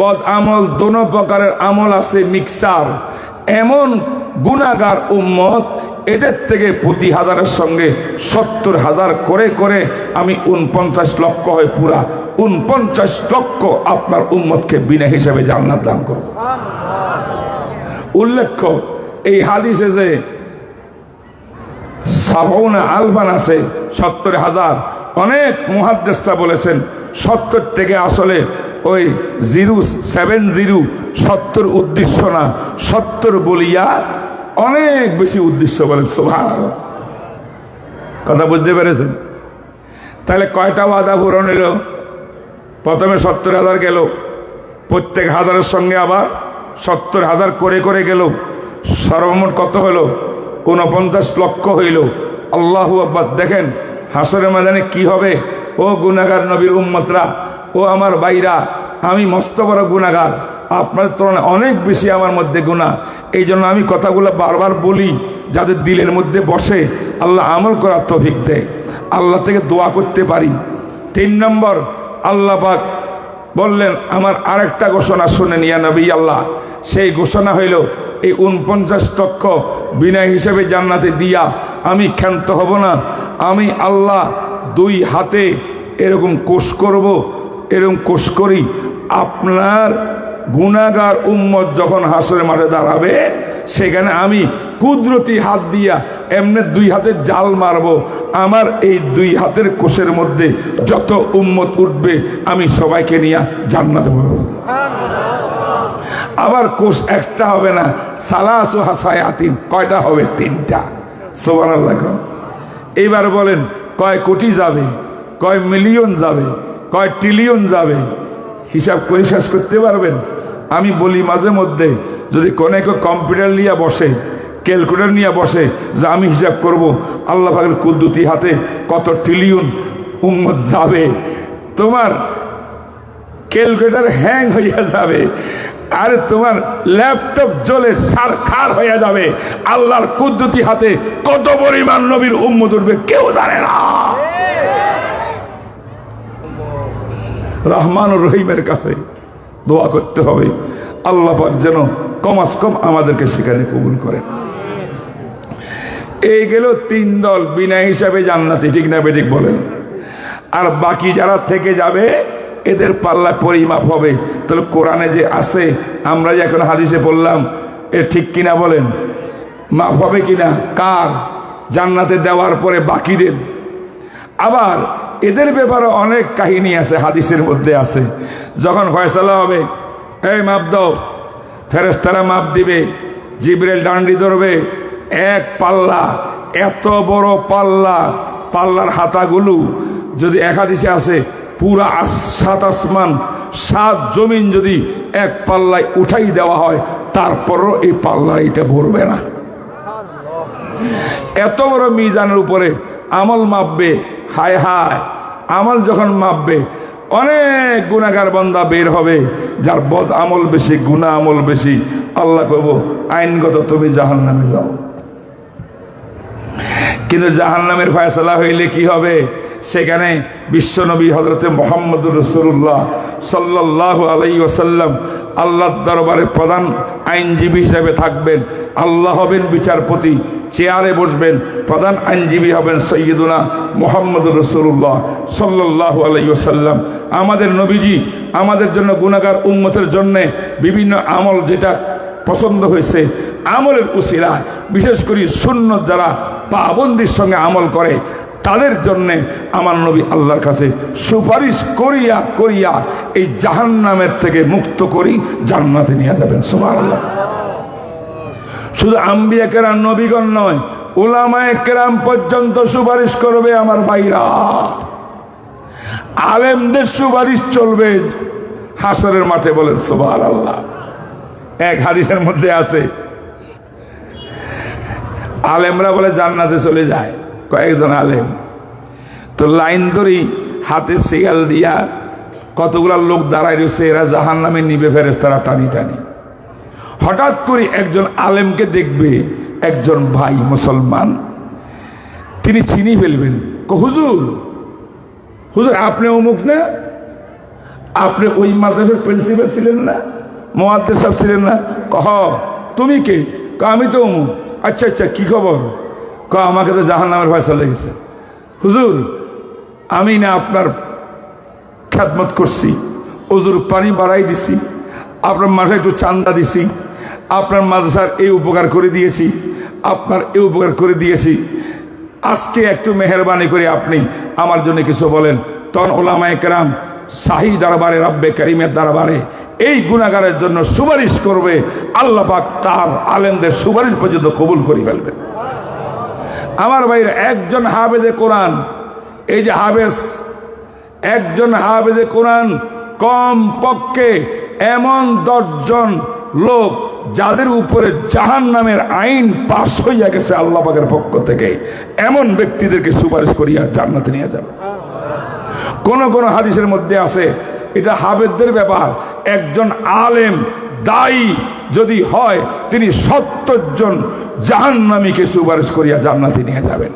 বদ আমল দোনো প্রকারের আমল আছে মিক্সার, এমন গুনাহগার উম্মত, এদের থেকে প্রতি হাজারের সঙ্গে ৭০,০০০ করে করে আমি ৪৯ লক্ষ হয়, পুরা ৪৯ লক্ষ আপনার উম্মতকে বিনা হিসাবে জান্নাত দান করব। উল্লেখ্য, এই হাদিসে যে ৭০ আলফান আছে, ৭০,০০০, অনেক মুহাদ্দিসরা বলেছেন ৭০ থেকে আসলে ওই 070 ৭০ উদ্দেশ্য না, ৭০ বলিয়া অনেক বেশি উদ্দেশ্য বলেন। সুবহানাল্লাহ। কথা বুঝতে পেরেছেন? তাহলে কয়টা ওয়াদা পূরণ হলো? প্রথমে ৭০,০০০ গেল, প্রত্যেক হাজারের সঙ্গে আবার ৭০,০০০ করে করে গেল, সর্বমোট কত হলো? ৪৯ লক্ষ হইল। আল্লাহু আকবার। দেখেন হাসরের ময়দানে কি হবে? ও গুনাহগার নবীর উম্মতরা, ও আমার ভাইরা, আমি মস্ত বড় গুনাহগার, আপনাদের তুলনায় অনেক বেশি আমার মধ্যে গুনাহ। এই জন্য আমি কথাগুলো বারবার বলি, যাদের দিলের মধ্যে বসে আল্লাহ আমল করার তৌফিক দেয়, আল্লাহ থেকে দোয়া করতে পারি। 3 নম্বর, আল্লাহ পাক বললেন আমার আরেকটা ঘোষণা শুনেন ইয়া নবী আল্লাহ। সেই ঘোষণা হইল এই 49 লক্ষ বিনা হিসেবে জান্নাতে দিয়া আমি ক্ষান্ত হব না। আমি আল্লাহ 2 হাতে এরকম কোষ করব, এরকম কোষ করি। আপনার গুনাহগার উম্মত যখন হাসরের মাঠে দাঁড়াবে, সেখানে আমি কুদরতি হাত দিয়া এমনি 2 হাতে জাল মারব। আমার এই 2 হাতের কোষের মধ্যে যত উম্মত উঠবে আমি সবাইকে নিয়ে জান্নাতে পাবো। আবার কোষ একটা হবে না, সালাসু হাসায়াতিন, কয়টা হবে? 3টা। সুবহানাল্লাহ। এইবার বলেন কয় কোটি যাবে, কয় মিলিয়ন যাবে, কয় ট্রিলিয়ন যাবে? হিসাব করে শেষ করতে পারবেন? আমি বলি মাঝে মধ্যে, যদি কোনে কম্পিউটার নিয়ে বসে, ক্যালকুলেটর নিয়ে বসে, যে আমি হিসাব করব আল্লাহ পাকের কুদরতি হাতে কত ট্রিলিয়ন উম্মত যাবে, তোমার ক্যালকুলেটর হ্যাং হইয়া যাবে, আর তোমার ল্যাপটপ জ্বলে ছারখার হয়ে যাবে। আল্লাহর কুদরতি হাতে কত পরিমাণ নবীর উম্মত উঠবে কেউ জানে না। রহমানুর রহিমের কাছে দোয়া করতে হবে, আল্লাহ পাক যেন কমাস কম আমাদেরকে সেখানে কবুল করেন। এই গেল 3 দল বিনা হিসাবে জান্নাতে, ঠিক না বেঠিক বলেন? আর বাকি যারা থেকে যাবে এদের পাল্লা পরিমাপ হবে। তাহলে কোরআনে যে আছে, আমরা যে এখন হাদিসে বললাম, এ ঠিক কিনা বলেন? মাপ হবে কিনা? কার? জান্নাতে দেওয়ার পরে বাকিদের। আবার এদের ব্যাপারে অনেক কাহিনী আছে, হাদিসের মধ্যে আছে। যখন ফয়সালা হবে, এই মাপ দাও, ফেরেশতারা মাপ দিবে, জিবরাইল ডান্ডি ধরবে, এক পাল্লা, এত বড় পাল্লা, পাল্লার হাতাগুলো যদি এক হাদিসে আছে পুরা 7 আসমান 7 জমিন যদি এক পাল্লায় উঠাই দেওয়া হয়, তারপরও এই পাল্লা এটা ভরবে না। এত বড় মিজানের উপরে আমল মাপবে। হায় হায়, আমল যখন মাপবে, অনেক গুনাহগার বান্দা বের হবে, যার বদ আমল বেশি, গুনাহ আমল বেশি। আল্লাহ কইব আইনগত তুমি জাহান্নামে যাও। কিন্তু জাহান্নামের ফয়সালা হইলে কি হবে? সেখানে বিশ্বনবী হযরতে মুহাম্মদুর রাসূলুল্লাহ সাল্লাল্লাহু আলাইহি ওয়াসাল্লাম আল্লাহর দরবারে প্রধান আইনজীবী হিসেবে থাকবেন। আল্লাহ হবেন বিচারপতি, চেয়ারে বসবেন, প্রধান আইনজীবী হবেন সৈয়দুনা মুহাম্মদুর রাসূলুল্লাহ সাল্লাল্লাহু আলাইহি ওয়াসাল্লাম। আমাদের নবীজি আমাদের জন্য গুনাহগার উম্মতের জন্য বিভিন্ন আমল যেটা পছন্দ হয়েছে, আমলের উসিলায় বিশেষ করে সুন্নত যারা পাবন্দির সঙ্গে আমল করে, তাদের জন্যে আমার নবী আল্লাহর কাছে সুপারিশ করিয়া করিয়া এই জাহান্নামের থেকে মুক্ত করি জান্নাতে নিয়ে যাবেন। সুবহানাল্লাহ। শুধু আম্বিয়া কেরাম নবীগণ নয়, উলামায়ে কেরাম পর্যন্ত সুপারিশ করবে আমার ভাইরা। আলেমদের সুপারিশ চলবে হাসরের মাঠে, বলেন সুবহানাল্লাহ। এক হাদিসের মধ্যে আছে, আলেমরা বলে জান্নাতে চলে যায়, কয়েকজন আলেম তো লাইন ধরি হাতে সিগাল দিয়া কতগুলা লোক দাঁড়ায় রয়েছে, এরা জাহান্নামে নিবে ফেরেশতারা টানি টানি। হঠাৎ করে একজন আলেমকে দেখবে একজন ভাই মুসলমান, তিনি চিনি ফেলবেন, হুজুর হুজুর আপনি অমুক না, আপনি ওই মাদ্রাসার প্রিন্সিপাল ছিলেন না, মুয়াদ্দিস সাহেব ছিলেন না? কহ তুমি কে? আমি তো অমুক। আচ্ছা আচ্ছা কি খবর? আমাকে তো জাহান্নামের ফয়সালা লেগেছে। হুজুর আমি না আপনার খেদমত করছি, হুজুর পানি বাড়াই দিছি, আপনার মাথায় একটু চান্দা দিছি, আপনার মাদ্রাসার এই উপকার করে দিয়েছি, আপনার এই উপকার করে দিয়েছি, আজকে একটু মেহরবানি করে আপনি আমার জন্য কিছু বলেন। তখন উলামায়ে কেরাম শাহী দরবারে, রব্বে করিমের দরবারে এই গুনাহগারের জন্য সুপারিশ করবে। আল্লাহ পাক তার আলেমদের সুপারিশ পর্যন্ত কবুল করে ফেলবেন। আমার ভাইরা, একজন হাফেজে কোরআন, এই যে হাফেজ, একজন হাফেজে কোরআন কম পক্ষে এমন 10 জন লোক যাদের উপরে জাহান্নামের আইন পাশ হইয়া গেছে আল্লাহ পাকের পক্ষ থেকে, এমন ব্যক্তিদেরকে সুপারিশ করিয়া জান্নাতে নিয়ে যাবে। কোন কোন হাদিসের মধ্যে আছে এটা হাফেজদের ব্যাপার। একজন আলেম দায়ী যদি হয় তিনি 70 জন জাহান্নামীকে সুপারিশ করিয়া জান্নাতে নিয়ে যাবেন।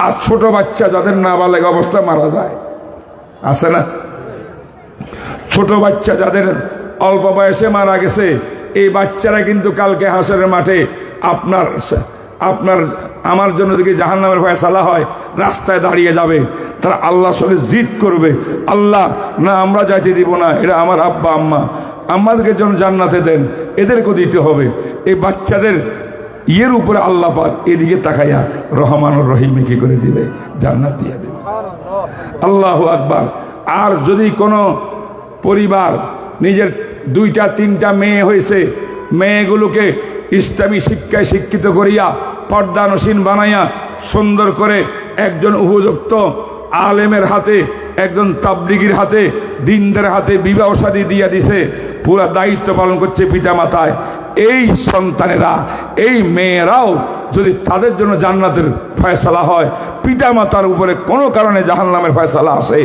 আর ছোট বাচ্চা যাদের নাবালেগ অবস্থা মারা যায় আছে না, ছোট বাচ্চা যাদের অল্প বয়সে মারা গেছে, এই বাচ্চারা কিন্তু কালকে হাসরের মাঠে আপনার আমার জন্য যদি জাহান্নামের ফয়সালা হয় রাস্তায় দাঁড়িয়ে যাবে, তারা আল্লাহর সঙ্গে জিদ করবে, আল্লাহ না আমরা যাইতে দিব না, এটা আমার আব্বা আম্মা, আমাদেরকে যেন জান্নাতে দেন, এদেরকেও দিতে হবে। এই বাচ্চাদের ইয়ের উপরে আল্লাহ পাক এদিকে তাকাইয়া রহমানুর রহিমে কি করে দিবে, জান্নাত দিয়ে দেবে। আল্লাহু আকবার। আর যদি কোনো পরিবার নিজের 2-3টা মেয়ে হয়েছে, মেয়েগুলোকে ইসলামী শিক্ষায় শিক্ষিত করিয়া পর্দানসীন বানাইয়া সুন্দর করে একজন উপযুক্ত আলেমের হাতে, একজন তাবলিগীর হাতে, দিনদার হাতে বিবাহ শাদী দিয়া দিছে, পুরা দায়িত্ব পালন করছে পিতা মাতায়, এই সন্তানেরা, এই মেয়েরাও যদি তাদের জন্য জান্নাতের ফয়সালা হয়, পিতা মাতার উপরে কোনো কারণে জাহান্নামের ফয়সালা আসে,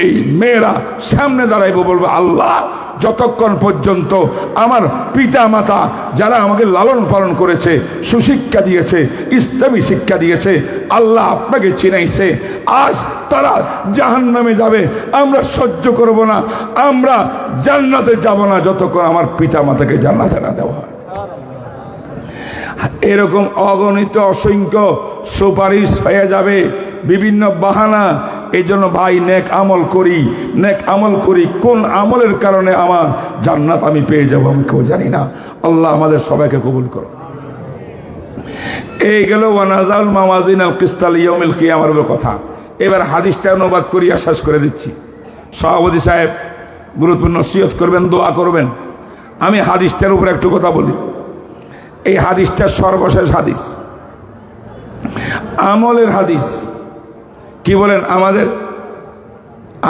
এই মেয়েরা সামনে দাঁড়াইব, বলবো আল্লাহ যতক্ষণ পর্যন্ত আমার পিতা মাতা যারা আমাকে লালন পালন করেছে, সুশিক্ষা দিয়েছে, ইসলামী শিক্ষা দিয়েছে, আল্লাহ আপনাকে চিনাইছে, আজ তারা জাহান্নামে যাবে, আমরা সহ্য করব না, আমরা জান্নাতে যাব না যতক্ষণ আমার পিতা মাতাকে জান্নাতে না দেওয়া হয়। এরকম অগণিত অসংখ্য সুপারিশ হয়ে যাবে, বিভিন্ন বাহানা। এই জন্য ভাই নেক আমল করি, নেক আমল করি। কোন আমলের কারণে আমার জান্নাত আমি পেয়ে যাব আমি কেউ জানি না। আল্লাহ আমাদের সবাইকে কবুল করো। এই গেল ওয়ানাজাল মাওয়াজিন আল কিসতাল ইয়াউমিল কিয়ামার কথা। এবার হাদিসটা অনুবাদ করিয়া শেষ করে দিচ্ছি। সভাপতি সাহেব গুরুত্বপূর্ণ নসিহত করবেন, দোয়া করবেন। আমি হাদিসটার উপরে একটু কথা বলি। এই হাদিসটা সর্বশেষ হাদিস, আমলের হাদিস। কি বলেন, আমাদের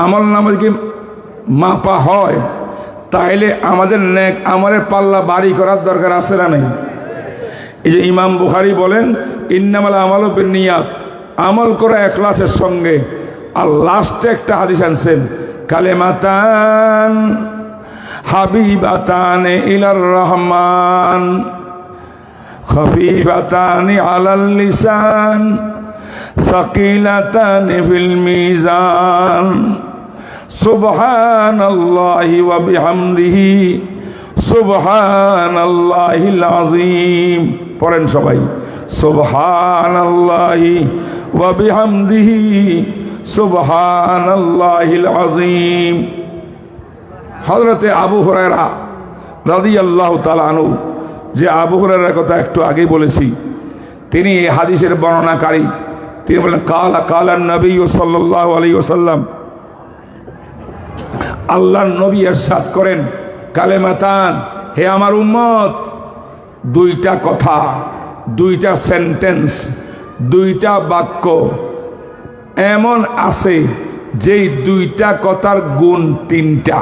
আমল নামে কি মাপা হয়, তাইলে আমাদের নেক আমলের পাল্লা বাড়ি করার দরকার আছে না নেই? এই যে ইমাম বুখারী বলেন ইন্নামাল আমালু বিন্নিয়াত, আমল করা ইখলাসের সঙ্গে। আর লাস্টে একটা হাদিস আনছেন, কালেমাতান হাবিবাতান ইলার রহমান খফিফাতানি আলাল লিসান সাকিলাতানি ফিল মিজান সুবহানাল্লাহি ওয়া বিহামদিহি সুবহানাল্লাহিল আযীম। পড়েন সবাই, সুবহানাল্লাহি ওয়া বিহামদিহি সুবহানাল্লাহিল আযীম। হযরতে আবু হুরায়রা রাদিয়াল্লাহু তাআলা আনহু, যে আবু হুরায়রার কথা একটু আগেই বলেছি, তিনি এই হাদিসের বর্ণনাকারী। তিনি বলেন কালা কালা নবী সাল্লাল্লাহু আলাইহি ওয়াসাল্লাম, আল্লাহর নবী ইরশাদ করেন, কালেমাতান, হে আমার উম্মত, 2টা কথা, 2টা সেন্টেন্স, 2টা বাক্য এমন আছে যেই 2টা কথার গুণ 3টা।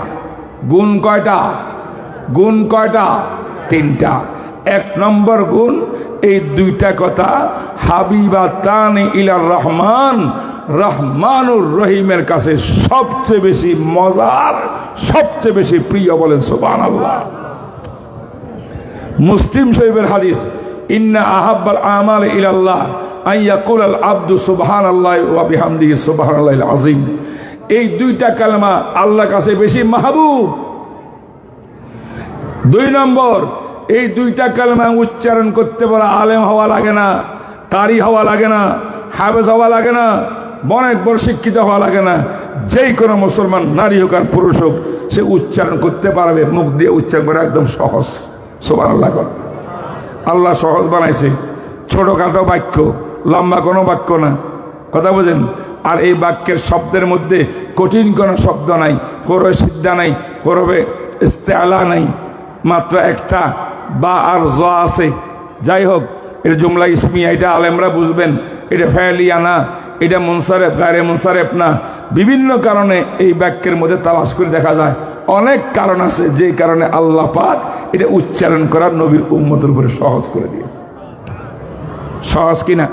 গুণ কয়টা? গুণ কয়টা? 3টা। 1 নম্বর গুণ, এই 2টা কথা হাবিবাতান ইলার রহমান, রহমানুর রহিমের কাছে সবচেয়ে বেশি মজার, সবচেয়ে বেশি প্রিয়। বলেন সুবহানাল্লাহ। মুসলিম শরীফের হাদিস, ইন্না আহাব্বাল আমাল ইলাল্লাহ আন ইয়াকুলাল আবদু সুবহানাল্লাহি ওয়া বিহামদিহি সুবহানাল্লাহিল আযীম। এই 2টা কালেমা আল্লাহর কাছে বেশি মাহবুব। 2 নম্বর, এই 2টা কালেমা উচ্চারণ করতে বলা আলেম হওয়া লাগে না, কারি হওয়া লাগে না, হাফেজ হওয়া লাগে না, অনেক বড় শিক্ষিত হওয়া লাগে না। যেই কোনো মুসলমান, নারী হোক আর পুরুষ হোক, সে উচ্চারণ করতে পারবে, মুখ দিয়ে উচ্চারণ করা একদম সহজ। সুবহানাল্লাহ। আল্লাহ সহজ বানাইছে, ছোটখাটো বাক্য, লম্বা কোনো বাক্য না। কথা বুঝেন? আর এই বাক্যের শব্দের মধ্যে কঠিন কোনো শব্দ নাই, হরফে সিদ্ধা নাই, হরফে ইস্তেআলা নাই, মাত্র একটা বা আর জ আছে। যাই হোক, এটা জুমলা ইসমিয়া, এটা আলেমরা বুঝবেন। এটা ফেলিয়া না, এটা মুনসারেফ গায়রে মুনসারেফ না। বিভিন্ন কারণে এই বাক্যের মধ্যে তালাশ করে দেখা যায় অনেক কারণ আছে, যে কারণে আল্লাহ পাক এটা উচ্চারণ করার নবীর উম্মতের উপরে সহজ করে দিয়েছে। সহজ কিনা?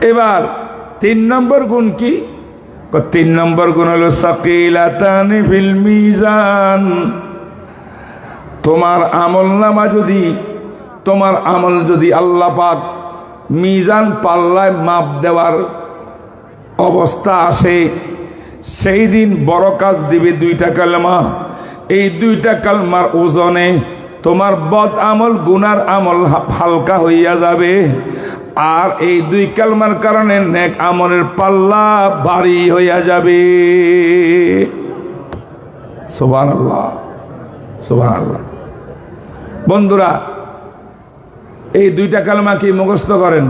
এবার 3 নম্বর গুণ কি? 3 নম্বর গুণ হলো সাকিলাতানি ফিল মিজান। তোমার আমল যদি আল্লাহ পাক মিজান পাল্লায় মাপ দেওয়ার অবস্থা আসে, সেই দিন বড় কাজ দিবে 2টা কালেমা। এই 2টা কালেমার ওজনে তোমার বদ আমল গুনার আমল হালকা হইয়া যাবে, আর এই 2 কালেমার কারণে নেক আমলের পাল্লা ভারী হইয়া যাবে। সুবহানাল্লাহ, সুবহানাল্লাহ। বন্ধুরা, এই 2টা কালেমা কি মুখস্থ করেন?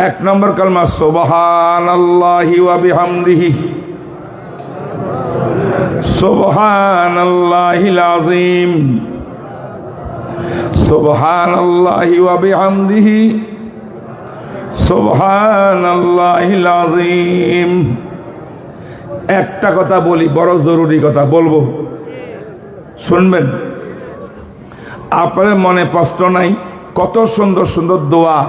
1 নম্বর কালেমা সুবহানাল্লাহি ওয়া বিহামদিহি, সুবহানাল্লাহিল আযীম, সুবহানাল্লাহি ওয়া বিহামদিহি, সুবহানাল্লাহিল আযীম। একটা কথা বলি, বড় জরুরি কথা বলবো, শুনবেন। আপনাদের মনে প্রশ্ন নাই? কত সুন্দর সুন্দর দোয়া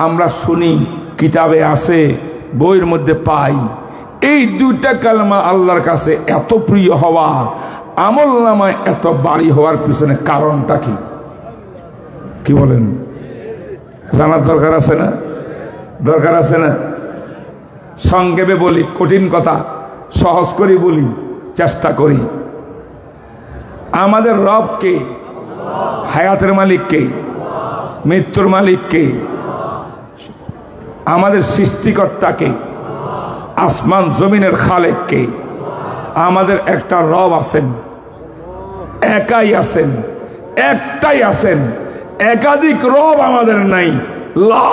আমরা শুনি, কিতাবে আছে, বইয়ের মধ্যে পাই। এই 2টা কালেমা আল্লাহর কাছে এত প্রিয় হওয়া, আমল নামায় এত বাড়ি হওয়ার পিছনে কারণটা কি? কি বলেন? জানার দরকার আছে না? দরকার আছে না? সংক্ষেপে বলি, কঠিন কথা সহজ করে বলি, চেষ্টা করি। আমাদের রব কে? হায়াতের মালিক কে? মৃত্যুর মালিক কে? আমাদের সৃষ্টিকর্তা কে? আসমান জমিনের খালেক কে? আমাদের একটা রব আছেন, একাই আছেন, একটাই আছেন, একাধিক রব আমাদের নাই। লা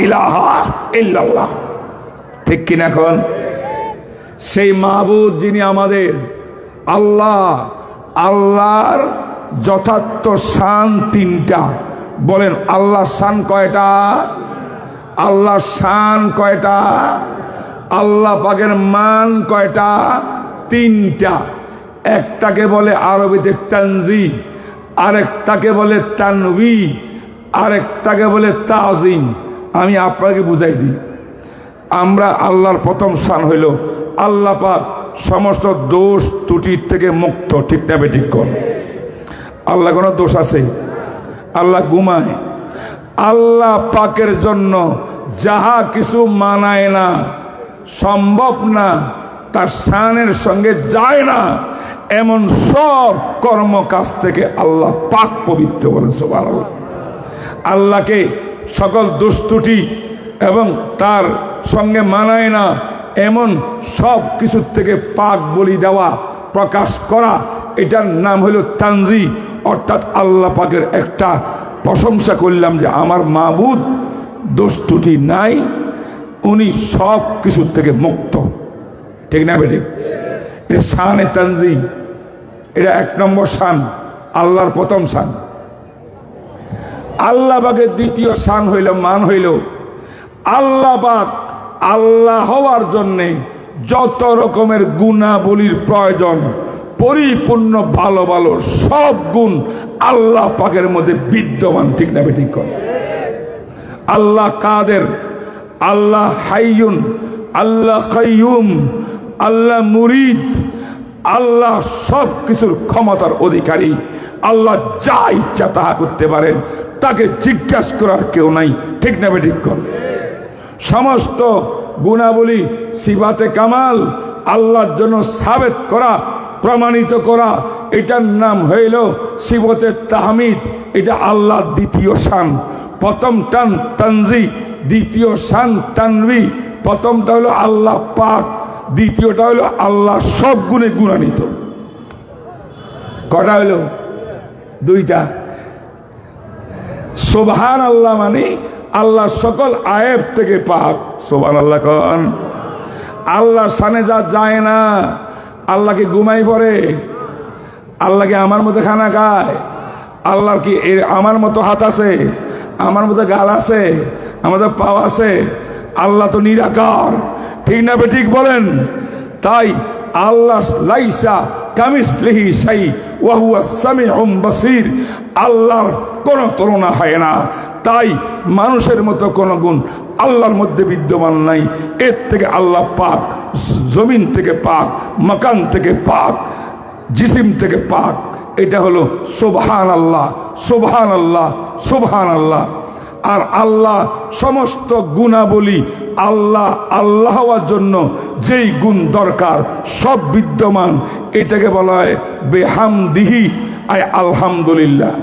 ইলাহা ইল্লাল্লাহ, ঠিক কিনা? এখন সেই মাহবুদ যিনি আমাদের আল্লাহ, আল্লাহর যথার্থ শান 3টা। বলেন, আল্লাহর শান কয়টা? আল্লাহর শান কয়টা? আল্লাহ পাকের মান কয়টা? 3টা। একটাকে বলে আরবিতে তানজি, আরেকটাকে বলে তানবি, আরেকটাকে বলে তাজিম। আমি আপনাকে বুঝাই দিই। আমরা আল্লাহর প্রথম শান হইল আল্লাহ পাক সমস্ত দোষ ত্রুটির থেকে মুক্ত, ঠিক না বেঠিক? কোন আল্লাহ কোনো দোষ আছে? আল্লাহ ঘুমায়। আল্লাহ পাকের জন্য যাহা কিছু মানায় না, সম্ভব না, তার শানের সঙ্গে যায় না, এমন সব কর্ম কাজ থেকে আল্লাহ পাক পবিত্র। বলেন সুবহানাল্লাহ। আল্লাহকে সকল দোষ ত্রুটি এবং তার সঙ্গে মানায় না এমন সব কিছুর থেকে পাক বলি দেওয়া, প্রকাশ করা, এটার নাম হলো তানজি। অর্থাৎ আল্লাহ পাকের একটা প্রশংসা করলাম যে আমার মাবুদ দোষ ত্রুটি নাই, উনি সব কিছুর থেকে মুক্ত, ঠিক না বেঠিক? এটা শানে তানজি, এটা 1 নম্বর শান, আল্লাহর প্রথম শান। আল্লাহ পাকের দ্বিতীয় শান হইল, মান হইল, আল্লাহ পাক আল্লাহ হওয়ার জন্যে যত রকমের গুণাবলীর প্রয়োজন, পরিপূর্ণ ভালো ভালো সব গুণ আল্লাহ পাকের মধ্যে বিদ্যমান, ঠিক না বেঠিক? আল্লাহ কাদের, আল্লাহ হাইয়ুন, আল্লাহ কাইয়ুম, আল্লাহ মুরিদ, আল্লাহ সব কিছুর ক্ষমতার অধিকারী। আল্লাহ যা ইচ্ছা তাহা করতে পারেন, তাকে জিজ্ঞাসা করার কেউ নাই, ঠিক না বেঠিক? সমস্ত গুণাবলী সিফাতে কামাল আল্লাহর জন্য সাবেত করা, প্রমাণিত করা, এটার নাম হইল সিফাতে তাহমিদ। এটা আল্লাহর দ্বিতীয় শান। প্রথম টান তানজি, দ্বিতীয় শান তানবি। প্রথমটা হলো আল্লাহ পাক, দ্বিতীয়টা হলো আল্লাহ সব গুণে গুণান্বিত। কটা হইল? 2টা। সুবহানাল্লাহ মানে আল্লাহ সকল আয়েব থেকে পাক। সুবহানাল্লাহ কন। আল্লাহ শানে যা যায় না। আল্লাহ কি ঘুমাই পড়ে? আল্লাহ কি আমার মতো খানা খায়? আল্লাহর কি আমার মতো হাত আছে? আমার মতো গাল আছে? আমাদের পাও আছে? আল্লাহ তো নিরাকার, ঠিক না বেঠিক? বলেন। তাই আল্লাহ লাইসা কামিসলিহি শাই ওয়া হুয়াস সামিউম বাসীর, আল্লাহর কোনো তুলনা হয় না। তাই মানুষের মতো কোনো গুণ আল্লাহর মধ্যে বিদ্যমান নাই। এর থেকে আল্লাহ পাক, জমিন থেকে পাক, মাকান থেকে পাক, জিসিম থেকে পাক, এটা হলো সুবহানাল্লাহ, সুবহানাল্লাহ, সুবহানাল্লাহ। আর আল্লাহ সমস্ত গুণাবলী, আল্লাহ আল্লাহ হওয়ার জন্য যেই গুণ দরকার সব বিদ্যমান, এটাকে বলা হয় বেহামদিহি, আয় আলহামদুলিল্লাহ।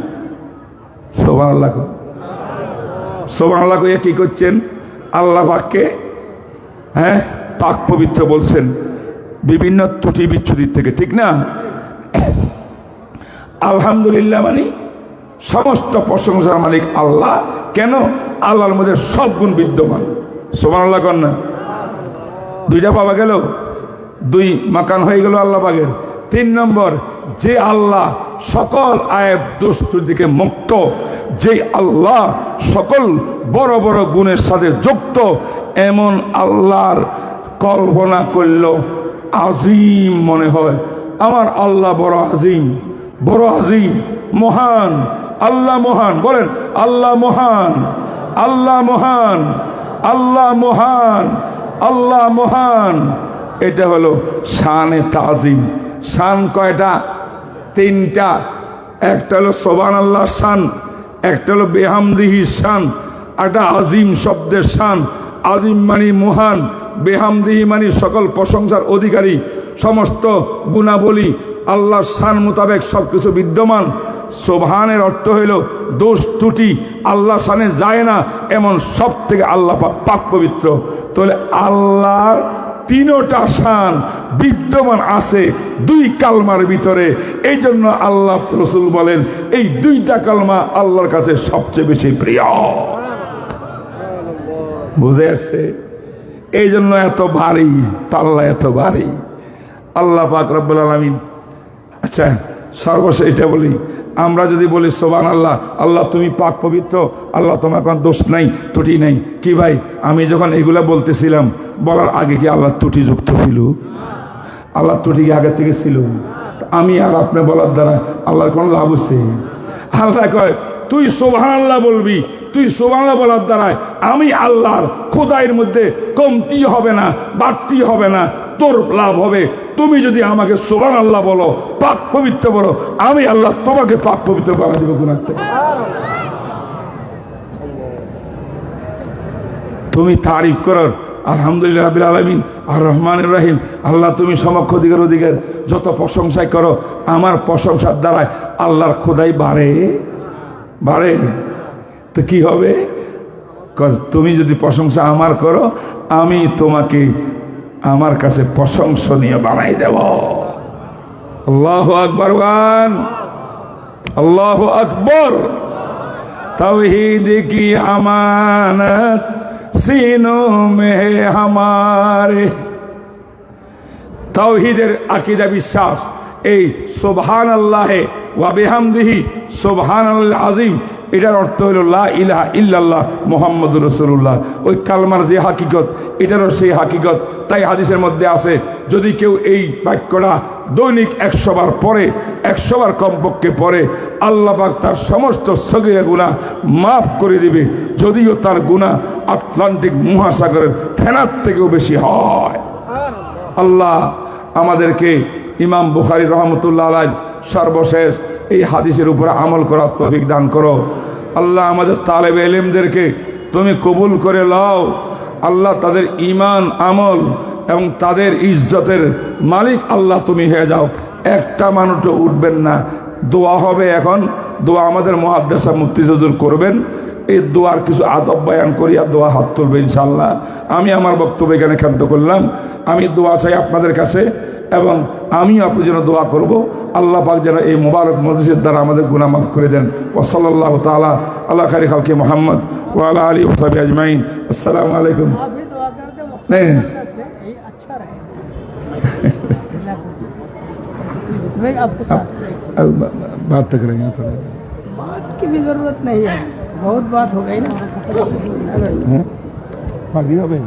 সুবহানাল্লাহ, সুবহানাল্লাহ কইয়া কি করছেন? আল্লাহ পাককে পাক পবিত্র বলছেন বিভিন্ন ত্রুটি বিচ্ছুতির থেকে, ঠিক না? আলহামদুলিল্লাহ মানে সমস্ত প্রশংসার মালিক আল্লাহ। কেন? আল্লাহর মধ্যে সব গুণ বিদ্যমান। সুবহানাল্লাহ কর না। দুইটা পাওয়া গেল, দুই মাকান হয়ে গেল আল্লাহ পাকের। 3 নম্বর, যে আল্লাহ সকল আয়েব দোষের দিকে মুক্ত, যে আল্লাহ সকল বড় বড় গুণের সাথে যুক্ত, এমন আল্লাহর কল্পনা করল আজিম মনে হয়। আমার আল্লাহ বড় আজিম, বড় আজিম, মহান। আল্লাহ মহান, বলেন আল্লাহ মহান, আল্লাহ মহান, আল্লাহ মহান, আল্লাহ মহান। এটা হলো শানে তাজিম। শান কয়টা? 3টা। একটা হলো সুবহানাল্লাহ শান, একটা হলো বেহামদিহি শান, একটা আজিম শব্দের শান। আজিম মানে মহান, বেহামদিহি মানে সকল প্রশংসার অধিকারী, সমস্ত গুণাবলী আল্লাহর শান মোতাবেক সবকিছু বিদ্যমান। সুবহানের অর্থ হইল দোষ ত্রুটি আল্লাহ শানে যায় না এমন সব থেকে আল্লাহ পাক পবিত্র। তাহলে আল্লাহর 3টা শান বিদ্যমান আছে 2 কালমার ভিতরে। এই জন্য আল্লাহ রসুল বলেন এই 2টা কালমা আল্লাহর কাছে সবচেয়ে বেশি প্রিয়। বুঝে আসছে? এই জন্য এত ভারী পাল্লা, এত ভারী আল্লাহ পাক রব্বুল আলামিন। আচ্ছা, সর্বশেষ এটা বলি, আমরা যদি বলি সুবহানাল্লাহ, আল্লাহ তুমি পাক পবিত্র, আল্লাহ তোমার কোনো দোষ নাই, ত্রুটি নাই। কি ভাই, আমি যখন এগুলা বলতেছিলাম, বলার আগে কি আল্লাহ ত্রুটি যুক্ত ছিল? আল্লাহ ত্রুটি কি আগে থেকে ছিল? আমি আর আপনি বলার দ্বারা আল্লাহর কোন লাভ হচ্ছে? আল্লাহ কয় তুই সুবহানাল্লাহ বলবি, তুই সুবহানাল্লাহ বলার দ্বারায় আমি আল্লাহর খোদাইয়ের মধ্যে কমতি হবে না, বাড়তি হবে না, তোর লাভ হবে। তুমি যদি আমাকে সুবহানাল্লাহ বলো, পাক পবিত্র বলো, আমি আল্লাহ তোমাকে পাক পবিত্র বানিয়ে দেব গুনাহ থেকে। তুমি তারিফ করো আলহামদুলিল্লাহ রাব্বিল আলামিন আর রহমানির রহিম। আল্লাহ তুমি সমক্ষ দিকের অধিকার, যত প্রশংসাই করো আমার প্রশংসার দ্বারায় আল্লাহর খোদাই বাড়ে, বাড়ে। তো কি হবে? তুমি যদি প্রশংসা আমার করো, আমি তোমাকে আমার কাছে প্রশংসনীয় বানাই দেব। আল্লাহু আকবার, গান আল্লাহু আকবার। তাওহীদ কি আমানত सीनों में हमारे। তাওহীদের আকীদা বিশ্বাস, এই সুবহানাল্লাহ ওয়া বিহামদিহি সুবহানাল্লাহ আযীম, এটার অর্থ হলো লা ইলাহা ইল্লাল্লাহ মুহাম্মাদুর রাসূলুল্লাহ। ওই কালমার যে হাকিকত, এটারও সেই হাকিকত। তাই হাদিসের মধ্যে আছে, যদি কেউ এই বাক্যটা দৈনিক 100 বার পড়ে, 100 বার কমপক্ষে পড়ে, আল্লাহ পাক তার সমস্ত সগীরা গুনাহ মাফ করে দিবে, যদিও তার গুনাহ আটলান্টিক মহাসাগরের ফেনার থেকেও বেশি হয়। আল্লাহ আমাদেরকে ইমাম বুখারী রহমতুল্লাহ আলাইহি সর্বশেষ এই হাদিসের উপরে আমল করার তৌফিক দান করো। আল্লাহ আমাদের তালেবে ইলমদেরকে তুমি কবুল করে লও। আল্লাহ তাদের ঈমান, আমল এবং তাদের ইজ্জতের মালিক আল্লাহ তুমি হয়ে যাও। একটা মানুষও উঠবেন না। দোয়া হবে এখন, দোয়া আমাদের মুহাদ্দিস মুফতি হুজুর করবেন। এই দোয়ার কিছু আদব বয়ান করি, আর দোয়া হাত তুলবে ইনশাআল্লাহ। আমি আমার বক্তব্য এখানে ক্ষান্ত করলাম। আমি দোয়া চাই আপনাদের কাছে, এবং আমি আপনার জন্য দোয়া করব আল্লাহ পাক যেন এই মুবারক মজলিসের দ্বারা আমাদের গুনাহ মাফ করে দেন। ওয়া সাল্লাল্লাহু তাআলা আলা খায়রি খালকি মুহাম্মদ ওয়া আলা আলিহি ওয়া সাহবিহি আজমাইন। আসসালামু আলাইকুম। नहीं अच्छा रहे भाई, आपके साथ बात तक रहेंगे, बात की भी जरूरत नहीं है, बहुत बात हो गई ना। बाकी हो गई।